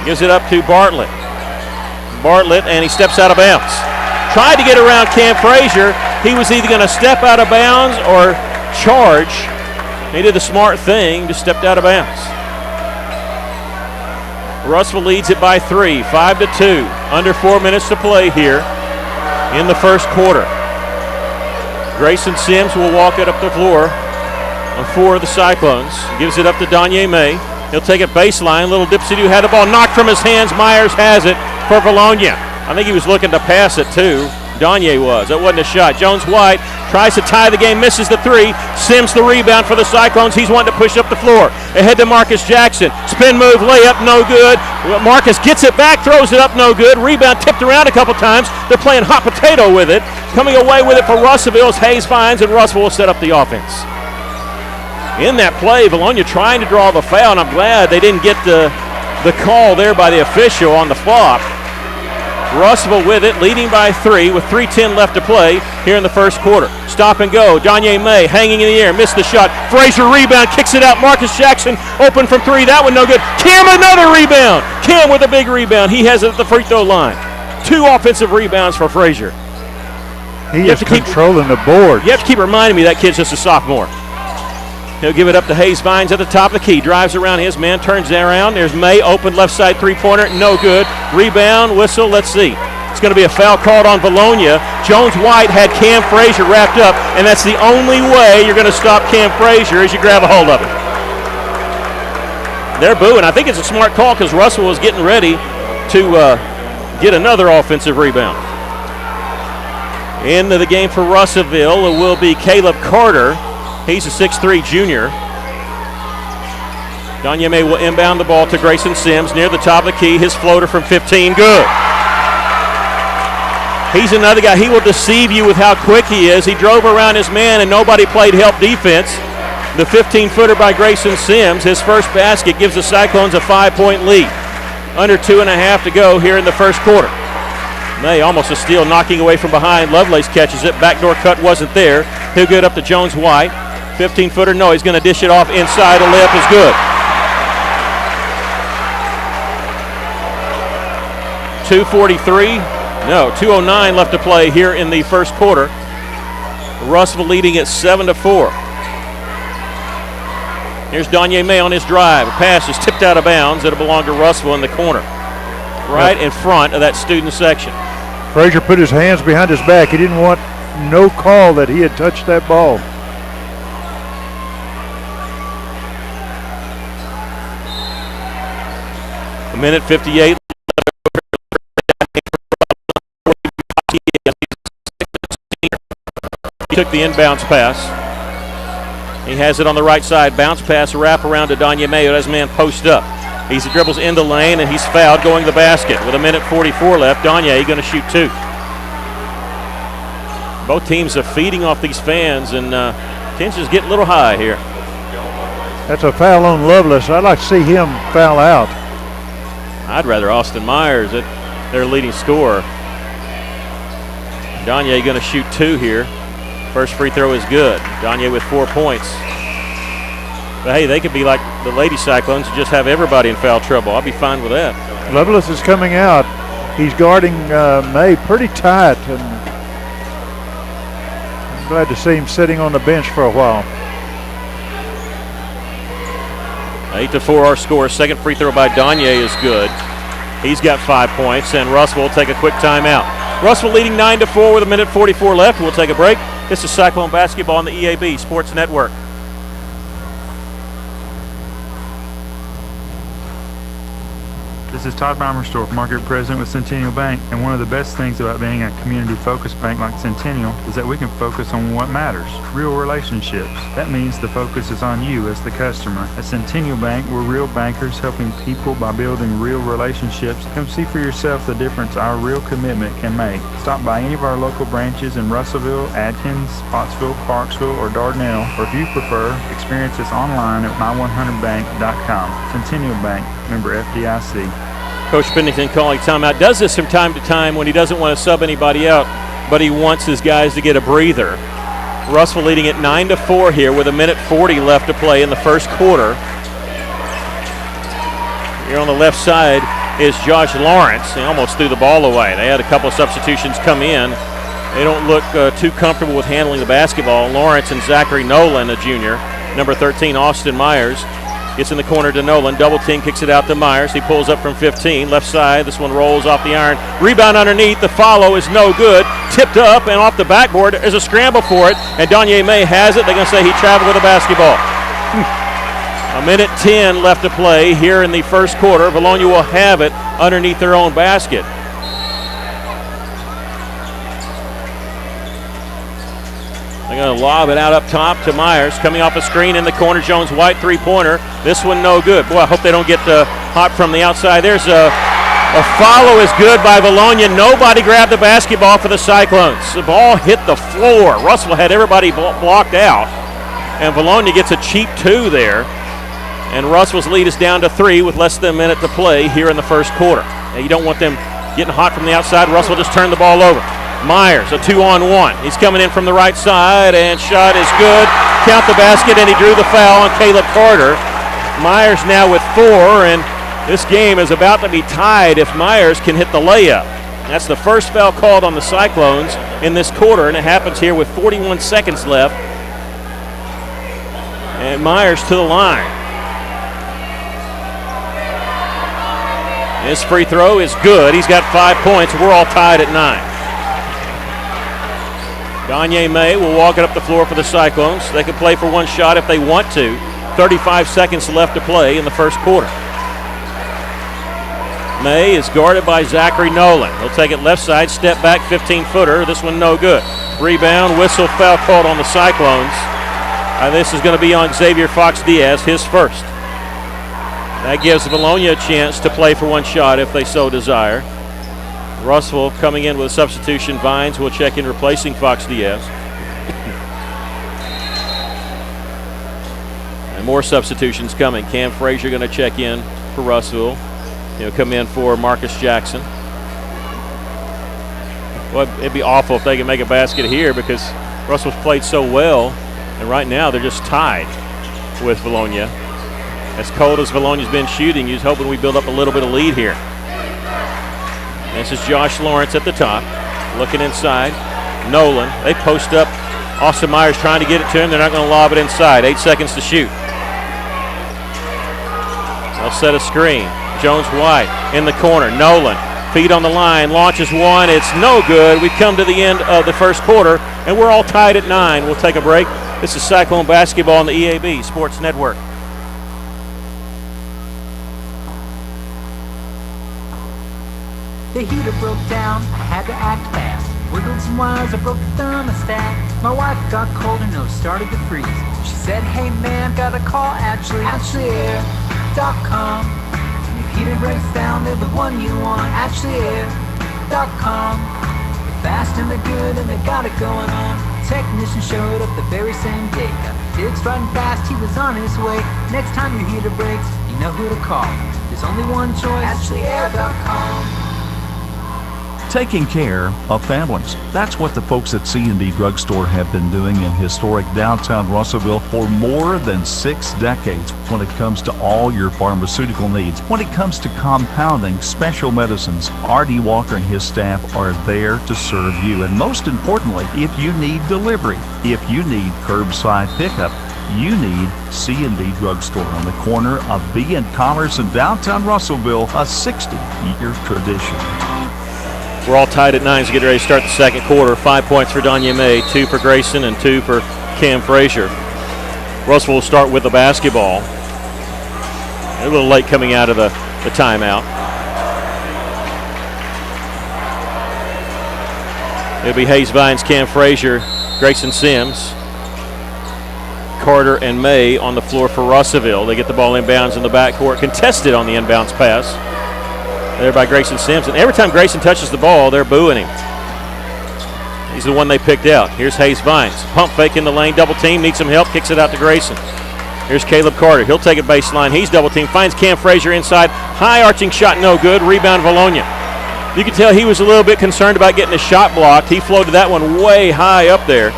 Gives it up to Bartlett. Bartlett, and he steps out of bounds. Tried to get around Cam Frazier. He was either going to step out of bounds or charge. He did the smart thing, just stepped out of bounds. Russell leads it by 3, 5-2. Under 4 minutes to play here in the first quarter. Grayson Sims will walk it up the floor on 4 of the Cyclones. Gives it up to Danye May. He'll take it baseline. Little dipsy-doo had the ball knocked from his hands. Myers has it for Bologna. I think he was looking to pass it too. Danye was. That wasn't a shot. Jones White tries to tie the game, misses the three. Sims the rebound for the Cyclones. He's wanting to push up the floor. Ahead to Marcus Jackson. Spin move, layup, no good. Marcus gets it back, throws it up, no good. Rebound tipped around a couple times. They're playing hot potato with it. Coming away with it for Russellville is Hayes Fines, and Russell will set up the offense. In that play, Bologna trying to draw the foul, and I'm glad they didn't get the call there by the official on the flop. Russellville with it, leading by 3 with 3:10 left to play here in the first quarter. Stop and go. Danye May hanging in the air, missed the shot. Frazier rebound, kicks it out. Marcus Jackson open from 3. That one no good. Cam another rebound. Cam with a big rebound. He has it at the free throw line. 2 offensive rebounds for Frazier. He is controlling the board. You have to keep reminding me that kid's just a sophomore. He'll give it up to Hayes Vines at the top of the key. Drives around his man, turns around. There's May, open left side three-pointer, no good. Rebound, whistle, let's see. It's going to be a foul called on Bologna. Jones White had Cam Frazier wrapped up, and that's the only way you're going to stop Cam Frazier is you grab a hold of him. They're booing. I think it's a smart call because Russell was getting ready to get another offensive rebound. Into the game for Russellville, it will be Caleb Carter. He's a 6'3 junior. Danye May will inbound the ball to Grayson Sims near the top of the key. His floater from 15, good. He's another guy. He will deceive you with how quick he is. He drove around his man and nobody played help defense. The 15-footer by Grayson Sims. His first basket gives the Cyclones a 5-point lead. Under 2.5 to go here in the first quarter. May almost a steal, knocking away from behind. Lovelace catches it. Backdoor cut wasn't there. He'll get up to Jones White. 15-footer, no, he's going to dish it off inside. A layup is good. 2:09 left to play here in the first quarter. Russellville leading at 7-4. Here's Danye May on his drive. A pass is tipped out of bounds. It'll belong to Russellville in the corner, right in front of that student section. Frazier put his hands behind his back. He didn't want no call that he had touched that ball. A minute 58. He took the inbounds pass. He has it on the right side. Bounce pass, wrap around to Danye May. His man post up. He dribbles in the lane, and he's fouled going to the basket. With a minute 44 left, Danye going to shoot 2. Both teams are feeding off these fans, and tensions get a little high here. That's a foul on Lovelace. I'd like to see him foul out. I'd rather Austin Myers at their leading scorer. Danye going to shoot 2 here. First free throw is good. Danye with 4 points. But hey, they could be like the Lady Cyclones and just have everybody in foul trouble. I'll be fine with that. Lovelace is coming out. He's guarding May pretty tight, and I'm glad to see him sitting on the bench for a while. 8-4 our score. Second free throw by Danye is good. He's got 5 points, and Russell will take a quick timeout. Russell leading 9-4 with 1:44 left. We'll take a break. This is Cyclone basketball on the EAB Sports Network. This is Todd Beimerstorff, Market President with Centennial Bank, and one of the best things about being a community-focused bank like Centennial is that we can focus on what matters, real relationships. That means the focus is on you as the customer. At Centennial Bank, we're real bankers helping people by building real relationships. Come see for yourself the difference our real commitment can make. Stop by any of our local branches in Russellville, Adkins, Pottsville, Clarksville, or Dardanelle, or if you prefer, experience us online at my100bank.com. Centennial Bank, member FDIC. Coach Pennington calling timeout. Does this from time to time when he doesn't want to sub anybody out, but he wants his guys to get a breather. Russell leading at 9-4 here with 1:40 left to play in the first quarter. Here on the left side is Josh Lawrence. He almost threw the ball away. They had a couple of substitutions come in. They don't look too comfortable with handling the basketball. Lawrence and Zachary Nolan, a junior. Number 13, Austin Myers. Gets in the corner to Nolan. Double team, kicks it out to Myers. He pulls up from 15. Left side. This one rolls off the iron. Rebound underneath. The follow is no good. Tipped up and off the backboard. There's a scramble for it. And Danye May has it. They're going to say he traveled with the basketball. 1:10 left to play here in the first quarter. Bologna will have it underneath their own basket. They're going to lob it out up top to Myers. Coming off a screen in the corner. Jones-White three-pointer. This one no good. Boy, I hope they don't get hot from the outside. There's a follow is good by Bologna. Nobody grabbed the basketball for the Cyclones. The ball hit the floor. Russell had everybody blocked out. And Bologna gets a cheap 2 there. And Russell's lead is down to 3 with less than a minute to play here in the first quarter. Now, you don't want them getting hot from the outside. Russell just turned the ball over. Myers, a 2-on-1. He's coming in from the right side, and shot is good. Count the basket, and he drew the foul on Caleb Carter. Myers now with 4, and this game is about to be tied if Myers can hit the layup. That's the first foul called on the Cyclones in this quarter, and it happens here with 41 seconds left. And Myers to the line. His free throw is good. He's got 5 points. We're all tied at 9. Danye May will walk it up the floor for the Cyclones. They can play for one shot if they want to. 35 seconds left to play in the first quarter. May is guarded by Zachary Nolan. He'll take it left side, step back, 15-footer. This one no good. Rebound, whistle, foul called on the Cyclones. This is going to be on Xavier Fox-Diaz, his first. That gives Bologna a chance to play for one shot if they so desire. Russell coming in with a substitution. Vines will check in, replacing Fox-Diaz. And more substitutions coming. Cam Frazier going to check in for Russell. He'll come in for Marcus Jackson. Well, it'd be awful if they can make a basket here because Russell's played so well. And right now they're just tied with Bologna. As cold as Bologna's been shooting, he's hoping we build up a little bit of lead here. This is Josh Lawrence at the top, looking inside. Nolan, they post up. Austin Myers trying to get it to him. They're not going to lob it inside. 8 seconds to shoot. They'll set a screen. Jones-White in the corner. Nolan, feet on the line, launches one. It's no good. We come to the end of the first quarter, and we're all tied at 9. We'll take a break. This is Cyclone basketball on the EAB Sports Network. The heater broke down, I had to act fast. Wiggled some wires, I broke the thermostat. My wife got cold, her nose started to freeze. She said, hey man, got a call, AshleyAir.com. If heater breaks down, they're the one you want, AshleyAir.com. They're fast and they're good and they got it going on. Technician showed up the very same day. Got the fixed right and fast, he was on his way. Next time your heater breaks, you know who to call. There's only one choice, AshleyAir.com. Taking care of families. That's what the folks at C&D Drugstore have been doing in historic downtown Russellville for more than 6 decades when it comes to all your pharmaceutical needs. When it comes to compounding special medicines, R.D. Walker and his staff are there to serve you. And most importantly, if you need delivery, if you need curbside pickup, you need C&D Drugstore on the corner of B and Commerce in downtown Russellville, a 60-year tradition. We're all tied at 9 as we get ready to start the second quarter. 5 points for Danya May, 2 for Grayson, and 2 for Cam Frazier. Russell will start with the basketball. A little late coming out of the timeout. It'll be Hayes Vines, Cam Frazier, Grayson Sims, Carter, and May on the floor for Russellville. They get the ball inbounds in the backcourt, contested on the inbounds pass. There by Grayson Sims. And every time Grayson touches the ball, they're booing him. He's the one they picked out. Here's Hayes Vines. Pump fake in the lane, double team, needs some help, kicks it out to Grayson. Here's Caleb Carter. He'll take it baseline. He's double team, finds Cam Frazier inside. High arching shot, no good. Rebound, Bologna. You can tell he was a little bit concerned about getting a shot blocked. He floated that one way high up there.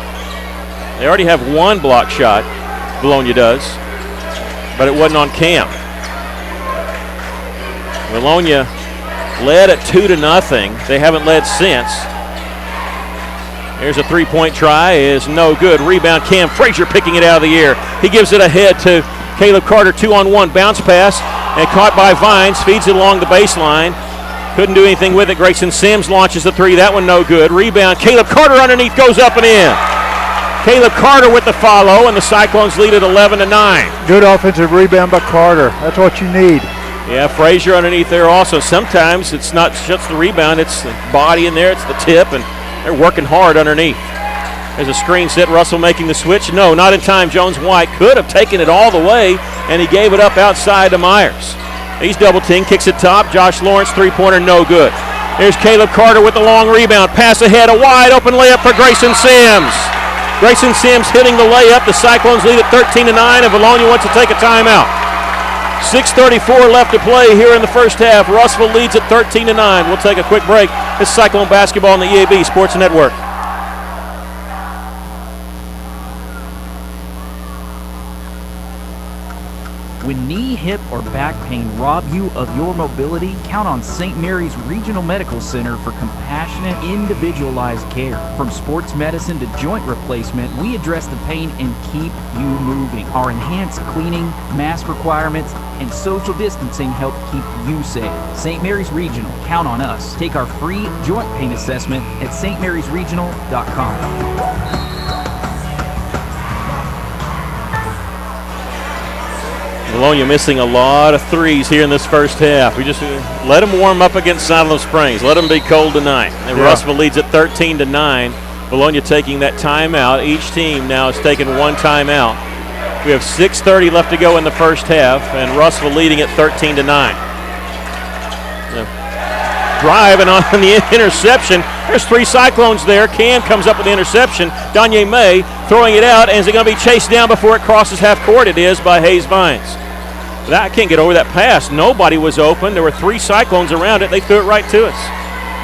They already have one block shot, Bologna does, but it wasn't on Cam. Bologna led at 2-0. They haven't led since. Here's a three-point try, is no good. Rebound, Cam Frazier picking it out of the air. He gives it ahead to Caleb Carter, 2-on-1, bounce pass, and caught by Vines, feeds it along the baseline. Couldn't do anything with it. Grayson Sims launches the three, that one no good. Rebound, Caleb Carter underneath, goes up and in. Caleb Carter with the follow, and the Cyclones lead at 11-9. Good offensive rebound by Carter. That's what you need. Yeah, Frazier underneath there also. Sometimes it's not just the rebound, it's the body in there, it's the tip, and they're working hard underneath. There's a screen set, Russell making the switch. No, not in time. Jones-White could have taken it all the way, and he gave it up outside to Myers. He's double teamed, kicks it top. Josh Lawrence, three-pointer, no good. There's Caleb Carter with the long rebound. Pass ahead, a wide open layup for Grayson Sims. Grayson Sims hitting the layup. The Cyclones lead at 13-9, and Bologna wants to take a timeout. 6:34 left to play here in the first half. Russellville leads at 13-9. We'll take a quick break. This is Cyclone basketball on the EAB Sports Network. When knee, hip, or back pain rob you of your mobility, count on St. Mary's Regional Medical Center for compassionate, individualized care. From sports medicine to joint replacement, we address the pain and keep you moving. Our enhanced cleaning, mask requirements, and social distancing help keep you safe. St. Mary's Regional, count on us. Take our free joint pain assessment at stmarysregional.com. Bologna missing a lot of threes here in this first half. We just let them warm up against Saddle Springs. Let them be cold tonight. And Russellville leads at 13-9. Bologna taking that timeout. Each team now has taken one timeout. We have 6:30 left to go in the first half, and Russellville leading at 13-9. Drive and on the interception. There's three Cyclones there. Cam comes up with the interception. Danya May throwing it out, and is it going to be chased down before it crosses half court? It is by Hayes Vines. I can't get over that pass. Nobody was open. There were three Cyclones around it. They threw it right to us.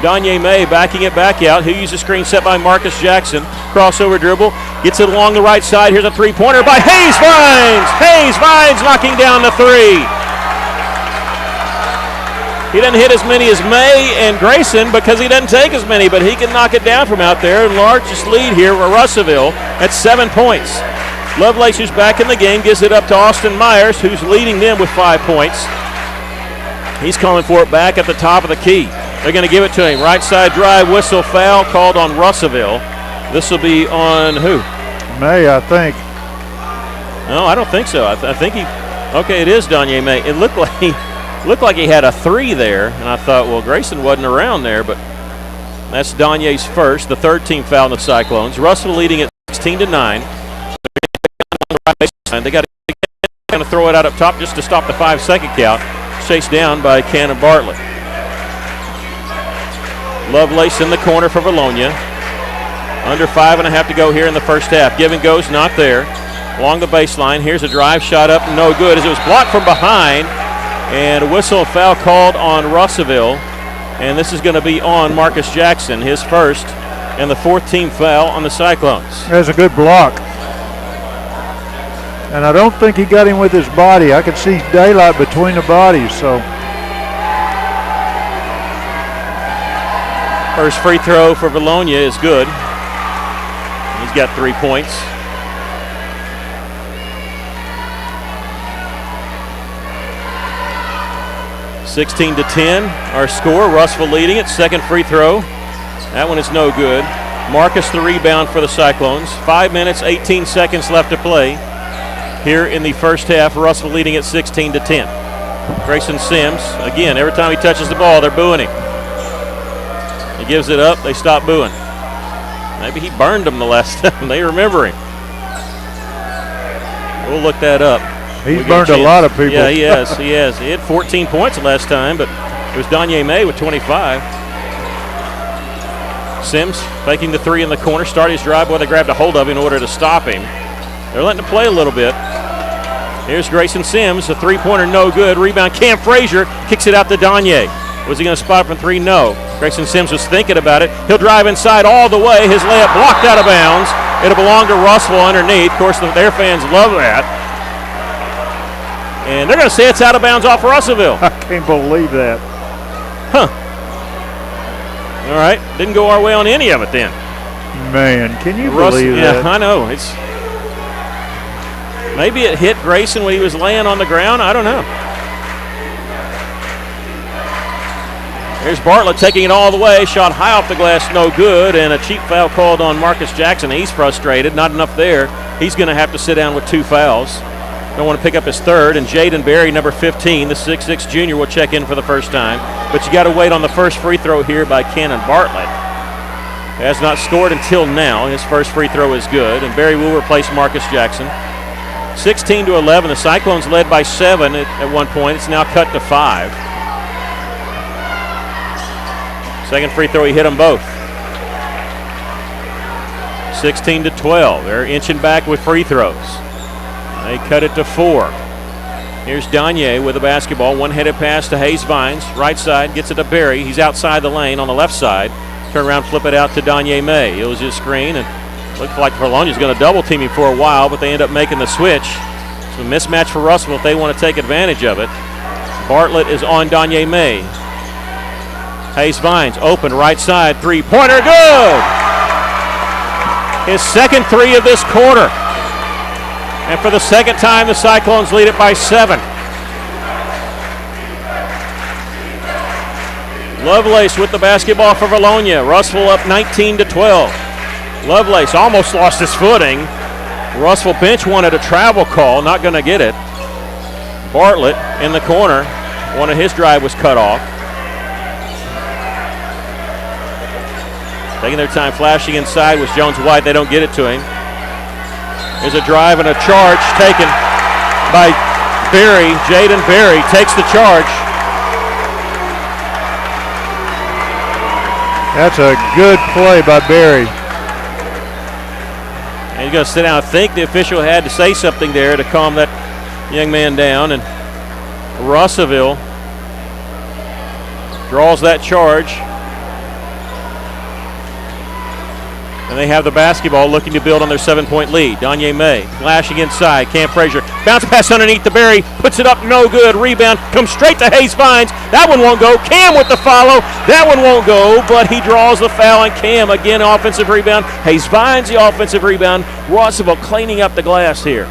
Danya May backing it back out. He'll use a screen set by Marcus Jackson. Crossover dribble. Gets it along the right side. Here's a three-pointer by Hayes Vines. Hayes Vines knocking down the three. He doesn't hit as many as May and Grayson because he doesn't take as many, but he can knock it down from out there. Largest lead here for Russellville at 7 points. Lovelace's back in the game, gives it up to Austin Myers, who's leading them with 5 points. He's calling for it back at the top of the key. They're going to give it to him. Right side drive, whistle, foul called on Russellville. This will be on who? May, I think. No, I don't think so. I think he. Okay, it is Danya May. It looked like he had a three there, and I thought, well, Grayson wasn't around there, but that's Danye's first, the third team foul in the Cyclones. Russell leading at 16-9. They got to throw it out up top just to stop the 5-second count. Chased down by Cannon Bartlett. Lovelace in the corner for Bologna. Under 5.5 to go here in the first half. Give and goes not there. Along the baseline, here's a drive shot up, no good as it was blocked from behind. And a whistle foul called on Russellville. And this is going to be on Marcus Jackson, his first, and the fourth team foul on the Cyclones. That's a good block. And I don't think he got him with his body. I could see daylight between the bodies, so. First free throw for Bologna is good. He's got 3 points. 16-10, our score. Russellville leading it. Second free throw. That one is no good. Marcus the rebound for the Cyclones. 5 minutes, 18 seconds left to play here in the first half. Russellville leading at 16-10. Grayson Sims, again, every time he touches the ball, they're booing him. He gives it up, they stop booing. Maybe he burned them the last time. They remember him. We'll look that up. He's burned a lot of people. Yeah, he has. He has. He had 14 points the last time, but it was Danye May with 25. Sims faking the three in the corner, started his drive, boy, they grabbed a hold of him in order to stop him. They're letting him play a little bit. Here's Grayson Sims, a three-pointer, no good. Rebound, Cam Frazier kicks it out to Danye. Was he going to spot from three? No. Grayson Sims was thinking about it. He'll drive inside all the way. His layup blocked out of bounds. It'll belong to Russellville underneath. Of course, their fans love that. And they're going to say it's out of bounds off Russellville. I can't believe that. Huh. All right. Didn't go our way on any of it then. Man, can you believe that? Yeah, I know. Maybe it hit Grayson when he was laying on the ground. I don't know. Here's Bartlett taking it all the way. Shot high off the glass, no good. And a cheap foul called on Marcus Jackson. He's frustrated. Not enough there. He's going to have to sit down with 2 fouls. Don't want to pick up his third. And Jaden Berry, number 15, the 6'6 junior, will check in for the first time. But you got to wait on the first free throw here by Cannon Bartlett. Has not scored until now. His first free throw is good. And Berry will replace Marcus Jackson. 16-11. The Cyclones led by 7 at one point. It's now cut to 5. Second free throw, he hit them both. 16-12. They're inching back with free throws. They cut it to 4. Here's Danye with the basketball. One-headed pass to Hayes Vines. Right side, gets it to Berry. He's outside the lane on the left side. Turn around, flip it out to Danye May. It was his screen, and looked like Verlonia's going to double team him for a while, but they end up making the switch. It's a mismatch for Russellville if they want to take advantage of it. Bartlett is on Danye May. Hayes Vines, open, right side, three-pointer, good! His second three of this quarter. And for the second time, the Cyclones lead it by 7. Lovelace with the basketball for Verlonia. Russellville up 19-12. Lovelace almost lost his footing. Russellville bench wanted a travel call, not going to get it. Bartlett in the corner. One of his drive was cut off. Taking their time, flashing inside was Jones White. They don't get it to him. There's a drive and a charge taken by Berry. Jaden Berry takes the charge. That's a good play by Berry. And he's going to sit down. I think the official had to say something there to calm that young man down. And Russellville draws that charge. And they have the basketball looking to build on their 7-point lead. Danye May flashing inside. Cam Frazier. Bounce pass underneath the Berry. Puts it up, no good. Rebound comes straight to Hayes Vines. That one won't go. Cam with the follow. That one won't go, but he draws the foul. And Cam again, offensive rebound. Hayes Vines, the offensive rebound. Russellville cleaning up the glass here.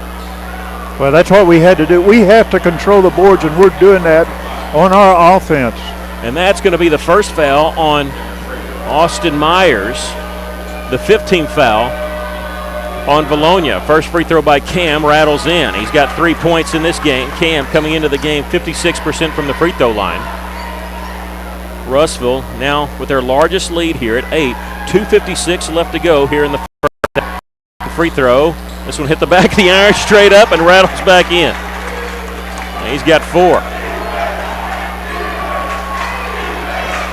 Well, that's what we had to do. We have to control the boards, and we're doing that on our offense. And that's going to be the first foul on Austin Myers. The 15th foul on Verlonia. First free throw by Cam rattles in. He's got 3 points in this game. Cam coming into the game 56% from the free throw line. Russellville now with their largest lead here at 8. 2:56 left to go here in the first half. Free throw. This one hit the back of the iron straight up and rattles back in. And he's got 4.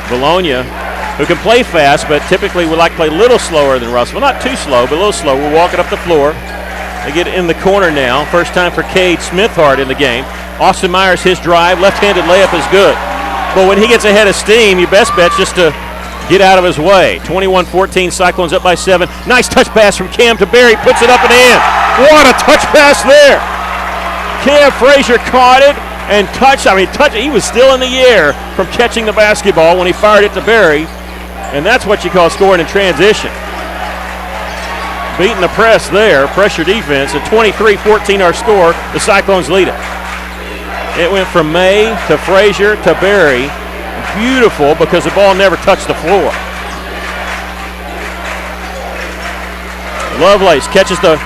Verlonia, who can play fast, but typically would like to play a little slower than Russellville. Not too slow, but a little slow. We're walking up the floor. They get in the corner now. First time for Cade Smithhart in the game. Austin Myers, his drive, left-handed layup is good. But when he gets ahead of steam, your best bet's just to get out of his way. 21-14, Cyclones up by 7. Nice touch pass from Cam to Berry, puts it up and in. What a touch pass there. Cam Frazier caught it and touched. He was still in the air from catching the basketball when he fired it to Berry. And that's what you call scoring in transition. Beating the press there, pressure defense. At 23-14 our score, the Cyclones lead it. It went from May to Frazier to Berry. Beautiful because the ball never touched the floor. Lovelace catches the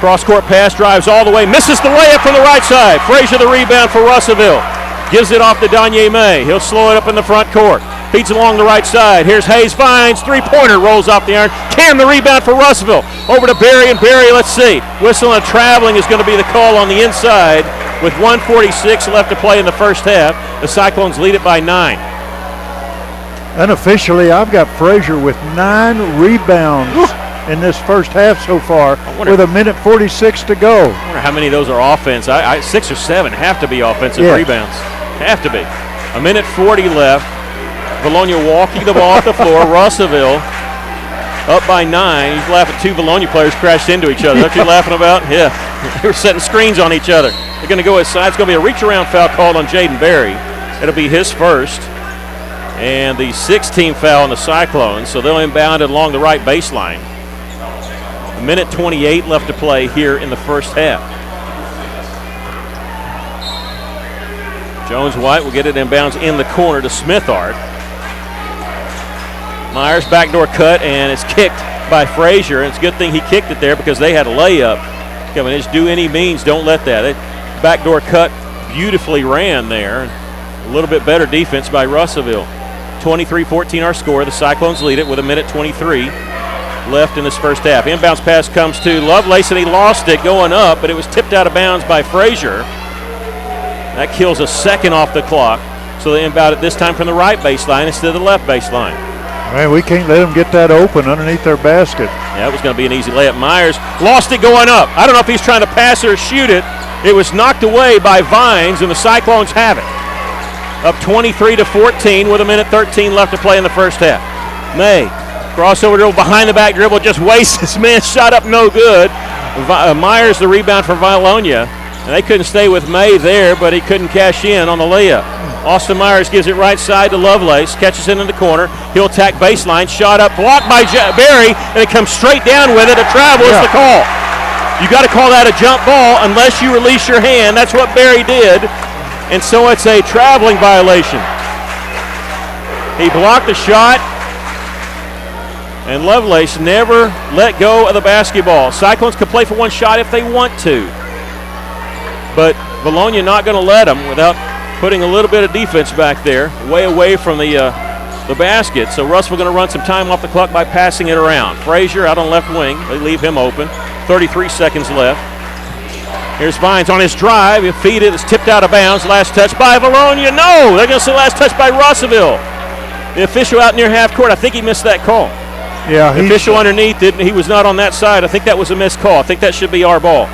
cross-court pass, drives all the way, misses the layup from the right side. Frazier the rebound for Russellville. Gives it off to Danye May. He'll slow it up in the front court. Feeds along the right side. Here's Hayes Vines. Three-pointer rolls off the iron. Cam the rebound for Russellville. Over to Berry, and Berry, let's see. Whistle and traveling is going to be the call on the inside with 1:46 left to play in the first half. The Cyclones lead it by 9. Unofficially, I've got Frazier with 9 rebounds in this first half so far with 1:46 to go. I wonder how many of those are offense. 6 or 7 have to be offensive rebounds. Have to be. 1:40 left. Bologna walking the ball off the floor. Russellville up by 9. He's laughing. 2 Bologna players crashed into each other. That's what you're laughing about? Yeah. They were setting screens on each other. They're going to go inside. It's going to be a reach-around foul called on Jaden Berry. It'll be his first. And the 16th foul on the Cyclones. So they'll inbound it along the right baseline. 1:28 left to play here in the first half. Jones-White will get it inbounds in the corner to Smithart. Myers backdoor cut, and it's kicked by Frazier. It's a good thing he kicked it there because they had a layup coming. Just do any means, don't let that. Backdoor cut beautifully ran there. A little bit better defense by Russellville. 23-14 our score. The Cyclones lead it with 1:23 left in this first half. Inbounds pass comes to Lovelace, and he lost it going up, but it was tipped out of bounds by Frazier. That kills a second off the clock. So they inbound it this time from the right baseline instead of the left baseline. Man, we can't let them get that open underneath their basket. Yeah, it was going to be an easy layup. Myers lost it going up. I don't know if he's trying to pass it or shoot it. It was knocked away by Vines, and the Cyclones have it. Up 23-14 with 1:13 left to play in the first half. May, crossover dribble, behind the back dribble, just wastes his man. Shot up no good. Myers the rebound for Vilonia. And they couldn't stay with May there, but he couldn't cash in on the layup. Austin Myers gives it right side to Lovelace, catches it in the corner. He'll attack baseline, shot up, blocked by Berry, and it comes straight down with it. A travel is the call. You got to call that a jump ball unless you release your hand. That's what Berry did, and so it's a traveling violation. He blocked the shot, and Lovelace never let go of the basketball. Cyclones can play for one shot if they want to, but Bologna not going to let them without putting a little bit of defense back there, way away from the basket. So Russell going to run some time off the clock by passing it around. Frazier out on left wing. They leave him open. 33 seconds left. Here's Vines on his drive. He'll feed it. It's tipped out of bounds. Last touch by Bologna. No, they're going to say last touch by Russellville. The official out near half court. I think he missed that call. Yeah, the official underneath didn't. He was not on that side. I think that was a missed call. I think that should be our ball.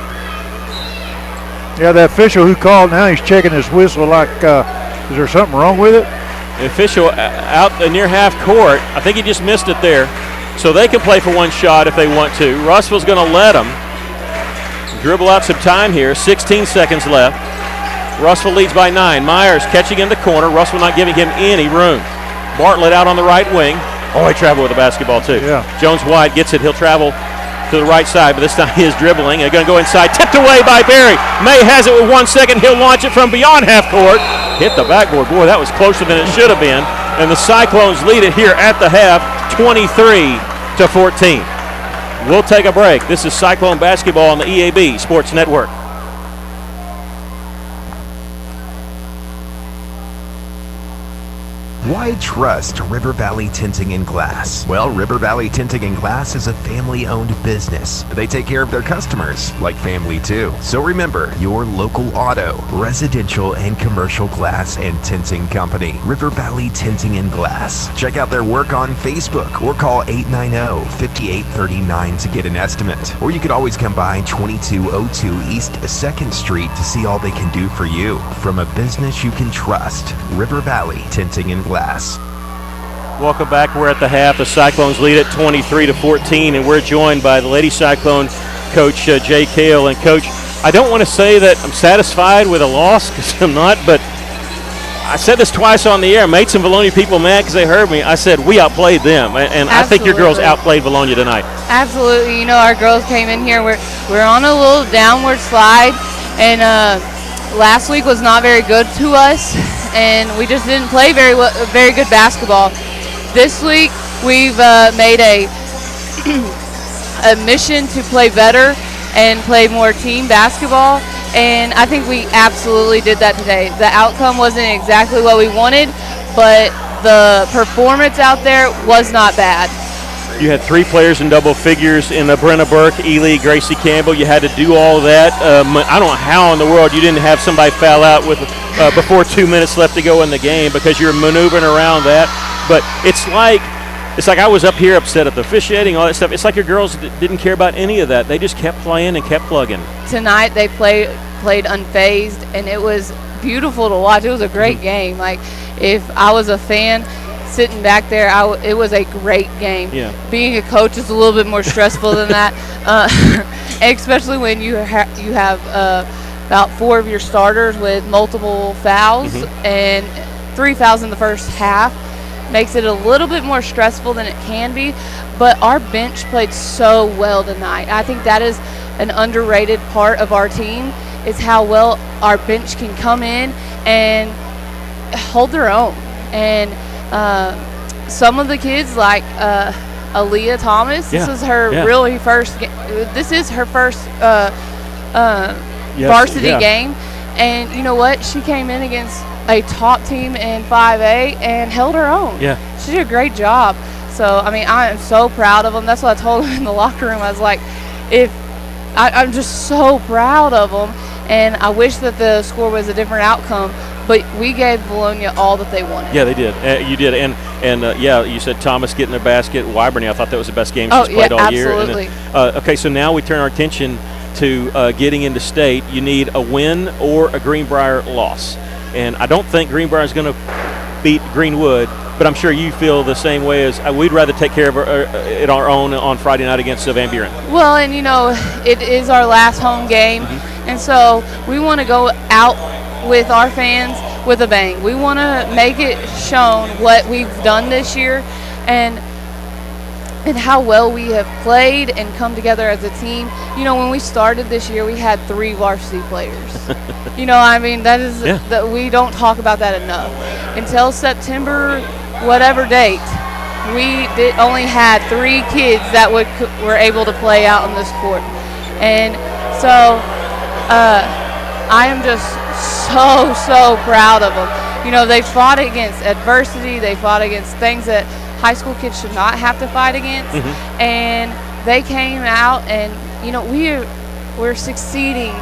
Yeah, the official who called now, he's checking his whistle like, is there something wrong with it? The official out near half court, I think he just missed it there. So they can play for one shot if they want to. Russell's going to let them dribble out some time here. 16 seconds left. Russell leads by 9. Myers catching in the corner. Russell not giving him any room. Bartlett out on the right wing. Oh, he traveled with the basketball too. Yeah. Jones-White gets it. He'll travel to the right side, but this time he is dribbling. They're going to go inside. Tipped away by Berry. May has it with 1 second. He'll launch it from beyond half court. Hit the backboard. Boy, that was closer than it should have been. And the Cyclones lead it here at the half, 23-14. We'll take a break. This is Cyclone basketball on the EAB Sports Network. Why trust River Valley Tinting and Glass? Well, River Valley Tinting and Glass is a family-owned business. They take care of their customers, like family too. So remember, your local auto, residential, and commercial glass and tinting company, River Valley Tinting and Glass. Check out their work on Facebook or call 890-5839 to get an estimate. Or you could always come by 2202 East 2nd Street to see all they can do for you. From a business you can trust, River Valley Tinting and Glass. Welcome back. We're at the half. The Cyclones lead at 23-14, and we're joined by the Lady Cyclone coach, Jay Cale. And, Coach, I don't want to say that I'm satisfied with a loss, because I'm not, but I said this twice on the air. Made some Bologna people mad because they heard me. I said we outplayed them, and I think your girls outplayed Bologna tonight. Absolutely. You know, our girls came in here. We're on a little downward slide, and last week was not very good to us, and we just didn't play very good basketball. This week, we've made a mission to play better and play more team basketball, and I think we absolutely did that today. The outcome wasn't exactly what we wanted, but the performance out there was not bad. You had 3 players in double figures in Brenna Burke, Ely, Gracie Campbell. You had to do all that. I don't know how in the world you didn't have somebody foul out with before 2 minutes left to go in the game because you're maneuvering around that. But it's like I was up here upset at the officiating, all that stuff. It's like your girls didn't care about any of that. They just kept playing and kept plugging. Tonight they played unfazed, and it was beautiful to watch. It was a great game. Like, if I was a fan sitting back there, it was a great game. Yeah. Being a coach is a little bit more stressful than that, especially when you have about 4 of your starters with multiple fouls and 3 fouls in the first half. Makes it a little bit more stressful than it can be, but our bench played so well tonight. I think that is an underrated part of our team, is how well our bench can come in and hold their own. And some of the kids, like Aaliyah Thomas, this is her really first. This is her first varsity game, and you know what? She came in against a top team in 5A and held her own. Yeah, she did a great job. So I mean, I am so proud of them. That's what I told them in the locker room. I was like, I'm just so proud of them, and I wish that the score was a different outcome. But we gave Bologna all that they wanted. Yeah, they did. You did. And you said Thomas getting their basket. Wyburn, I thought that was the best game she's played all year. Absolutely. Okay, so now we turn our attention to getting into state. You need a win or a Greenbrier loss. And I don't think Greenbrier is going to beat Greenwood, but I'm sure you feel the same way as we'd rather take care of it our own on Friday night against Van Buren. Well, and you know, it is our last home game, and so we want to go out with our fans with a bang. We want to make it shown what we've done this year and how well we have played and come together as a team. You know, when we started this year, we had 3 varsity players. You know, I mean, that is that we don't talk about that enough. Until September, whatever date, we only had 3 kids that were able to play out on this court. And so I am just so proud of them. You know, they fought against adversity. They fought against things that high school kids should not have to fight against. And they came out, and you know, we're succeeding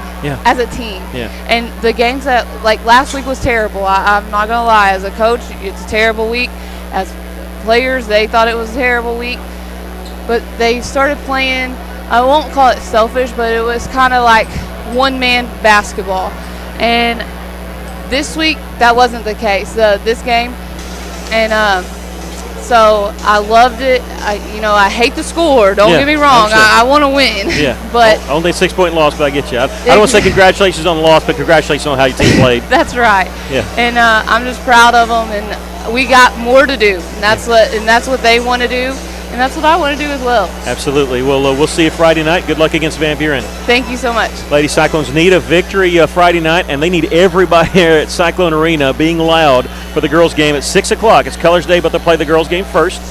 as a team. And the games that, like last week was terrible. I'm not gonna lie, as a coach, it's a terrible week. As players, they thought it was a terrible week, but they started playing, I won't call it selfish, but it was kind of like one-man basketball. And this week, that wasn't the case, this game. And so I loved it. I hate the score. Don't get me wrong. I want to win. But only a 6-point loss, but I get you. I don't want to say congratulations on the loss, but congratulations on how your team played. That's right. And I'm just proud of them, and we got more to do. And that's what they want to do. And that's what I want to do as well. Absolutely. Well, we'll see you Friday night. Good luck against Van Buren. Thank you so much. Lady Cyclones need a victory Friday night, and they need everybody here at Cyclone Arena being loud for the girls' game at 6 o'clock. It's Colors Day, but they'll play the girls' game first.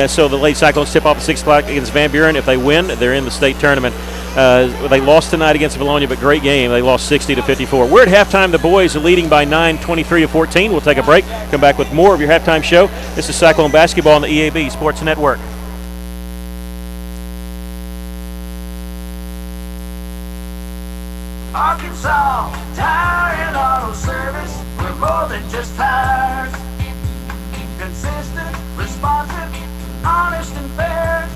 So the Lady Cyclones tip off at 6 o'clock against Van Buren. If they win, they're in the state tournament. They lost tonight against Bologna, but great game. They lost 60-54. We're at halftime. The boys are leading by 9, 23-14. We'll take a break. Come back with more of your halftime show. This is Cyclone Basketball on the EAB Sports Network. Arkansas Tire and Auto Service. We're more than just tires. Consistent, responsive, honest and fair.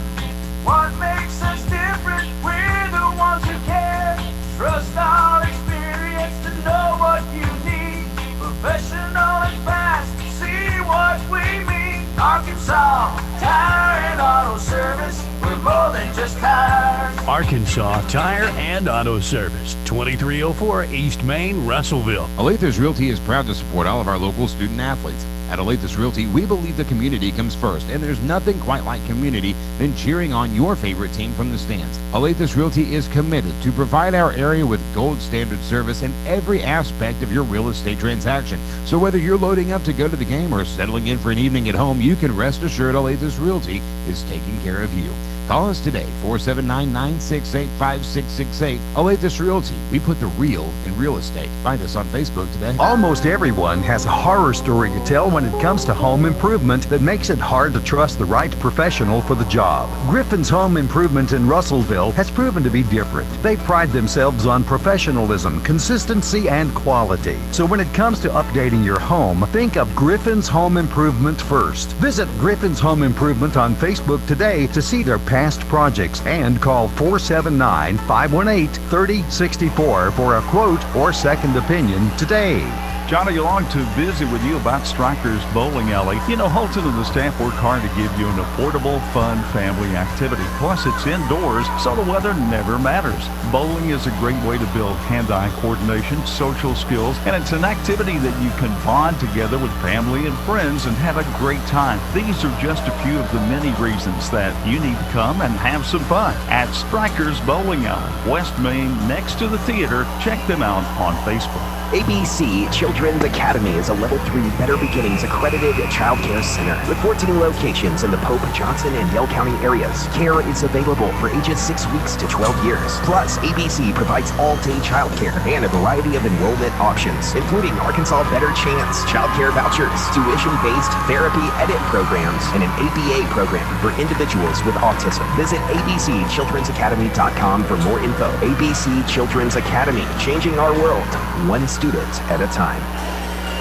What makes us different? We're the ones who care. Trust our experience to know what you need. Professional and fast, see what we mean. Arkansas Tire and Auto Service. We're more than just tires. Arkansas Tire and Auto Service, 2304 East Main, Russellville. Aletha's Realty is proud to support all of our local student athletes. At Olathe Realty, we believe the community comes first, and there's nothing quite like community than cheering on your favorite team from the stands. Olathe Realty is committed to provide our area with gold standard service in every aspect of your real estate transaction. So whether you're loading up to go to the game or settling in for an evening at home, you can rest assured Olathe Realty is taking care of you. Call us today, 479-968-5668. Olathe Realty. We put the real in real estate. Find us on Facebook today. Almost everyone has a horror story to tell when it comes to home improvement that makes it hard to trust the right professional for the job. Griffin's Home Improvement in Russellville has proven to be different. They pride themselves on professionalism, consistency, and quality. So when it comes to updating your home, think of Griffin's Home Improvement first. Visit Griffin's Home Improvement on Facebook today to see their past projects and call 479-518-3064 for a quote or second opinion today. Johnny, along to visit with you about Strikers Bowling Alley. You know, Holton and the staff work hard to give you an affordable, fun family activity. Plus, it's indoors, so the weather never matters. Bowling is a great way to build hand-eye coordination, social skills, and it's an activity that you can bond together with family and friends and have a great time. These are just a few of the many reasons that you need to come and have some fun at Strikers Bowling Alley, West Main, next to the theater. Check them out on Facebook. ABC Children's Academy is a Level 3 Better Beginnings accredited child care center with 14 locations in the Pope, Johnson, and Yell County areas. Care is available for ages 6 weeks to 12 years. Plus, ABC provides all-day child care and a variety of enrollment options, including Arkansas Better Chance, child care vouchers, tuition-based therapy edit programs, and an ABA program for individuals with autism. Visit abcchildrensacademy.com for more info. ABC Children's Academy, changing our world, one student at a time.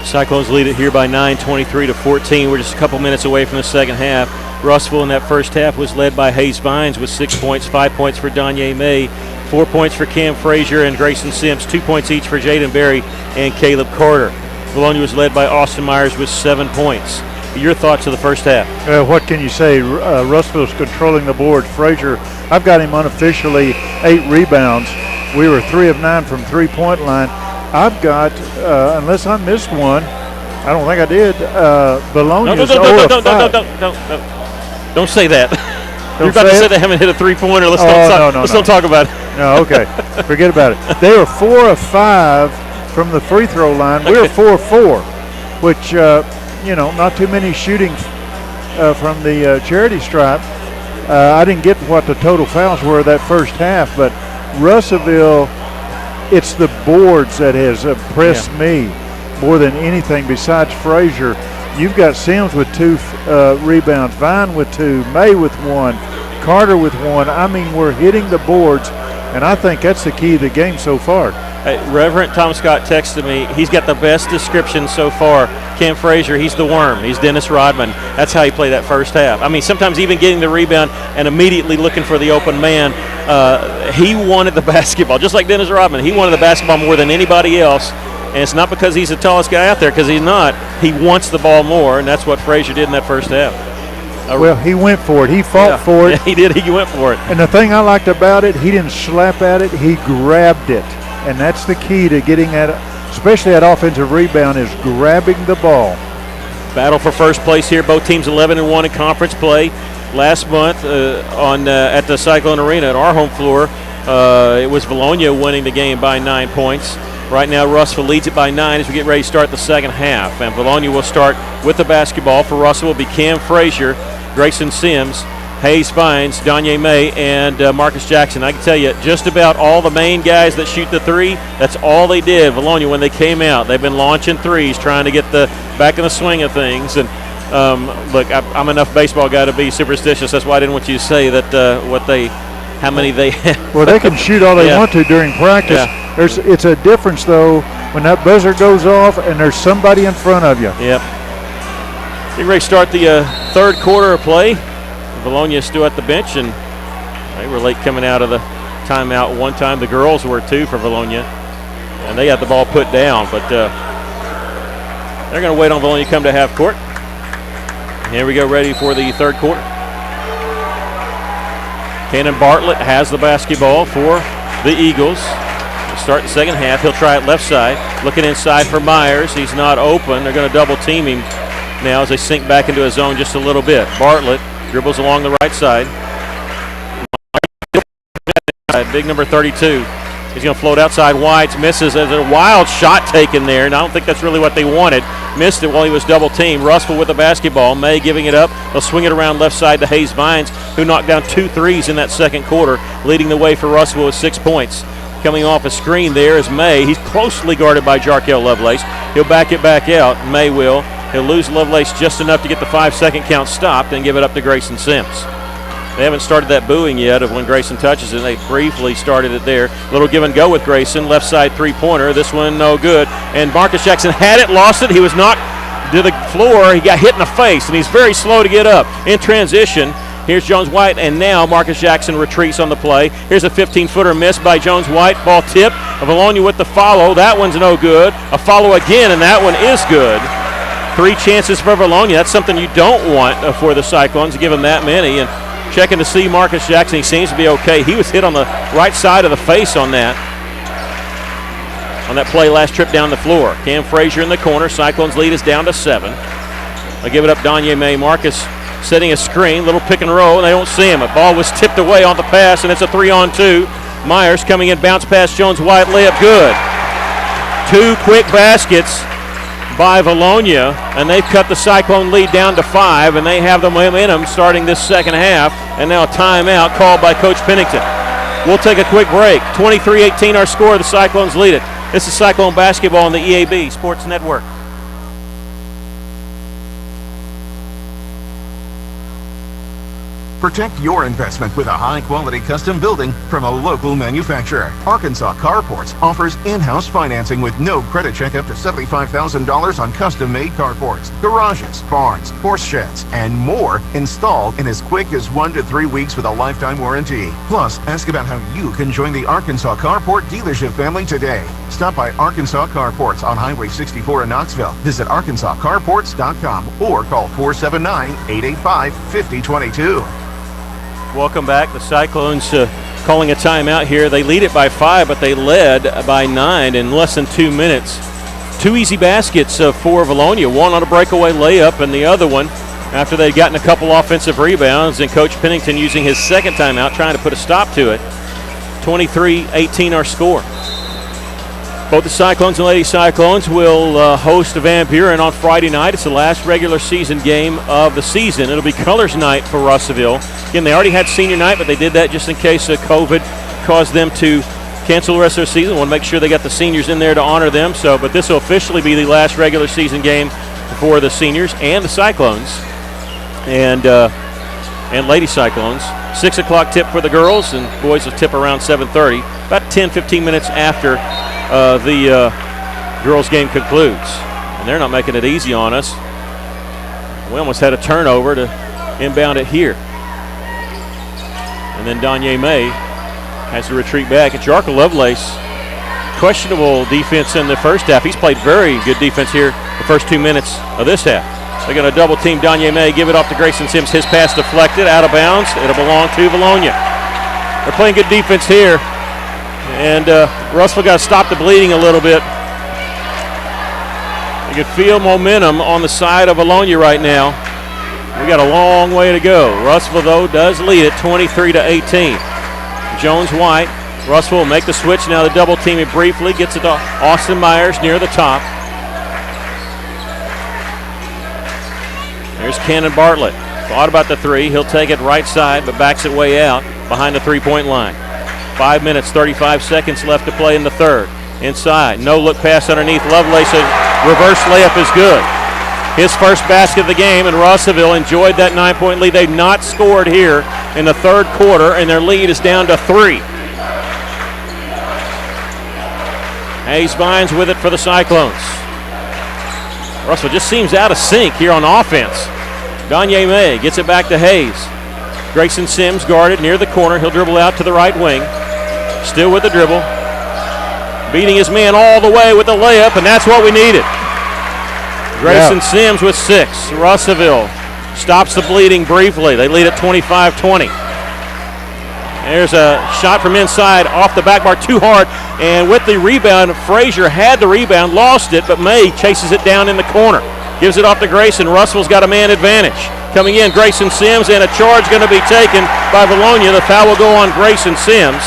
Cyclones lead it here by 9, 23-14. We're just a couple minutes away from the second half. Russellville in that first half was led by Hayes Vines with 6 points, 5 points for Danye May, 4 points for Cam Frazier and Grayson Sims, 2 points each for Jaden Berry and Caleb Carter. Bologna was led by Austin Myers with 7 points. Your thoughts of the first half? What can you say? Russellville's controlling the board. Frazier, I've got him unofficially 8 rebounds. We were 3 of 9 from three-point line. I've got, unless I missed one, I don't think I did, Bologna's 0 of 5. Don't say that. You're about to say they haven't hit a three-pointer. Let's don't talk about it. No, okay. Forget about it. They were 4 of 5 from the free throw line. We were 4 of 4, which, not too many shooting from the charity stripe. I didn't get what the total fouls were that first half, but Russellville, it's the boards that has impressed me more than anything besides Frazier. You've got Sims with 2 rebounds, Vine with 2, May with 1, Carter with 1. I mean, we're hitting the boards, and I think that's the key to the game so far. Reverend Tom Scott texted me. He's got the best description so far. Cam Frazier, he's the worm. He's Dennis Rodman. That's how he played that first half. I mean, sometimes even getting the rebound and immediately looking for the open man. He wanted the basketball, just like Dennis Rodman. He wanted the basketball more than anybody else. And it's not because he's the tallest guy out there, because he's not. He wants the ball more, and that's what Frazier did in that first half. Well, he went for it. He fought for it. Yeah, he did. He went for it. And the thing I liked about it, he didn't slap at it. He grabbed it. And that's the key to getting at it, especially at offensive rebound, is grabbing the ball. Battle for first place here. Both teams 11-1 in conference play. Last month at the Cyclone Arena at our home floor, it was Bologna winning the game by 9 points. Right now, Russellville leads it by 9 as we get ready to start the second half. And Bologna will start with the basketball. For Russellville will be Cam Frazier, Grayson Sims, Hayes Vines, Danye May, and Marcus Jackson. I can tell you, just about all the main guys that shoot the three, that's all they did, Bologna, when they came out. They've been launching threes, trying to get back in the swing of things. And look, I'm enough baseball guy to be superstitious. That's why I didn't want you to say that how many they had. Well, they can shoot all they want to during practice. Yeah. It's a difference, though, when that buzzer goes off and there's somebody in front of you. Yep. Get ready to start the third quarter of play. Bologna is still at the bench, and they were late coming out of the timeout one time. The girls were too for Bologna, and they had the ball put down, but they're going to wait on Bologna to come to half court. Here we go, ready for the third quarter. Cannon Bartlett has the basketball for the Eagles. We'll start the second half. He'll try it left side. Looking inside for Myers. He's not open. They're going to double team him now as they sink back into his zone just a little bit. Bartlett dribbles along the right side. Big number 32. He's going to float outside. Whites misses. There's a wild shot taken there, and I don't think that's really what they wanted. Missed it while he was double teamed. Russell with the basketball. May giving it up. They'll swing it around left side to Hayes Vines, who knocked down 2 threes in that second quarter, leading the way for Russell with 6 points. Coming off a screen there is May. He's closely guarded by Jarkel Lovelace. He'll back it back out. May will. He'll lose Lovelace just enough to get the 5-second count stopped and give it up to Grayson Sims. They haven't started that booing yet of when Grayson touches it. They briefly started it there. Little give and go with Grayson. Left side three-pointer. This one no good. And Marcus Jackson had it, lost it. He was knocked to the floor. He got hit in the face, and he's very slow to get up. In transition, here's Jones White, and now Marcus Jackson retreats on the play. Here's a 15-footer missed by Jones White. Ball tip. Avalonia with the follow. That one's no good. A follow again, and that one is good. 3 chances for Avalonia. That's something you don't want for the Cyclones, to give them that many. And checking to see Marcus Jackson. He seems to be okay. He was hit on the right side of the face on that play last trip down the floor. Cam Frazier in the corner. Cyclones lead is down to 7. They give it up. Danye May. Marcus setting a screen. Little pick and roll, and they don't see him. The ball was tipped away on the pass, and it's a 3-on-2. Myers coming in. Bounce pass. Jones White. Layup good. 2 quick baskets by Avalonia, and they've cut the Cyclone lead down to 5, and they have the momentum starting this second half. And now a timeout called by Coach Pennington. We'll take a quick break. 23-18 our score. The Cyclones lead it. This is Cyclone basketball on the EAB Sports Network. Protect your investment with a high-quality custom building from a local manufacturer. Arkansas Carports offers in-house financing with no credit check up to $75,000 on custom-made carports, garages, barns, horse sheds, and more installed in as quick as 1 to 3 weeks with a lifetime warranty. Plus, ask about how you can join the Arkansas Carport dealership family today. Stop by Arkansas Carports on Highway 64 in Knoxville. Visit arkansascarports.com or call 479-885-5022. Welcome back. The Cyclones calling a timeout here. They lead it by 5, but they led by 9 in less than 2 minutes. 2 easy baskets for Avalonia. One on a breakaway layup, and the other one after they'd gotten a couple offensive rebounds, and Coach Pennington using his second timeout trying to put a stop to it. 23-18 our score. Both the Cyclones and Lady Cyclones will host Van Buren on Friday night. It's the last regular season game of the season. It'll be colors night for Russellville. Again, they already had senior night, but they did that just in case COVID caused them to cancel the rest of their season. Want to make sure they got the seniors in there to honor them. But this will officially be the last regular season game for the seniors and the Cyclones and Lady Cyclones. 6 o'clock tip for the girls, and boys will tip around 7:30. About 10-15 minutes after the girls' game concludes. And they're not making it easy on us. We almost had a turnover to inbound it here. And then Danye May has to retreat back. And Jarkel Lovelace, questionable defense in the first half. He's played very good defense here the first 2 minutes of this half. They're going to double team Danye May, give it off to Grayson Sims. His pass deflected, out of bounds. It'll belong to Avalonia. They're playing good defense here. And Russell got to stop the bleeding a little bit. You can feel momentum on the side of Avalonia right now. We got a long way to go. Russell, though, does lead it 23-18. Jones White. Russell will make the switch. Now the double team it briefly. Gets it to Austin Myers near the top. There's Cannon Bartlett. Thought about the 3. He'll take it right side, but backs it way out behind the three-point line. 5 minutes, 35 seconds left to play in the third. Inside, no look pass underneath. Lovelace, a reverse layup is good. His first basket of the game, and Russellville enjoyed that 9-point lead. They've not scored here in the third quarter, and their lead is down to 3. Hayes Vines with it for the Cyclones. Russell just seems out of sync here on offense. Danye May gets it back to Hayes. Grayson Sims guarded near the corner. He'll dribble out to the right wing. Still with the dribble. Beating his man all the way with the layup, and that's what we needed. Grayson Sims with 6. Russellville stops the bleeding briefly. They lead at 25-20. There's a shot from inside off the back bar, too hard. And with the rebound, Frazier had the rebound, lost it, but May chases it down in the corner. Gives it off to Grayson. Russell's got a man advantage. Coming in, Grayson Sims, and a charge going to be taken by Bologna. The foul will go on Grayson Sims.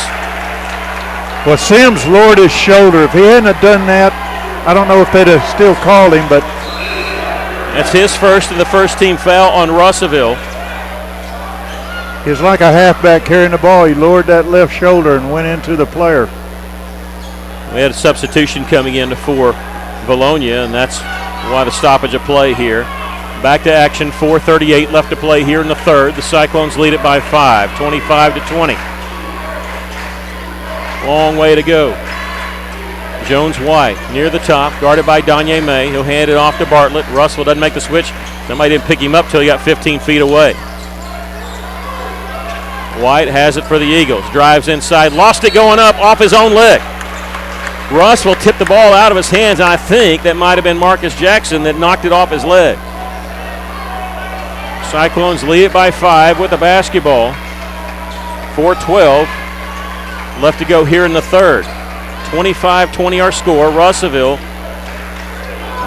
Well, Sims lowered his shoulder. If he hadn't have done that, I don't know if they'd have still called him, but. That's his first and the first team foul on Russellville. He was like a halfback carrying the ball. He lowered that left shoulder and went into the player. We had a substitution coming in for Bologna, and that's why the stoppage of play here. Back to action, 4:38 left to play here in the third. The Cyclones lead it by 5, 25-20. Long way to go. Jones White near the top, guarded by Danye May. He'll hand it off to Bartlett. Russell doesn't make the switch. Somebody didn't pick him up till he got 15 feet away. White has it for the Eagles. Drives inside, lost it going up off his own leg. Russ will tip the ball out of his hands, and I think that might have been Marcus Jackson that knocked it off his leg. Cyclones lead it by 5 with the basketball. 4:12 left to go here in the third. 25-20 our score. Russellville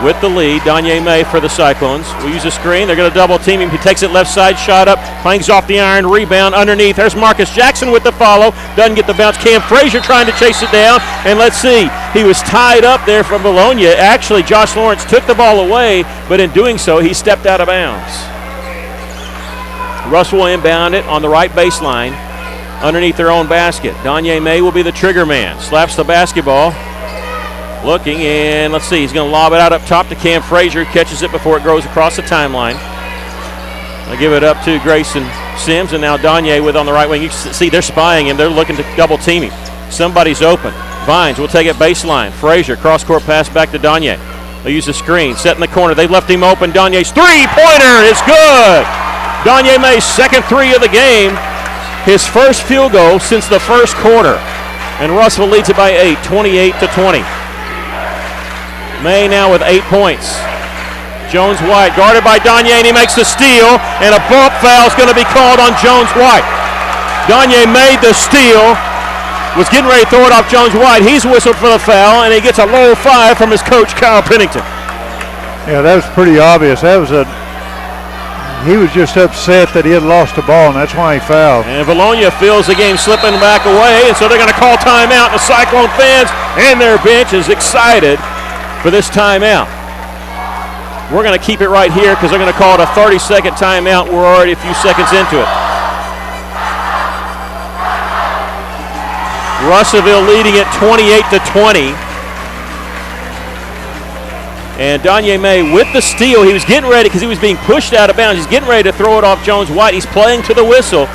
with the lead. Danye May for the Cyclones. We'll use a screen. They're going to double team him. He takes it left side, shot up, clangs off the iron, rebound underneath. There's Marcus Jackson with the follow. Doesn't get the bounce. Cam Frazier trying to chase it down. And let's see. He was tied up there from Bologna. Actually, Josh Lawrence took the ball away, but in doing so, he stepped out of bounds. Russ will inbound it on the right baseline underneath their own basket. Danye May will be the trigger man. Slaps the basketball. Looking, and let's see, he's going to lob it out up top to Cam Frazier. Catches it before it goes across the timeline. I'll give it up to Grayson Sims, and now Danye with on the right wing. You see they're spying him. They're looking to double team him. Somebody's open. Vines will take it baseline. Frazier, cross-court pass back to Danye. They'll use the screen. Set in the corner. They left him open. Danye's three-pointer is good. Danye May's second three of the game. His first field goal since the first quarter. And Russell leads it by 8, 28-20. May now with 8 points. Jones White guarded by Danye, and he makes the steal, and a bump foul is going to be called on Jones White. Danye made the steal, was getting ready to throw it off Jones White. He's whistled for the foul, and he gets a low 5 from his coach, Kyle Pennington. Yeah, that was pretty obvious. He was just upset that he had lost the ball, and that's why he fouled. And Bologna feels the game slipping back away, and so they're going to call timeout. The Cyclone fans and their bench is excited for this timeout. We're going to keep it right here because they're going to call it a 30-second timeout. We're already a few seconds into it. Russellville leading it 28-20. And Danye May with the steal. He was getting ready because he was being pushed out of bounds. He's getting ready to throw it off Jones White. He's playing to the whistle.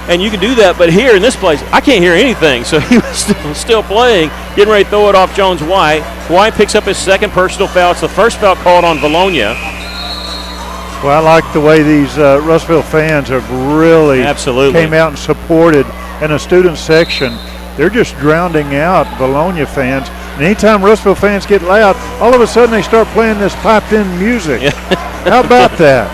And you can do that, but here in this place, I can't hear anything. So he was still playing, getting ready to throw it off Jones White. White picks up his second personal foul. It's the first foul called on Bologna. Well, I like the way these Russellville fans have really came out and supported. And the student section, they're just drowning out Bologna fans. And anytime Russellville fans get loud, all of a sudden they start playing this piped-in music. How about that?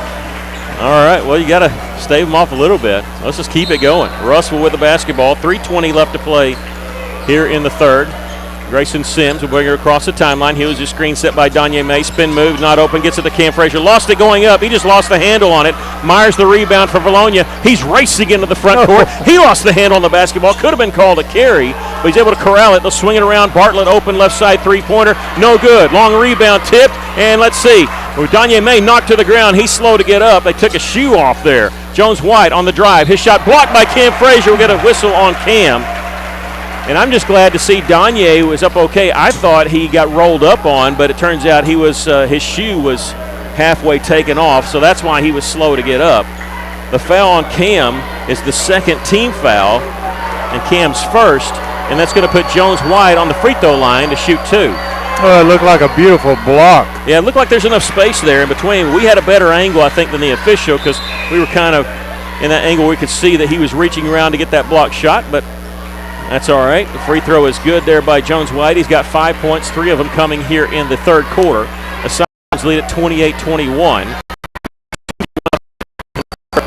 All right, well, you got to stave them off a little bit. Let's just keep it going. Russell with the basketball. 3:20 left to play here in the third. Grayson Sims will bring it across the timeline. He was just screen set by Danye May. Spin move, not open, gets it to Cam Frazier. Lost it going up. He just lost the handle on it. Myers the rebound for Bologna. He's racing into the front court. He lost the handle on the basketball. Could have been called a carry, but he's able to corral it. They'll swing it around. Bartlett open left side three-pointer. No good. Long rebound tipped. And let's see. Danye May knocked to the ground. He's slow to get up. They took a shoe off there. Jones White on the drive. His shot blocked by Cam Frazier. We'll get a whistle on Cam. And I'm just glad to see Danye was up okay. I thought he got rolled up on, but it turns out he was his shoe was halfway taken off, so that's why he was slow to get up. The foul on Cam is the second team foul, and Cam's first, and that's going to put Jones White on the free throw line to shoot 2. Oh, it looked like a beautiful block. Yeah, it looked like there's enough space there in between. We had a better angle, I think, than the official because we were kind of in that angle where we could see that he was reaching around to get that block shot, but that's all right. The free throw is good there by Jones White. He's got 5 points, 3 of them coming here in the third quarter. The Cyclones lead at 28-21.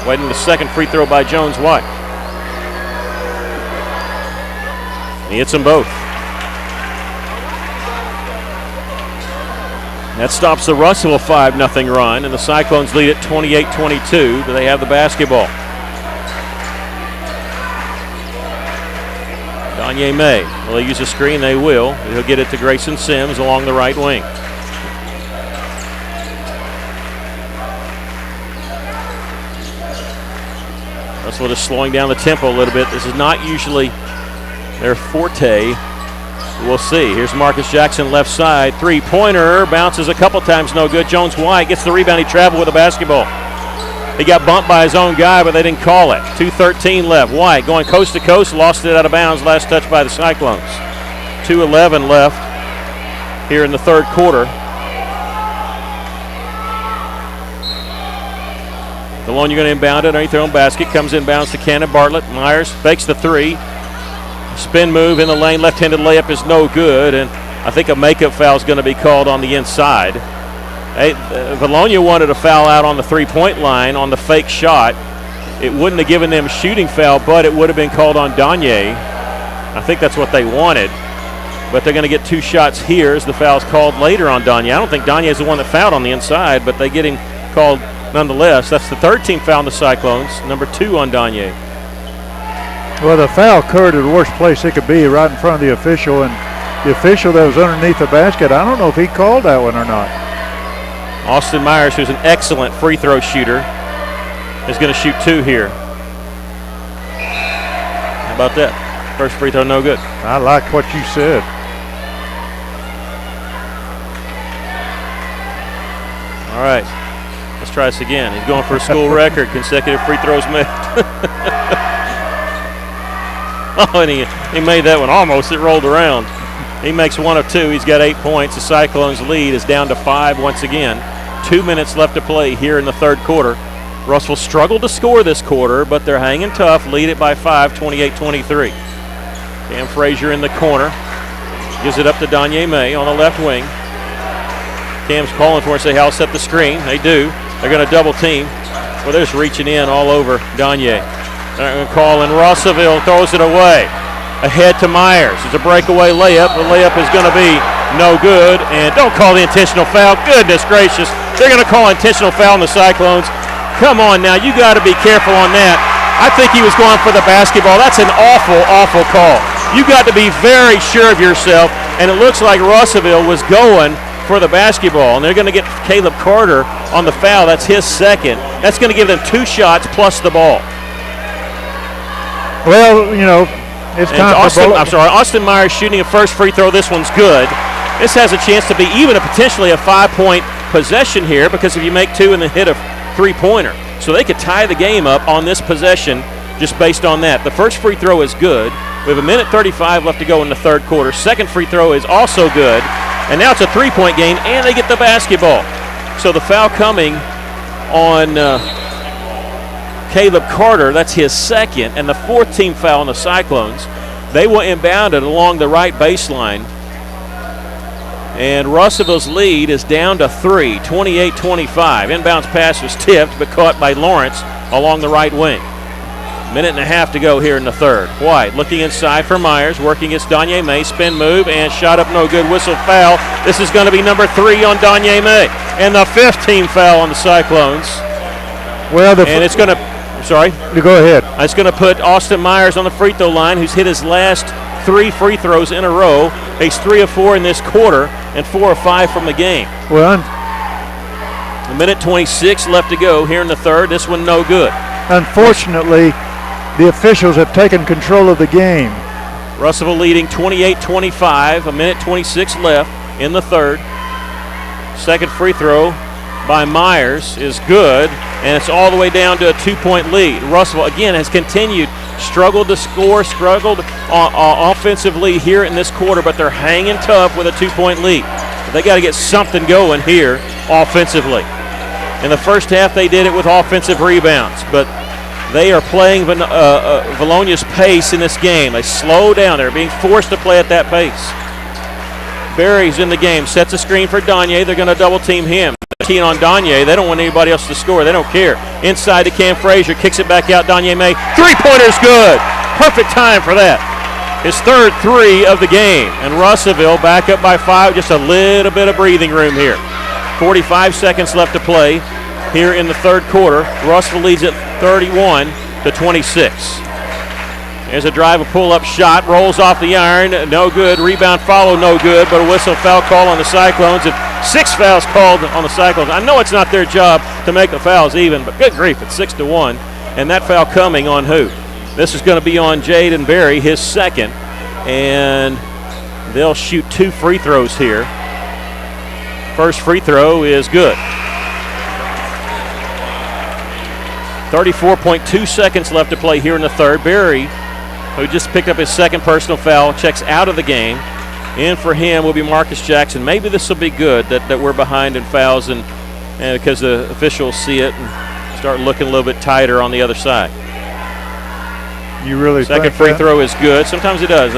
Waiting the second free throw by Jones White. He hits them both. That stops the Russell 5-0 run, and the Cyclones lead at 28-22, but they have the basketball. Danye May, will they use a screen? They will. He'll get it to Grayson Sims along the right wing. Russell just slowing down the tempo a little bit. This is not usually their forte. We'll see. Here's Marcus Jackson left side. Three-pointer bounces a couple times, no good. Jones White gets the rebound. He traveled with the basketball. He got bumped by his own guy, but they didn't call it. 2:13 left. White going coast to coast, lost it out of bounds. Last touch by the Cyclones. 2:11 left here in the third quarter. Bologna going to inbound it underneath their own basket. Comes inbounds to Cannon Bartlett. Myers fakes the three. Spin move in the lane. Left-handed layup is no good, and I think a makeup foul is going to be called on the inside. Bologna wanted a foul out on the three-point line on the fake shot. It wouldn't have given them a shooting foul, but it would have been called on Danye. I think that's what they wanted. But they're going to get two shots here as the foul's called later on Danye. I don't think Danye is the one that fouled on the inside, but they get him called nonetheless. That's the third team foul on the Cyclones, number 2 on Danye. Well, the foul occurred at the worst place it could be, right in front of the official, and the official that was underneath the basket, I don't know if he called that one or not. Austin Myers, who's an excellent free throw shooter, is going to shoot 2 here. How about that? First free throw, no good. I like what you said. All right, let's try this again. He's going for a school record, consecutive free throws made. Oh, and he made that one almost. It rolled around. He makes 1 of 2. He's got 8 points. The Cyclones' lead is down to 5 once again. 2 minutes left to play here in the third quarter. Russell struggled to score this quarter, but they're hanging tough. Lead it by 5, 28-23. Cam Frazier in the corner. Gives it up to Danye May on the left wing. Cam's calling for it. Say, I'll set the screen. They do. They're going to double team. Well, they're just reaching in all over Danye. They're going to call, and Russellville throws it away. Ahead to Myers. It's a breakaway layup. The layup is going to be no good. And don't call the intentional foul. Goodness gracious. They're going to call intentional foul on the Cyclones. Come on now. You got to be careful on that. I think he was going for the basketball. That's an awful, awful call. You got to be very sure of yourself. And it looks like Russellville was going for the basketball. And they're going to get Caleb Carter on the foul. That's his second. That's going to give them 2 shots plus the ball. Well, you know, it's time Austin Myers shooting a first free throw. This one's good. This has a chance to be even potentially a 5-point possession here, because if you make 2 and then hit a three-pointer. So they could tie the game up on this possession just based on that. The first free throw is good. We have 1:35 left to go in the third quarter. Second free throw is also good. And now it's a 3-point game, and they get the basketball. So the foul coming on Caleb Carter, that's his second, and the 4th team foul on the Cyclones. They will inbound it along the right baseline. And Russellville's lead is down to 3, 28-25. Inbounds pass was tipped, but caught by Lawrence along the right wing. 1.5 to go here in the third. White looking inside for Myers, working against Danye May. Spin move and shot up no good. Whistle foul. This is going to be number 3 on Danye May. And the 5th team foul on the Cyclones. Well, and it's going to... Sorry? Go ahead. It's going to put Austin Myers on the free throw line, who's hit his last 3 free throws in a row. He's 3 of 4 in this quarter and 4 of 5 from the game. Well, 1:26 left to go here in the third. This one no good. Unfortunately, the officials have taken control of the game. Russellville leading 28-25, 1:26 left in the third. Second free throw by Myers is good, and it's all the way down to a 2-point lead. Russellville, again, has continued, struggled to score, struggled offensively here in this quarter, but they're hanging tough with a 2-point lead. They got to get something going here offensively. In the first half, they did it with offensive rebounds, but they are playing Bologna's pace in this game. They slow down. They're being forced to play at that pace. Berry's in the game, sets a screen for Danye. They're going to double team him. Keen on Danye. They don't want anybody else to score. They don't care. Inside to Cam Frazier, kicks it back out. Danye May. 3-pointer's good. Perfect time for that. His third 3 of the game. And Russellville back up by 5. Just a little bit of breathing room here. 45 seconds left to play here in the third quarter. Russell leads it 31-26. There's a drive, a pull-up shot, rolls off the iron, no good. Rebound follow, no good, but a whistle foul call on the Cyclones, and 6 fouls called on the Cyclones. I know it's not their job to make the fouls even, but good grief, it's 6-1, and that foul coming on who? This is going to be on Jaden Berry, his second, and they'll shoot 2 free throws here. First free throw is good. 34.2 seconds left to play here in the third. Berry, who just picked up his second personal foul, checks out of the game. In for him will be Marcus Jackson. Maybe this will be good that we're behind in fouls and because the officials see it and start looking a little bit tighter on the other side. You really Second think free that? throw is good. Sometimes it does.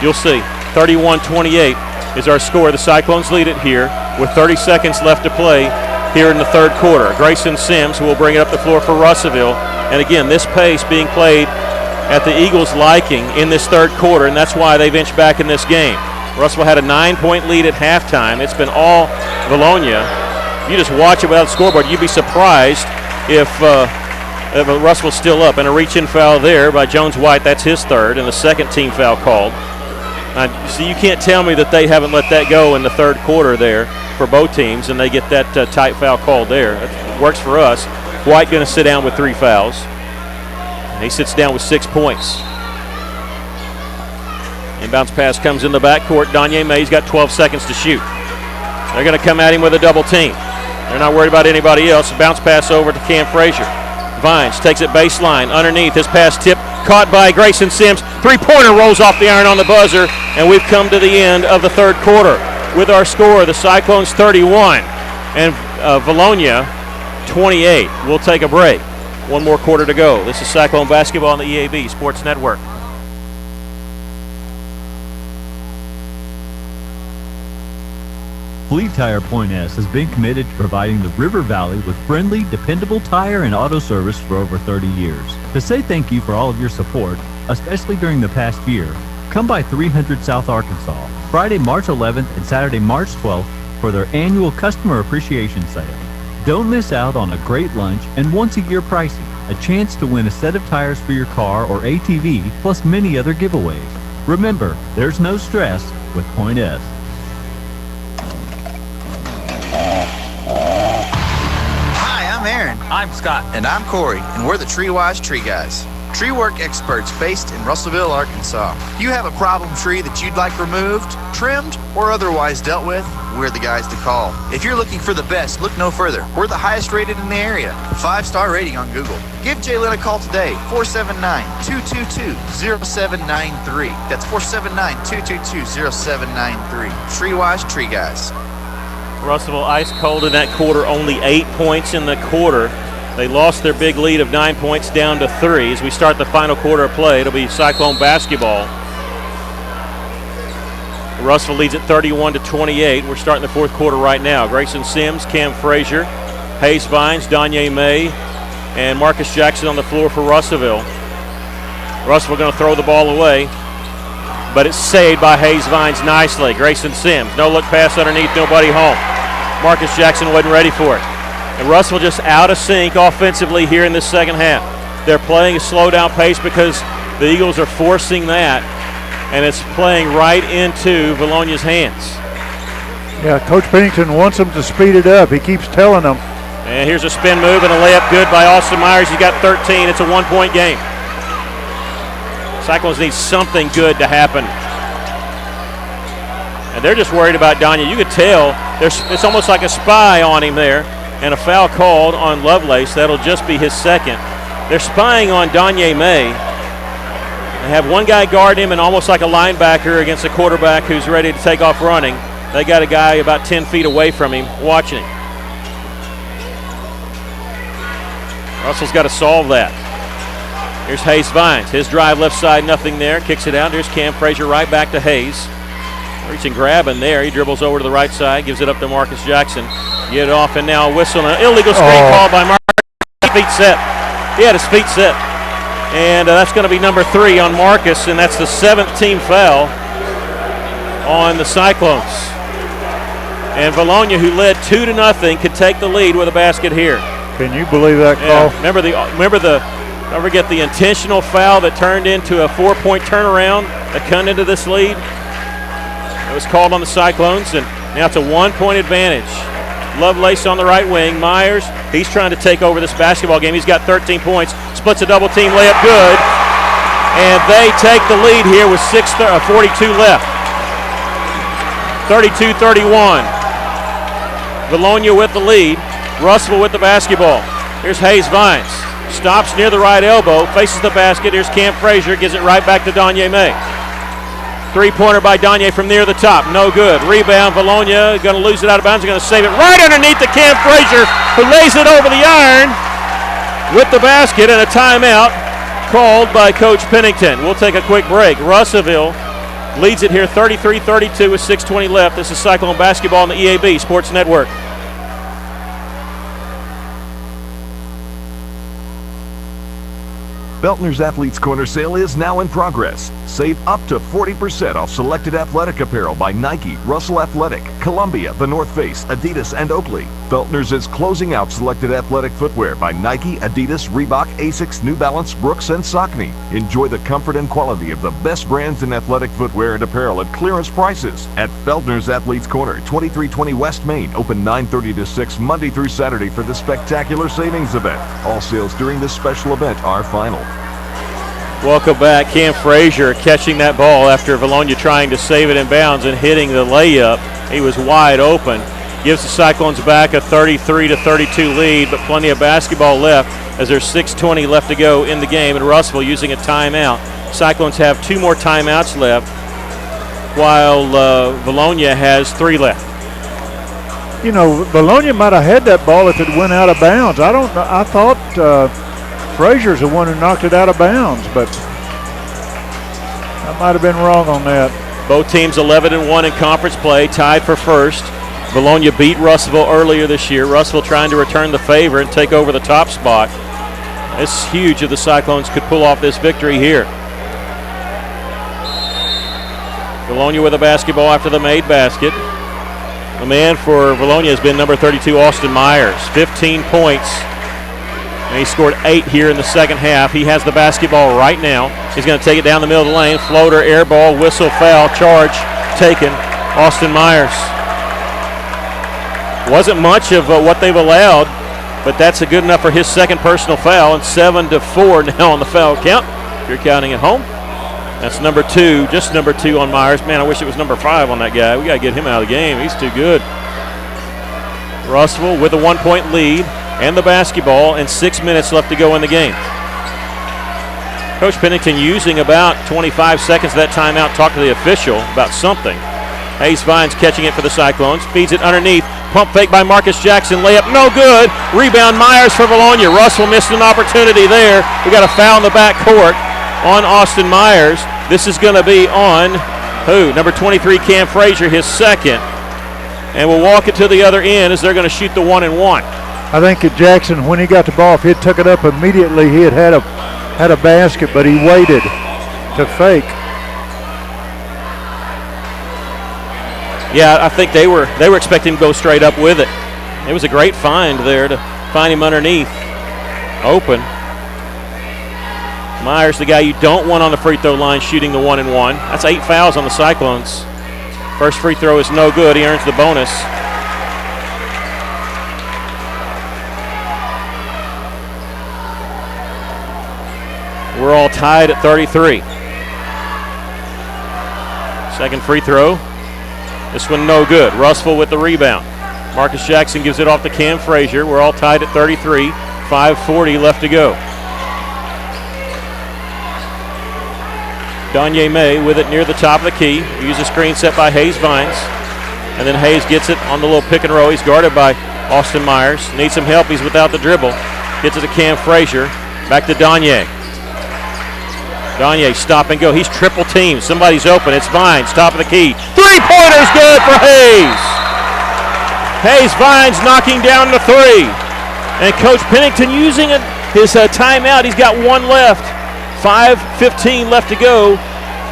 You'll see. 31-28 is our score. The Cyclones lead it here with 30 seconds left to play here in the third quarter. Grayson Sims will bring it up the floor for Russellville. And again, this pace being played at the Eagles' liking in this third quarter, and that's why they've inched back in this game. Russellville had a 9-point lead at halftime. It's been all Vilonia. You just watch it without the scoreboard. You'd be surprised if Russellville's still up. And a reach-in foul there by Jones White. That's his third, and the second team foul called. So you can't tell me that they haven't let that go in the third quarter there for both teams, and they get that tight foul called there. It works for us. White going to sit down with 3 fouls. And he sits down with 6 points. Inbounds pass comes in the backcourt. Danye May's got 12 seconds to shoot. They're going to come at him with a double team. They're not worried about anybody else. Bounce pass over to Cam Frazier. Vines takes it baseline. Underneath, his pass tip caught by Grayson Sims. 3-pointer rolls off the iron on the buzzer, and we've come to the end of the third quarter with our score, the Cyclones 31 and Vilonia 28. We'll take a break. One more quarter to go. This is Cyclone basketball on the EAB Sports Network. Fleet Tire Point S has been committed to providing the River Valley with friendly, dependable tire and auto service for over 30 years. To say thank you for all of your support, especially during the past year, come by 300 South Arkansas, Friday, March 11th and Saturday, March 12th for their annual Customer Appreciation Sale. Don't miss out on a great lunch and once-a-year pricing, a chance to win a set of tires for your car or ATV, plus many other giveaways. Remember, there's no stress with Point S. Hi, I'm Aaron. I'm Scott. And I'm Corey, and we're the Treewise Tree Guys. Tree work experts based in Russellville, Arkansas. You have a problem tree that you'd like removed, trimmed, or otherwise dealt with? We're the guys to call. If you're looking for the best, look no further. We're the highest rated in the area. 5-star rating on Google. Give Jalen a call today, 479-222-0793. That's 479-222-0793. Treewise Tree Guys. Russellville ice cold in that quarter, only 8 points in the quarter. They lost their big lead of 9 points down to 3. As we start the final quarter of play, it'll be Cyclone basketball. Russellville leads at 31-28. We're starting the fourth quarter right now. Grayson Sims, Cam Frazier, Hayes Vines, Danye May, and Marcus Jackson on the floor for Russellville. Russellville going to throw the ball away, but it's saved by Hayes Vines nicely. Grayson Sims, no look pass underneath, nobody home. Marcus Jackson wasn't ready for it. And Russellville just out of sync offensively here in this second half. They're playing a slow down pace because the Eagles are forcing that, and it's playing right into Vilonia's hands. Yeah, Coach Pennington wants them to speed it up. He keeps telling them. And here's a spin move and a layup good by Austin Myers. He's got 13. It's a 1-point game. Cyclones need something good to happen. And they're just worried about Danya. You could tell it's almost like a spy on him there. And a foul called on Lovelace. That'll just be his second. They're spying on Danye May. They have one guy guard him and almost like a linebacker against a quarterback who's ready to take off running. They got a guy about 10 feet away from him watching him. Russell's got to solve that. Here's Hayes Vines. His drive left side, nothing there. Kicks it out. Here's Cam Frazier right back to Hayes. Reaching, grabbing there. He dribbles over to the right side, gives it up to Marcus Jackson. Get it off, and now a whistle. An illegal screen call by Marcus. Feet set. He had his feet set. And that's going to be number 3 on Marcus, and that's the 7th team foul on the Cyclones. And Bologna, who led 2-0, could take the lead with a basket here. Can you believe that call? Yeah. Don't forget the intentional foul that turned into a 4-point turnaround that cut into this lead. It was called on the Cyclones, and now it's a 1-point advantage. Lovelace on the right wing. Myers, he's trying to take over this basketball game. He's got 13 points. Splits a double team layup good. And they take the lead here with 42 left. 32-31. Bologna with the lead. Russell with the basketball. Here's Hayes Vines. Stops near the right elbow. Faces the basket. Here's Cam Frazier. Gives it right back to Donye May. Three-pointer by Donye from near the top. No good. Rebound. Bologna going to lose it out of bounds. Going to save it right underneath the Cam Frazier, who lays it over the iron with the basket, and a timeout called by Coach Pennington. We'll take a quick break. Russellville leads it here 33-32 with 6:20 left. This is Cyclone basketball on the EAB Sports Network. Beltner's Athletes Corner sale is now in progress. Save up to 40% off selected athletic apparel by Nike, Russell Athletic, Columbia, The North Face, Adidas, and Oakley. Beltner's is closing out selected athletic footwear by Nike, Adidas, Reebok, Asics, New Balance, Brooks, and Saucony. Enjoy the comfort and quality of the best brands in athletic footwear and apparel at clearance prices at Beltner's Athletes Corner, 2320 West Main, open 9:30 to 6 Monday through Saturday for the spectacular savings event. All sales during this special event are final. Welcome back. Cam Frazier catching that ball after Bologna trying to save it in bounds and hitting the layup. He was wide open. Gives the Cyclones back a 33-32 lead, but plenty of basketball left as there's 6:20 left to go in the game, and Russellville using a timeout. Cyclones have 2 more timeouts left, while Bologna has 3 left. You know, Bologna might have had that ball if it went out of bounds. I don't know. I thought Frazier's the one who knocked it out of bounds, but I might have been wrong on that. Both teams 11-1 in conference play, tied for first. Bologna beat Russellville earlier this year. Russellville trying to return the favor and take over the top spot. It's huge if the Cyclones could pull off this victory here. Bologna with a basketball after the made basket. The man for Bologna has been number 32, Austin Myers. 15 points. And he scored 8 here in the second half. He has the basketball right now. He's going to take it down the middle of the lane. Floater, air ball, whistle, foul, charge taken. Austin Myers. Wasn't much of what they've allowed, but that's good enough for his second personal foul, and 7-4 now on the foul count. If you're counting at home. That's number 2, just number 2 on Myers. Man, I wish it was number 5 on that guy. We got to get him out of the game. He's too good. Russellville with a 1-point lead and the basketball, and 6 minutes left to go in the game. Coach Pennington using about 25 seconds of that timeout, talk to the official about something. Hayes Vines catching it for the Cyclones, feeds it underneath. Pump fake by Marcus Jackson, layup no good. Rebound Myers for Bologna. Russell missed an opportunity there. We got a foul in the back court on Austin Myers. This is going to be on who? Number 23, Cam Frazier, his second. And we'll walk it to the other end as they're going to shoot the 1-and-1. I think that Jackson, when he got the ball, if he had took it up immediately, he had a basket, but he waited to fake. Yeah, I think they were expecting him to go straight up with it. It was a great find there to find him underneath, open. Myers, the guy you don't want on the free throw line, shooting the 1-and-1. That's 8 fouls on the Cyclones. First free throw is no good. He earns the bonus. We're all tied at 33. Second free throw. This one no good. Russellville with the rebound. Marcus Jackson gives it off to Cam Frazier. We're all tied at 33. 5:40 left to go. Donye May with it near the top of the key. Use a screen set by Hayes Vines. And then Hayes gets it on the little pick and roll. He's guarded by Austin Myers. Needs some help. He's without the dribble. Gets it to Cam Frazier. Back to Donye. Donye, stop and go. He's triple teamed. Somebody's open. It's Vines, top of the key. Three-pointer's good for Hayes. Hayes Vines knocking down the 3. And Coach Pennington using his timeout. He's got 1 left. 5:15 left to go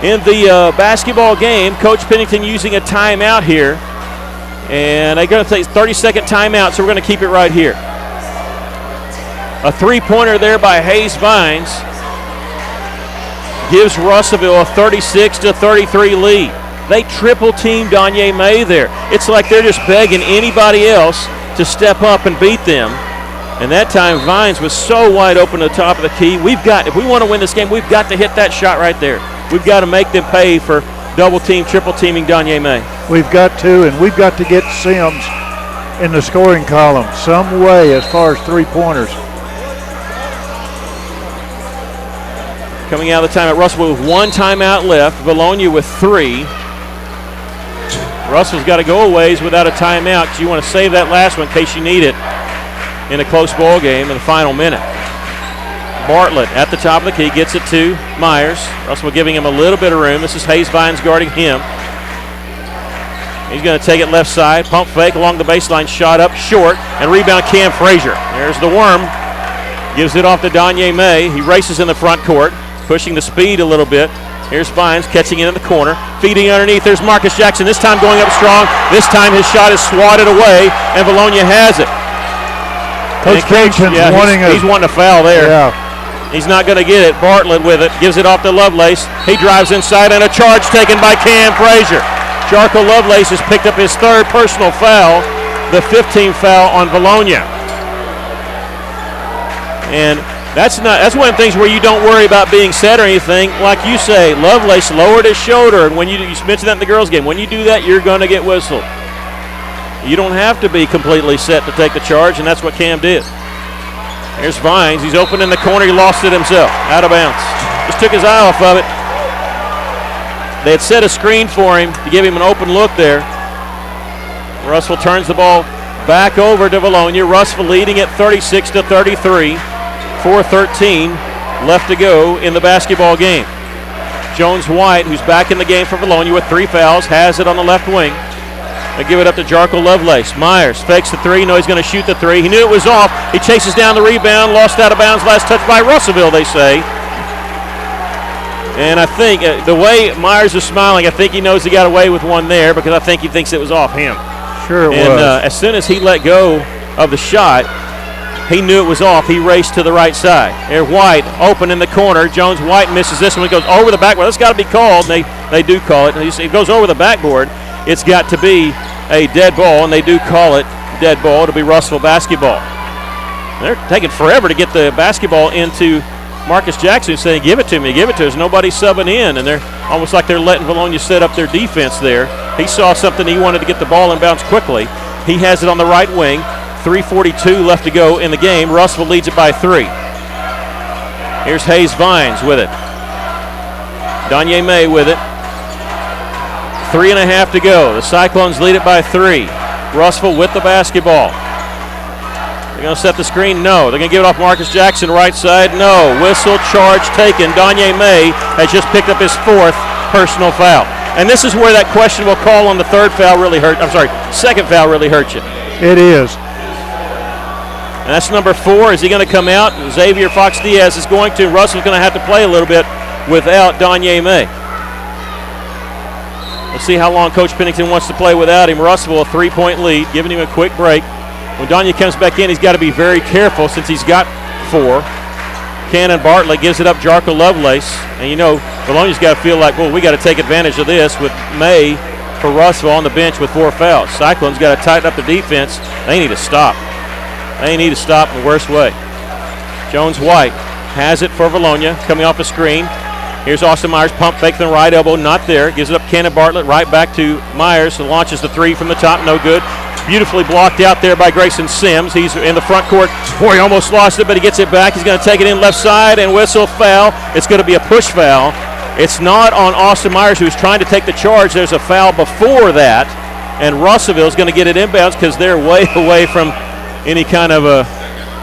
in the basketball game. Coach Pennington using a timeout here. And they're going to take 30-second timeout, so we're going to keep it right here. A three-pointer there by Hayes Vines gives Russellville a 36-33 lead. They triple-teamed Danye May there. It's like they're just begging anybody else to step up and beat them. And that time, Vines was so wide open at the top of the key. If we want to win this game, we've got to hit that shot right there. We've got to make them pay for double-team, triple-teaming Danye May. We've got to, and we've got to get Sims in the scoring column some way as far as three-pointers. Coming out of the timeout, Russell with one timeout left. Bologna with 3. Russell's got to go a ways without a timeout because you want to save that last one in case you need it in a close ball game in the final minute. Bartlett at the top of the key gets it to Myers. Russell giving him a little bit of room. This is Hayes Vines guarding him. He's going to take it left side. Pump fake along the baseline. Shot up short. And rebound Cam Frazier. There's the worm. Gives it off to Danye May. He races in the front court. Pushing the speed a little bit. Here's Vines catching it in the corner. Feeding underneath. There's Marcus Jackson. This time going up strong. This time his shot is swatted away. And Bologna has it. Coach Kingston's he's wanting a foul there. Yeah. He's not going to get it. Bartlett with it. Gives it off to Lovelace. He drives inside and a charge taken by Cam Frazier. Jarko Lovelace has picked up his 3rd personal foul, the 15th foul on Bologna. And that's one of the things where you don't worry about being set or anything. Like you say, Lovelace lowered his shoulder, and when you mentioned that in the girls' game, when you do that, you're going to get whistled. You don't have to be completely set to take the charge, and that's what Cam did. Here's Vines. He's open in the corner. He lost it himself. Out of bounds. Just took his eye off of it. They had set a screen for him to give him an open look there. Russell turns the ball back over to Bologna. Russell leading at 36-33. 4:13 left to go in the basketball game. Jones White, who's back in the game for Bologna with 3 fouls, has it on the left wing. They give it up to Jarko Lovelace. Myers fakes the 3. No, he's going to shoot the 3. He knew it was off. He chases down the rebound. Lost out of bounds. Last touch by Russellville, they say. And I think the way Myers is smiling, I think he knows he got away with one there because I think he thinks it was off him. Sure it was. And was. as soon as he let go of the shot, he knew it was off. He raced to the right side. There, White open in the corner. Jones White misses this one. He goes over the backboard. That's got to be called. They do call it. It goes over the backboard. It's got to be a dead ball, and they do call it dead ball. It'll be Russellville basketball. They're taking forever to get the basketball into Marcus Jackson, saying, give it to me, give it to us. Nobody's subbing in, and they're almost like they're letting Bologna set up their defense there. He saw something. He wanted to get the ball inbounds quickly. He has it on the right wing. 3:42 left to go in the game. Russellville leads it by 3. Here's Hayes Vines with it. Danye May with it. 3.5 to go. The Cyclones lead it by 3. Russellville with the basketball. They're going to set the screen? No. They're going to give it off Marcus Jackson, right side? No. Whistle, charge taken. Danye May has just picked up his 4th personal foul. And this is where that questionable call on the 3rd foul really hurt. 2nd foul really hurt you. It is. And that's number 4. Is he going to come out? Xavier Fox Diaz is going to. Russell's going to have to play a little bit without Danye May. We'll see how long Coach Pennington wants to play without him. Russellville a 3-point lead, giving him a quick break. When Danye comes back in, he's got to be very careful since he's got 4. Cannon Bartlett gives it up, Jarko Lovelace. And you know, Bologna's got to feel like, well, we got to take advantage of this with May for Russellville on the bench with 4 fouls. Cyclones got to tighten up the defense. They need to stop. They need to stop in the worst way. Jones White has it for Bologna, coming off the screen. Here's Austin Myers, pump fake the right elbow, not there. Gives it up Cannon Bartlett, right back to Myers, who launches the 3 from the top, no good. Beautifully blocked out there by Grayson Sims. He's in the front court. Boy, he almost lost it, but he gets it back. He's going to take it in left side and whistle foul. It's going to be a push foul. It's not on Austin Myers, who's trying to take the charge. There's a foul before that, and Russellville's going to get it inbounds because they're way away from any kind of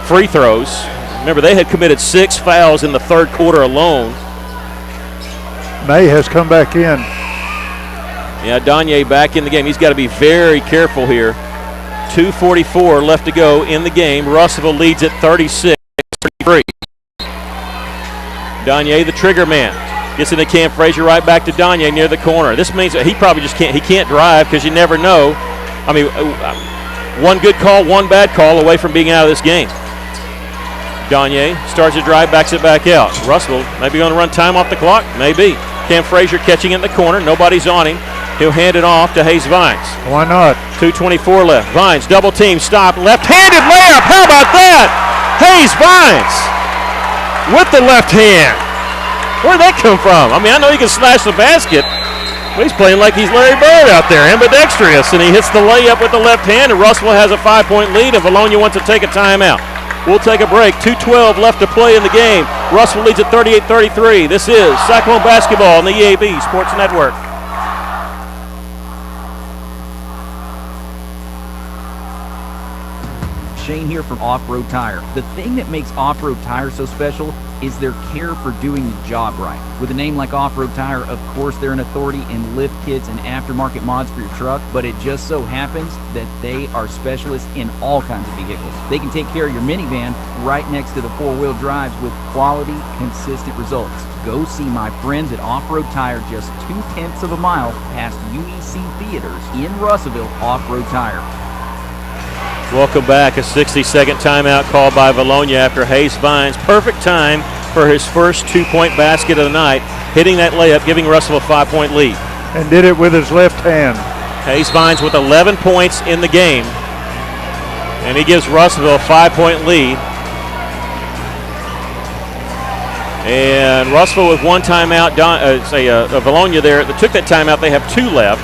free throws. Remember, they had committed 6 fouls in the 3rd quarter alone. May has come back in. Yeah, Danye back in the game. He's got to be very careful here. 2:44 left to go in the game. Russellville leads at 36-33. Danye, the trigger man, gets into Cam Frazier, right back to Danye near the corner. This means that he probably just can't drive because you never know one good call, one bad call away from being out of this game. Gagne starts a drive, backs it back out. Russell maybe going to run time off the clock, maybe. Cam Frazier catching it in the corner, nobody's on him. He'll hand it off to Hayes Vines. Why not? 2:24 left. Vines double team, stop, left-handed layup. How about that? Hayes Vines with the left hand. Where'd that come from? I mean, I know he can slash the basket, but he's playing like he's Larry Bird out there, ambidextrous, and he hits the layup with the left hand, and Russell has a 5-point lead, and Valonia wants to take a timeout. We'll take a break. 2:12 left to play in the game. Russell leads at 38-33. This is Cyclone Basketball on the EAB Sports Network. Shane here from Off-Road Tire. The thing that makes Off-Road Tire so special is their care for doing the job right. With a name like Off-Road Tire, of course they're an authority in lift kits and aftermarket mods for your truck, but it just so happens that they are specialists in all kinds of vehicles. They can take care of your minivan right next to the four-wheel drives with quality, consistent results. Go see my friends at Off-Road Tire just 0.2 of a mile past UEC Theaters in Russellville. Off-Road Tire. Welcome back. A 60-second timeout called by Valonia after Hayes Vines. Perfect time for his first 2-point basket of the night, hitting that layup, giving Russell a 5-point lead. And did it with his left hand. Hayes Vines with 11 points in the game, and he gives Russellville a 5-point lead. And Russellville with one timeout, Valonia there that took that timeout. They have 2 left.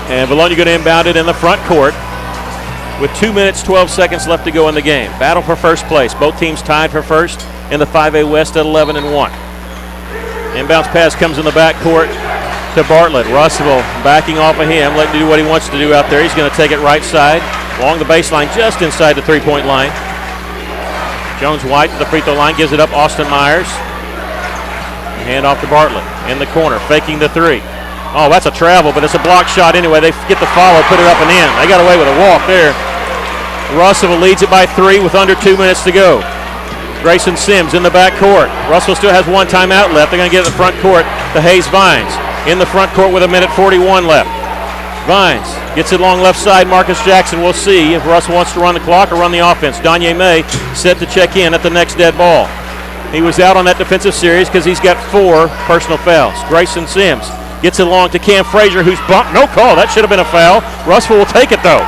And Valonia going to inbound it in the front court with 2 minutes, 12 seconds left to go in the game. Battle for first place. Both teams tied for first in the 5A West at 11-1. Inbounds pass comes in the backcourt to Bartlett. Russellville backing off of him, letting him do what he wants to do out there. He's going to take it right side along the baseline just inside the three-point line. Jones White to the free throw line, gives it up Austin Myers. Hand off to Bartlett in the corner, faking the three. Oh, that's a travel, but it's a block shot anyway. They get the follow, put it up and in. They got away with a walk there. Russellville leads it by 3 with under 2 minutes to go. Grayson Sims in the backcourt. Russellville still has one timeout left. They're going to get it in the front court to Hayes Vines. In the front court with 1:41 left. Vines gets it along left side. Marcus Jackson, we'll see if Russell wants to run the clock or run the offense. Danye May set to check in at the next dead ball. He was out on that defensive series because he's got 4 personal fouls. Grayson Sims gets it along to Cam Frazier, who's bumped. No call. That should have been a foul. Russellville will take it, though.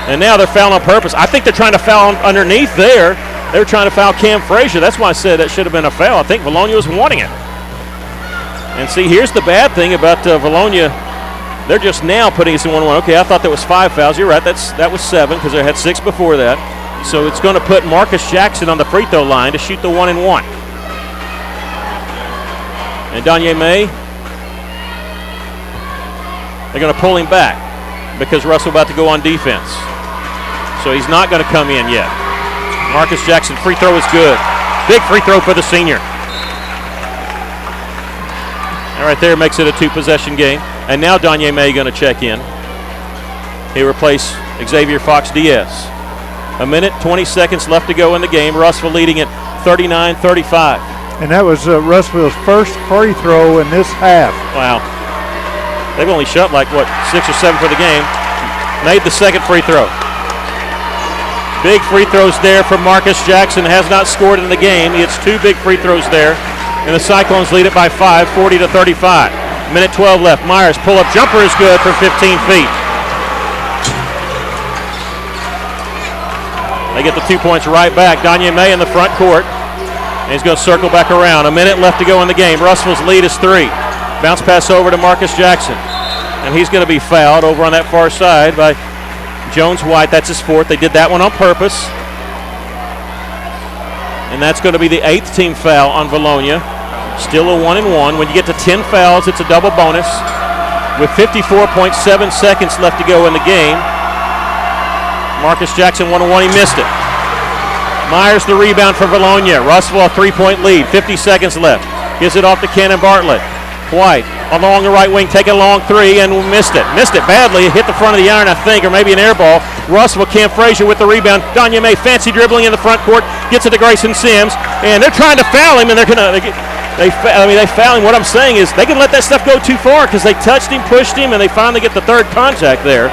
And now they're fouling on purpose. I think they're trying to foul underneath there. They're trying to foul Cam Frazier. That's why I said that should have been a foul. I think Valonia was wanting it. And see, here's the bad thing about Valonia. They're just now putting us in 1-1. Okay, I thought that was 5 fouls. You're right. That was 7 because they had 6 before that. So it's going to put Marcus Jackson on the free throw line to shoot the 1-and-1. And Danye May, they're going to pull him back because Russell about to go on defense. So he's not going to come in yet. Marcus Jackson, free throw is good. Big free throw for the senior. All right, there makes it a 2-possession game. And now Danye May going to check in. He'll replace Xavier Fox Diaz. 1 minute, 20 seconds left to go in the game. Russellville leading at 39-35. And that was Russellville's first free throw in this half. Wow. They've only shot like, 6 or 7 for the game. Made the second free throw. Big free throws there from Marcus Jackson. Has not scored in the game. He hits 2 big free throws there. And the Cyclones lead it by 5, 40-35. Minute 12 left. Myers pull-up jumper is good from 15 feet. They get the 2 points right back. Danye May in the front court. And he's going to circle back around. 1 minute left to go in the game. Russellville's lead is 3. Bounce pass over to Marcus Jackson. And he's going to be fouled over on that far side by Jones White. That's his 4th. They did that one on purpose. And that's going to be the 8th team foul on Valonia. Still a 1-and-1. When you get to 10 fouls, it's a double bonus. With 54.7 seconds left to go in the game. Marcus Jackson 1-on-1. He missed it. Myers the rebound for Valonia. Russellville a 3-point lead. 50 seconds left. Gives it off to Cannon Bartlett. White along the right wing, take a long 3 and missed it. Missed it badly. Hit the front of the iron, I think, or maybe an air ball. Russellville, Cam Frazier with the rebound. Danye May, fancy dribbling in the front court, gets it to Grayson Sims, and they're trying to foul him, and they're going to They fouled him. What I'm saying is they can let that stuff go too far because they touched him, pushed him, and they finally get the third contact there.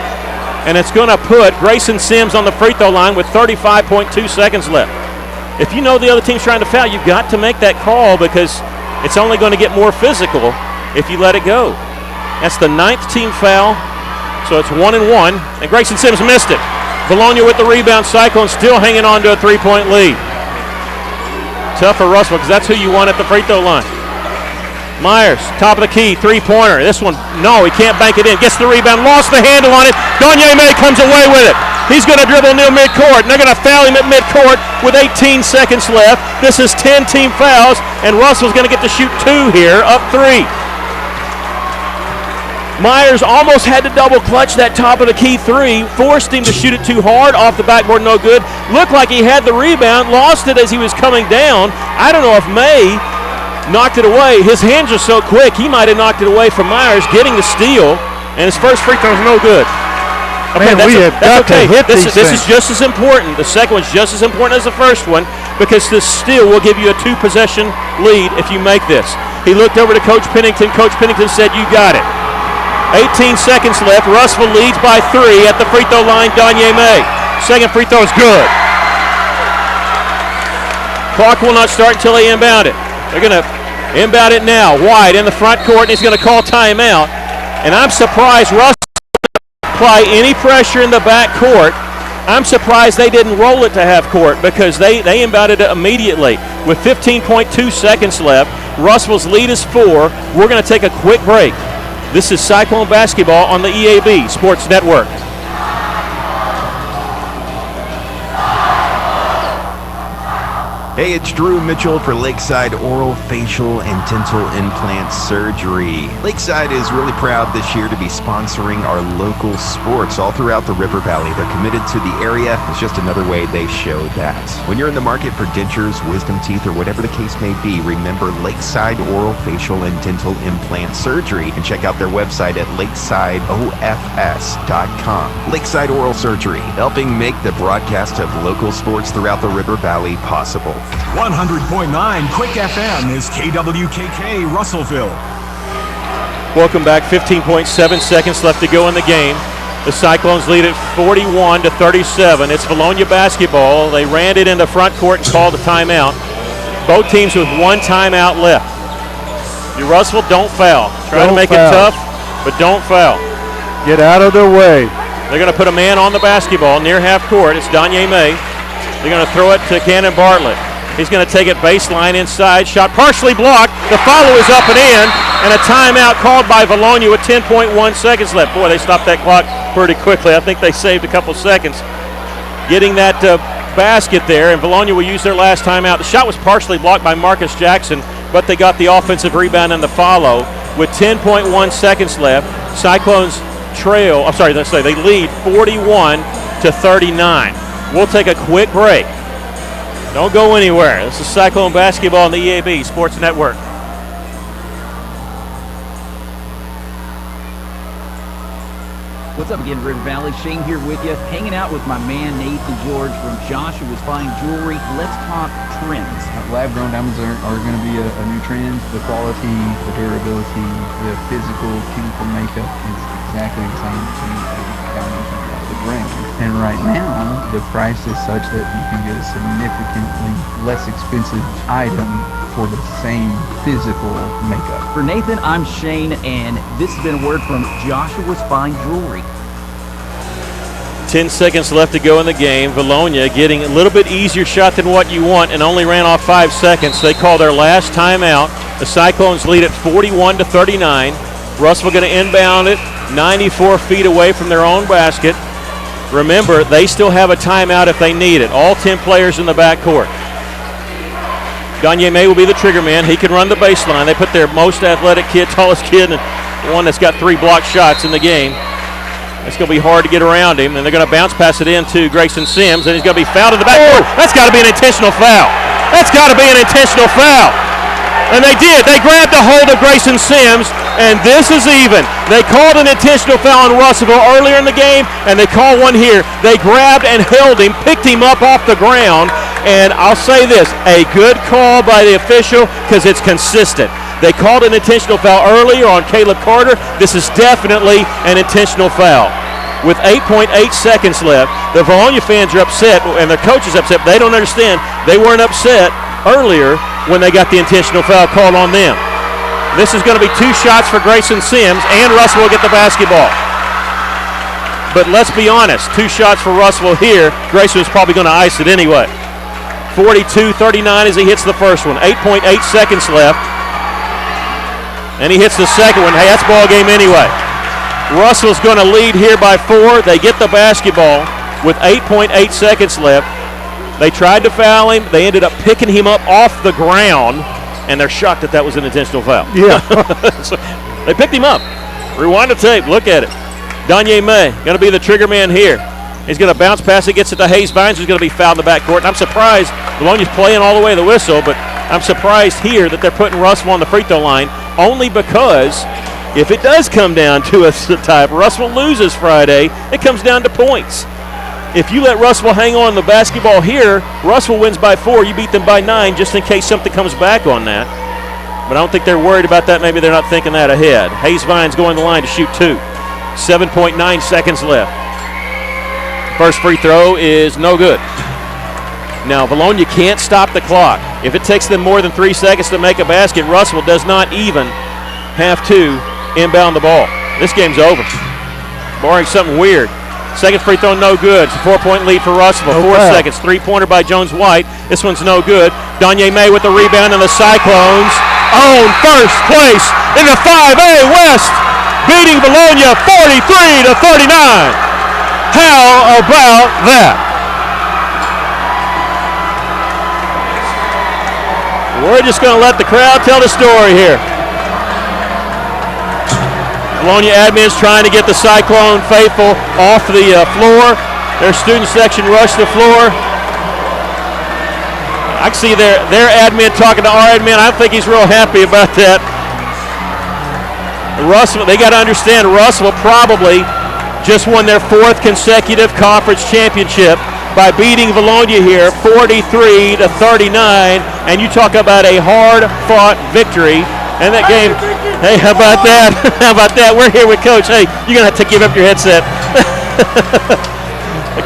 And it's going to put Grayson Sims on the free throw line with 35.2 seconds left. If you know the other team's trying to foul, you've got to make that call because it's only going to get more physical if you let it go. That's the 9th team foul, so it's 1-1, and Grayson Sims missed it. Bologna with the rebound. Cyclones still hanging on to a 3-point lead. Tough for Russell because that's who you want at the free throw line. Myers, top of the key, three-pointer. This one, no, he can't bank it in. Gets the rebound, lost the handle on it. Donyeme comes away with it. He's going to dribble near midcourt, and they're going to foul him at midcourt with 18 seconds left. This is 10 team fouls, and Russell's going to get to shoot 2 here, up 3. Myers almost had to double clutch that top of the key 3, forced him to shoot it too hard, off the backboard, no good. Looked like he had the rebound, lost it as he was coming down. I don't know if May knocked it away. His hands are so quick, he might have knocked it away from Myers, getting the steal, and his first free throw is no good. Okay, Man, we have got to hit this these is things. just as important. The second one's just as important as the first one because this steal will give you a 2-possession lead if you make this. He looked over to Coach Pennington. Coach Pennington said, "You got it." 18 seconds left. Russell leads by 3 at the free throw line. Donyeme. Second free throw is good. Clock will not start until they inbound it. They're going to inbound it now. White in the front court, and he's going to call timeout. And I'm surprised Russell didn't apply any pressure in the back court. I'm surprised they didn't roll it to half court because they inbounded it immediately. With 15.2 seconds left, Russell's lead is 4. We're going to take a quick break. This is Cyclone Basketball on the EAB Sports Network. Hey, it's Drew Mitchell for Lakeside Oral, Facial, and Dental Implant Surgery. Lakeside is really proud this year to be sponsoring our local sports all throughout the River Valley. They're committed to the area. It's just another way they show that. When you're in the market for dentures, wisdom teeth, or whatever the case may be, remember Lakeside Oral, Facial, and Dental Implant Surgery and check out their website at lakesideofs.com. Lakeside Oral Surgery, helping make the broadcast of local sports throughout the River Valley possible. 100.9 Quick FM is KWKK Russellville. Welcome back. 15.7 seconds left to go in the game. The Cyclones lead at 41-37. It's Bologna basketball. They ran it into front court and called a timeout. Both teams with 1 timeout left. You Russell, don't foul. Try to make it tough, but don't foul. Get out of their way. They're going to put a man on the basketball near half court. It's Donyeme. They're going to throw it to Cannon Bartlett. He's going to take it baseline inside. Shot partially blocked. The follow is up and in. And a timeout called by Bologna with 10.1 seconds left. Boy, they stopped that clock pretty quickly. I think they saved a couple seconds getting that basket there. And Bologna will use their last timeout. The shot was partially blocked by Marcus Jackson, but they got the offensive rebound and the follow. With 10.1 seconds left, Cyclones they lead 41-39. We'll take a quick break. Don't go anywhere. This is Cyclone Basketball on the EAB Sports Network. What's up again, River Valley? Shane here with you, hanging out with my man Nathan George from Joshua's Fine Jewelry. Let's talk trends. Lab-grown diamonds are going to be a new trend. The quality, the durability, the physical, chemical makeup is exactly the same to a diamond coming out of the ground. And right now, the price is such that you can get a significantly less expensive item for the same physical makeup. For Nathan, I'm Shane, and this has been a word from Joshua's Fine Jewelry. 10 seconds left to go in the game. Bologna getting a little bit easier shot than what you want and only ran off 5 seconds. They call their last timeout. The Cyclones lead at 41-39. Russell going to inbound it 94 feet away from their own basket. Remember, they still have a timeout if they need it. All 10 players in the backcourt. Donyeme will be the trigger man. He can run the baseline. They put their most athletic kid, tallest kid, and one that's got 3 blocked shots in the game. It's going to be hard to get around him, and they're going to bounce pass it in to Grayson Sims, and he's going to be fouled in the backcourt. That's got to be an intentional foul. That's got to be an intentional foul. And they did. They grabbed a hold of Grayson Sims, and this is even. They called an intentional foul on Russellville earlier in the game, and they called one here. They grabbed and held him, picked him up off the ground, and I'll say this, a good call by the official because it's consistent. They called an intentional foul earlier on Caleb Carter. This is definitely an intentional foul. With 8.8 seconds left, the Bologna fans are upset, and their coach is upset. They don't understand. They weren't upset earlier when they got the intentional foul called on them. This is going to be 2 shots for Grayson Sims, and Russell will get the basketball. But let's be honest, 2 shots for Russell here. Grayson was probably going to ice it anyway. 42-39 as he hits the first one. 8.8 seconds left. And he hits the second one. Hey, that's ball game anyway. Russell's going to lead here by 4. They get the basketball with 8.8 seconds left. They tried to foul him. They ended up picking him up off the ground, and they're shocked that was an intentional foul. Yeah. So they picked him up. Rewind the tape. Look at it. Danye May going to be the trigger man here. He's going to bounce pass. He gets it to Hayes Vines, who's going to be fouled in the backcourt. And I'm surprised Bologna's playing all the way to the whistle, but I'm surprised here that they're putting Russell on the free throw line, only because if it does come down to a tie, Russell loses Friday, it comes down to points. If you let Russell hang on the basketball here, Russell wins by 4. You beat them by 9 just in case something comes back on that. But I don't think they're worried about that. Maybe they're not thinking that ahead. Hayes Vines going to the line to shoot 2. 7.9 seconds left. First free throw is no good. Now, Bologna can't stop the clock. If it takes them more than 3 seconds to make a basket, Russell does not even have to inbound the ball. This game's over. Barring something weird. Second free throw, no good. It's a 4-point lead for Russellville. 4 seconds. 3-pointer by Jones-White. This one's no good. Danye May with the rebound, and the Cyclones own first place in the 5A West, beating Bologna 43-39. How about that? We're just going to let the crowd tell the story here. Bologna admin's trying to get the Cyclone faithful off the floor. Their student section rushed the floor. I can see their admin talking to our admin. I think he's real happy about that. Russell, they got to understand, Russell probably just won their 4th consecutive conference championship by beating Bologna here 43-39. And you talk about a hard-fought victory. And that game, hey, how about that? How about that? We're here with Coach. Hey, you're going to have to give up your headset.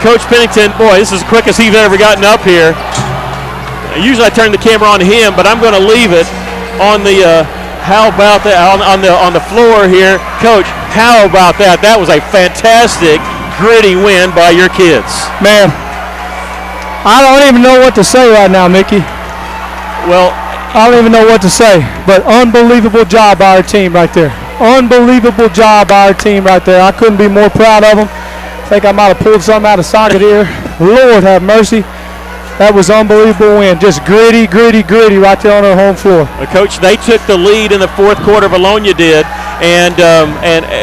Coach Pennington, boy, this is the quickest he's ever gotten up here. Usually I turn the camera on him, but I'm going to leave it on the how about that on the floor here. Coach, how about that? That was a fantastic, gritty win by your kids. Man, I don't even know what to say right now, Mickey. Well, I don't even know what to say, but unbelievable job by our team right there. Unbelievable job by our team right there. I couldn't be more proud of them. I think I might have pulled something out of socket here. Lord have mercy. That was unbelievable win. Just gritty right there on our home floor. Coach, they took the lead in the 4th quarter. Bologna did,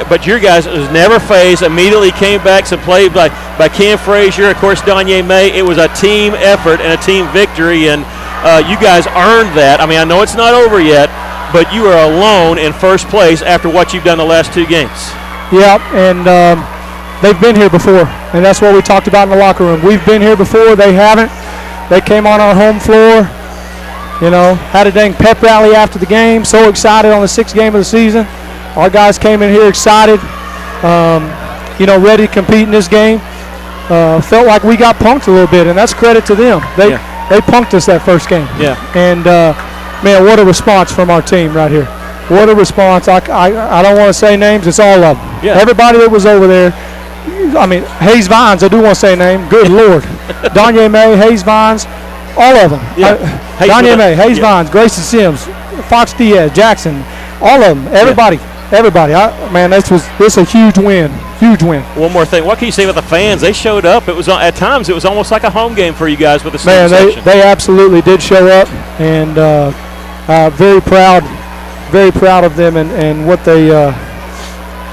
but your guys was never phased. Immediately came back. Some play by Cam Frazier, of course, Danye May. It was a team effort and a team victory, and you guys earned that. I mean, I know it's not over yet, but you are alone in first place after what you've done the last 2 games. Yeah, and they've been here before, and that's what we talked about in the locker room. We've been here before. They haven't. They came on our home floor, had a dang pep rally after the game. So excited on the 6th game of the season. Our guys came in here excited, ready to compete in this game. Felt like we got punked a little bit, and that's credit to them. They punked us that first game. Yeah. And, man, what a response from our team right here. What a response. I don't want to say names. It's all of them. Yeah. Everybody that was over there. I mean, Hayes Vines, I do want to say a name. Good Lord. Danye May, Hayes Vines, all of them. Yeah. Danye May, Hayes Vines, Grayson Sims, Fox Diaz, Jackson, all of them. Everybody. Man, this was a huge win. Huge win. One more thing. What can you say about the fans? They showed up. It was at times it was almost like a home game for you guys with the student section. They absolutely did show up, and very proud of them and what they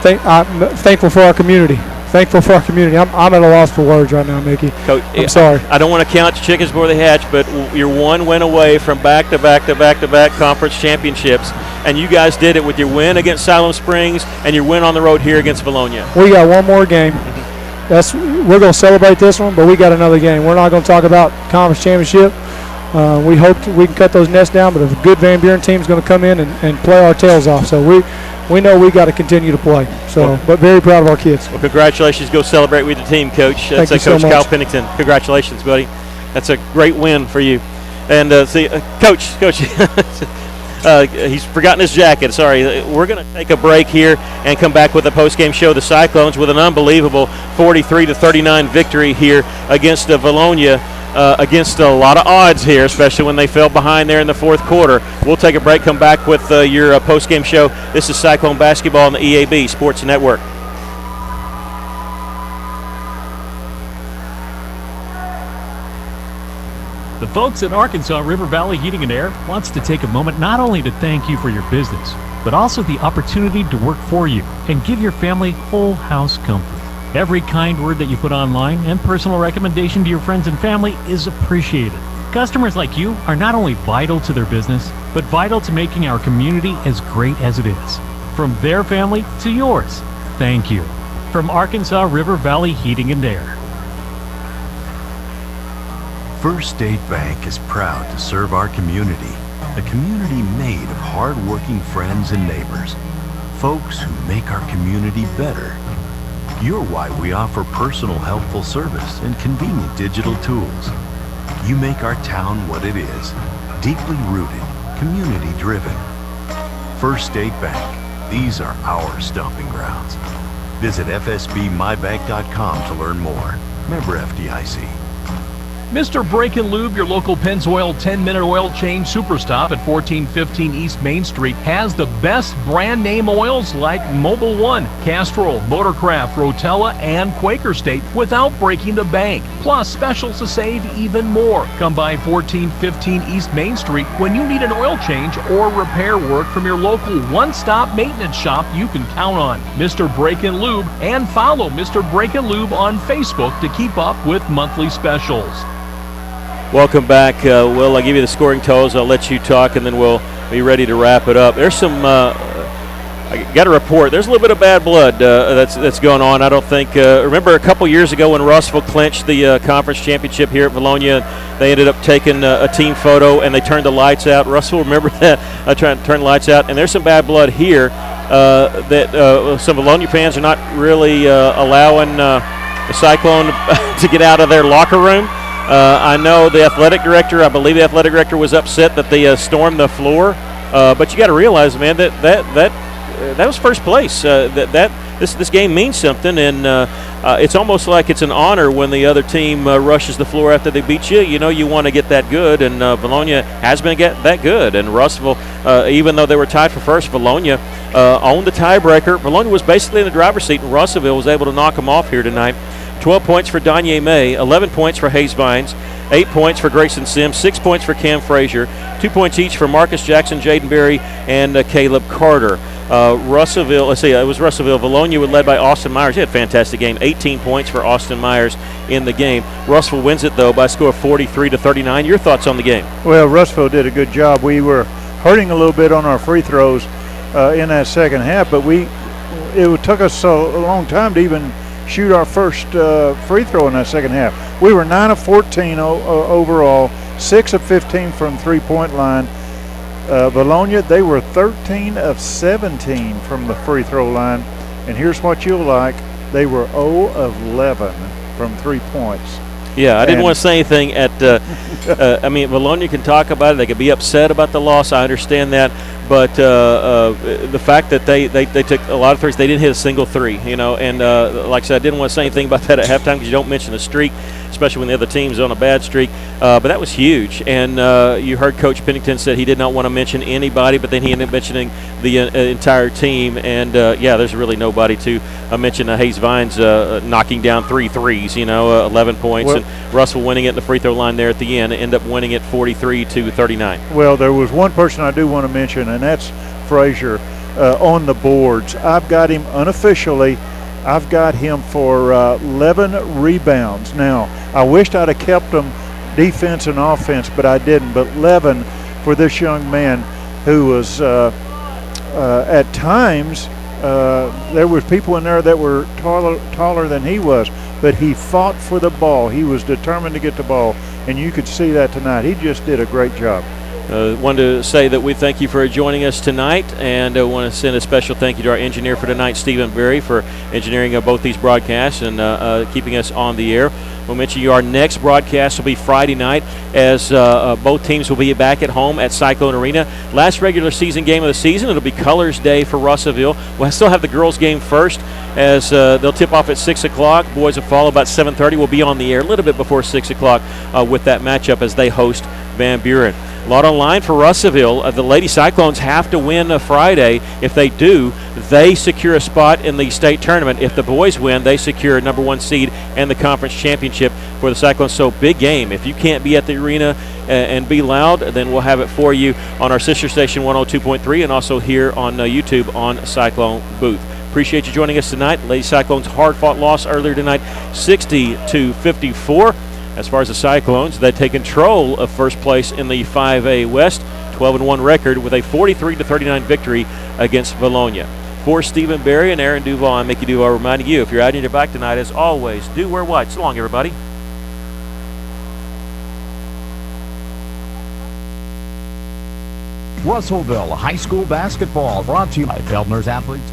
thankful for our community. thankful for our community. I'm at a loss for words right now, Mickey. Coach, I'm sorry. I don't want to count chickens before they hatch, but you're one win away from back-to-back conference championships, and you guys did it with your win against Siloam Springs and your win on the road here against Valonia. We got one more game. We're going to celebrate this one, but we got another game. We're not going to talk about conference championship. We hope we can cut those nets down, but if a good Van Buren team is going to come in and play our tails off. So we know we got to continue to play. So, but very proud of our kids. Well, congratulations. Go celebrate with the team, Coach. That's Thank you Coach so much. Kyle Pennington. Congratulations, buddy. That's a great win for you. And Coach, he's forgotten his jacket. Sorry. We're going to take a break here and come back with a post-game show. The Cyclones with an unbelievable 43-39 victory here against Valonia. Against a lot of odds here, especially when they fell behind there in the fourth quarter. We'll take a break, come back with your post-game show. This is Cyclone Basketball on the EAB Sports Network. The folks at Arkansas River Valley Heating and Air wants to take a moment not only to thank you for your business, but also the opportunity to work for you and give your family whole house comfort. Every kind word that you put online and personal recommendation to your friends and family is appreciated. Customers like you are not only vital to their business, but vital to making our community as great as it is. From their family to yours, thank you. From Arkansas River Valley Heating and Air. First State Bank is proud to serve our community, a community made of hard-working friends and neighbors, folks who make our community better. You're why we offer personal, helpful service and convenient digital tools. You make our town what it is, deeply rooted, community-driven. First State Bank, these are our stomping grounds. Visit fsbmybank.com to learn more. Member FDIC. Mr. Brake and Lube, your local Pennzoil 10-minute oil change superstop at 1415 East Main Street, has the best brand name oils like Mobil 1, Castrol, Motorcraft, Rotella, and Quaker State without breaking the bank. Plus specials to save even more. Come by 1415 East Main Street when you need an oil change or repair work from your local one-stop maintenance shop you can count on. Mr. Brake and Lube, and follow Mr. Brake and Lube on Facebook to keep up with monthly specials. Welcome back. Will, I'll give you the scoring totals. I'll let you talk, and then we'll be ready to wrap it up. There's some, I got a report. There's a little bit of bad blood that's going on. I don't think, remember a couple years ago when Russellville clinched the conference championship here at Valonia, they ended up taking a team photo, and they turned the lights out. Russellville, remember that? Trying to turn the lights out. And there's some bad blood here that some Valonia fans are not really allowing the Cyclone to get out of their locker room. I know the athletic director, I believe the athletic director was upset that they stormed the floor. But you got to realize, man, that was first place. This game means something, and it's almost like it's an honor when the other team rushes the floor after they beat you. You know you want to get that good, and Valonia has been that good. And Russellville, even though they were tied for first, Valonia owned the tiebreaker. Valonia was basically in the driver's seat, and Russellville was able to knock them off here tonight. 12 points for Danye May, 11 points for Hayes Vines, 8 points for Grayson Sims, 6 points for Cam Frazier, 2 points each for Marcus Jackson, Jaden Berry, and Caleb Carter. Russellville, let's see, it was Russellville. Valonia was led by Austin Myers. He had a fantastic game, 18 points for Austin Myers in the game. Russellville wins it, though, by a score of 43-39. Your thoughts on the game? Well, Russellville did a good job. We were hurting a little bit on our free throws in that second half, but it took us a long time to even shoot our first free throw in that second half. We were 9 of 14 overall, 6 of 15 from three-point line. Valonia, they were 13 of 17 from the free throw line. And here's what you'll like. They were 0 of 11 from 3 points. Yeah, I didn't want to say anything at I mean, Valonia can talk about it. They could be upset about the loss. I understand that. But the fact that they took a lot of threes, they didn't hit a single three, and like I said, I didn't want to say anything about that at halftime because you don't mention a streak, especially when the other team's on a bad streak. But that was huge. And you heard Coach Pennington said he did not want to mention anybody, but then he ended up mentioning the entire team. And, there's really nobody to mention Hayes Vines knocking down 3 threes, 11 points. And Russell winning it in the free throw line there at the end, end up winning it 43-39. Well, there was one person I do want to mention, and that's Frazier on the boards. I've got him unofficially I've got him for 11 rebounds. Now, I wished I'd have kept them defense and offense, but I didn't. But 11 for this young man who was at times, there was people in there that were taller than he was, but he fought for the ball. He was determined to get the ball, and you could see that tonight. He just did a great job. Wanted to say that we thank you for joining us tonight, and I want to send a special thank you to our engineer for tonight, Stephen Berry, for engineering both these broadcasts and keeping us on the air. We'll mention you our next broadcast will be Friday night, as both teams will be back at home at Cyclone Arena. Last regular season game of the season. It'll be Colors Day for Russellville. We'll still have the girls game first, as they'll tip off at 6 o'clock. Boys will follow about 7:30. We'll be on the air a little bit before 6 o'clock with that matchup as they host Van Buren. A lot on line for Russellville. The Lady Cyclones have to win Friday. If they do, they secure a spot in the state tournament. If the boys win, they secure a #1 seed and the conference championship for the Cyclones. So big game. If you can't be at the arena and be loud, then we'll have it for you on our sister station 102.3 and also here on YouTube on Cyclone Booth. Appreciate you joining us tonight. Lady Cyclones hard-fought loss earlier tonight, 60-54. As far as the Cyclones, they take control of first place in the 5A West, 12-1 record with a 43-39 victory against Bologna. For Stephen Berry and Aaron Duval, I'm Mickey Duval reminding you, if you're out on your bike tonight, as always, do wear white. So long, everybody. Russellville High School basketball brought to you by Feldner's Athletes.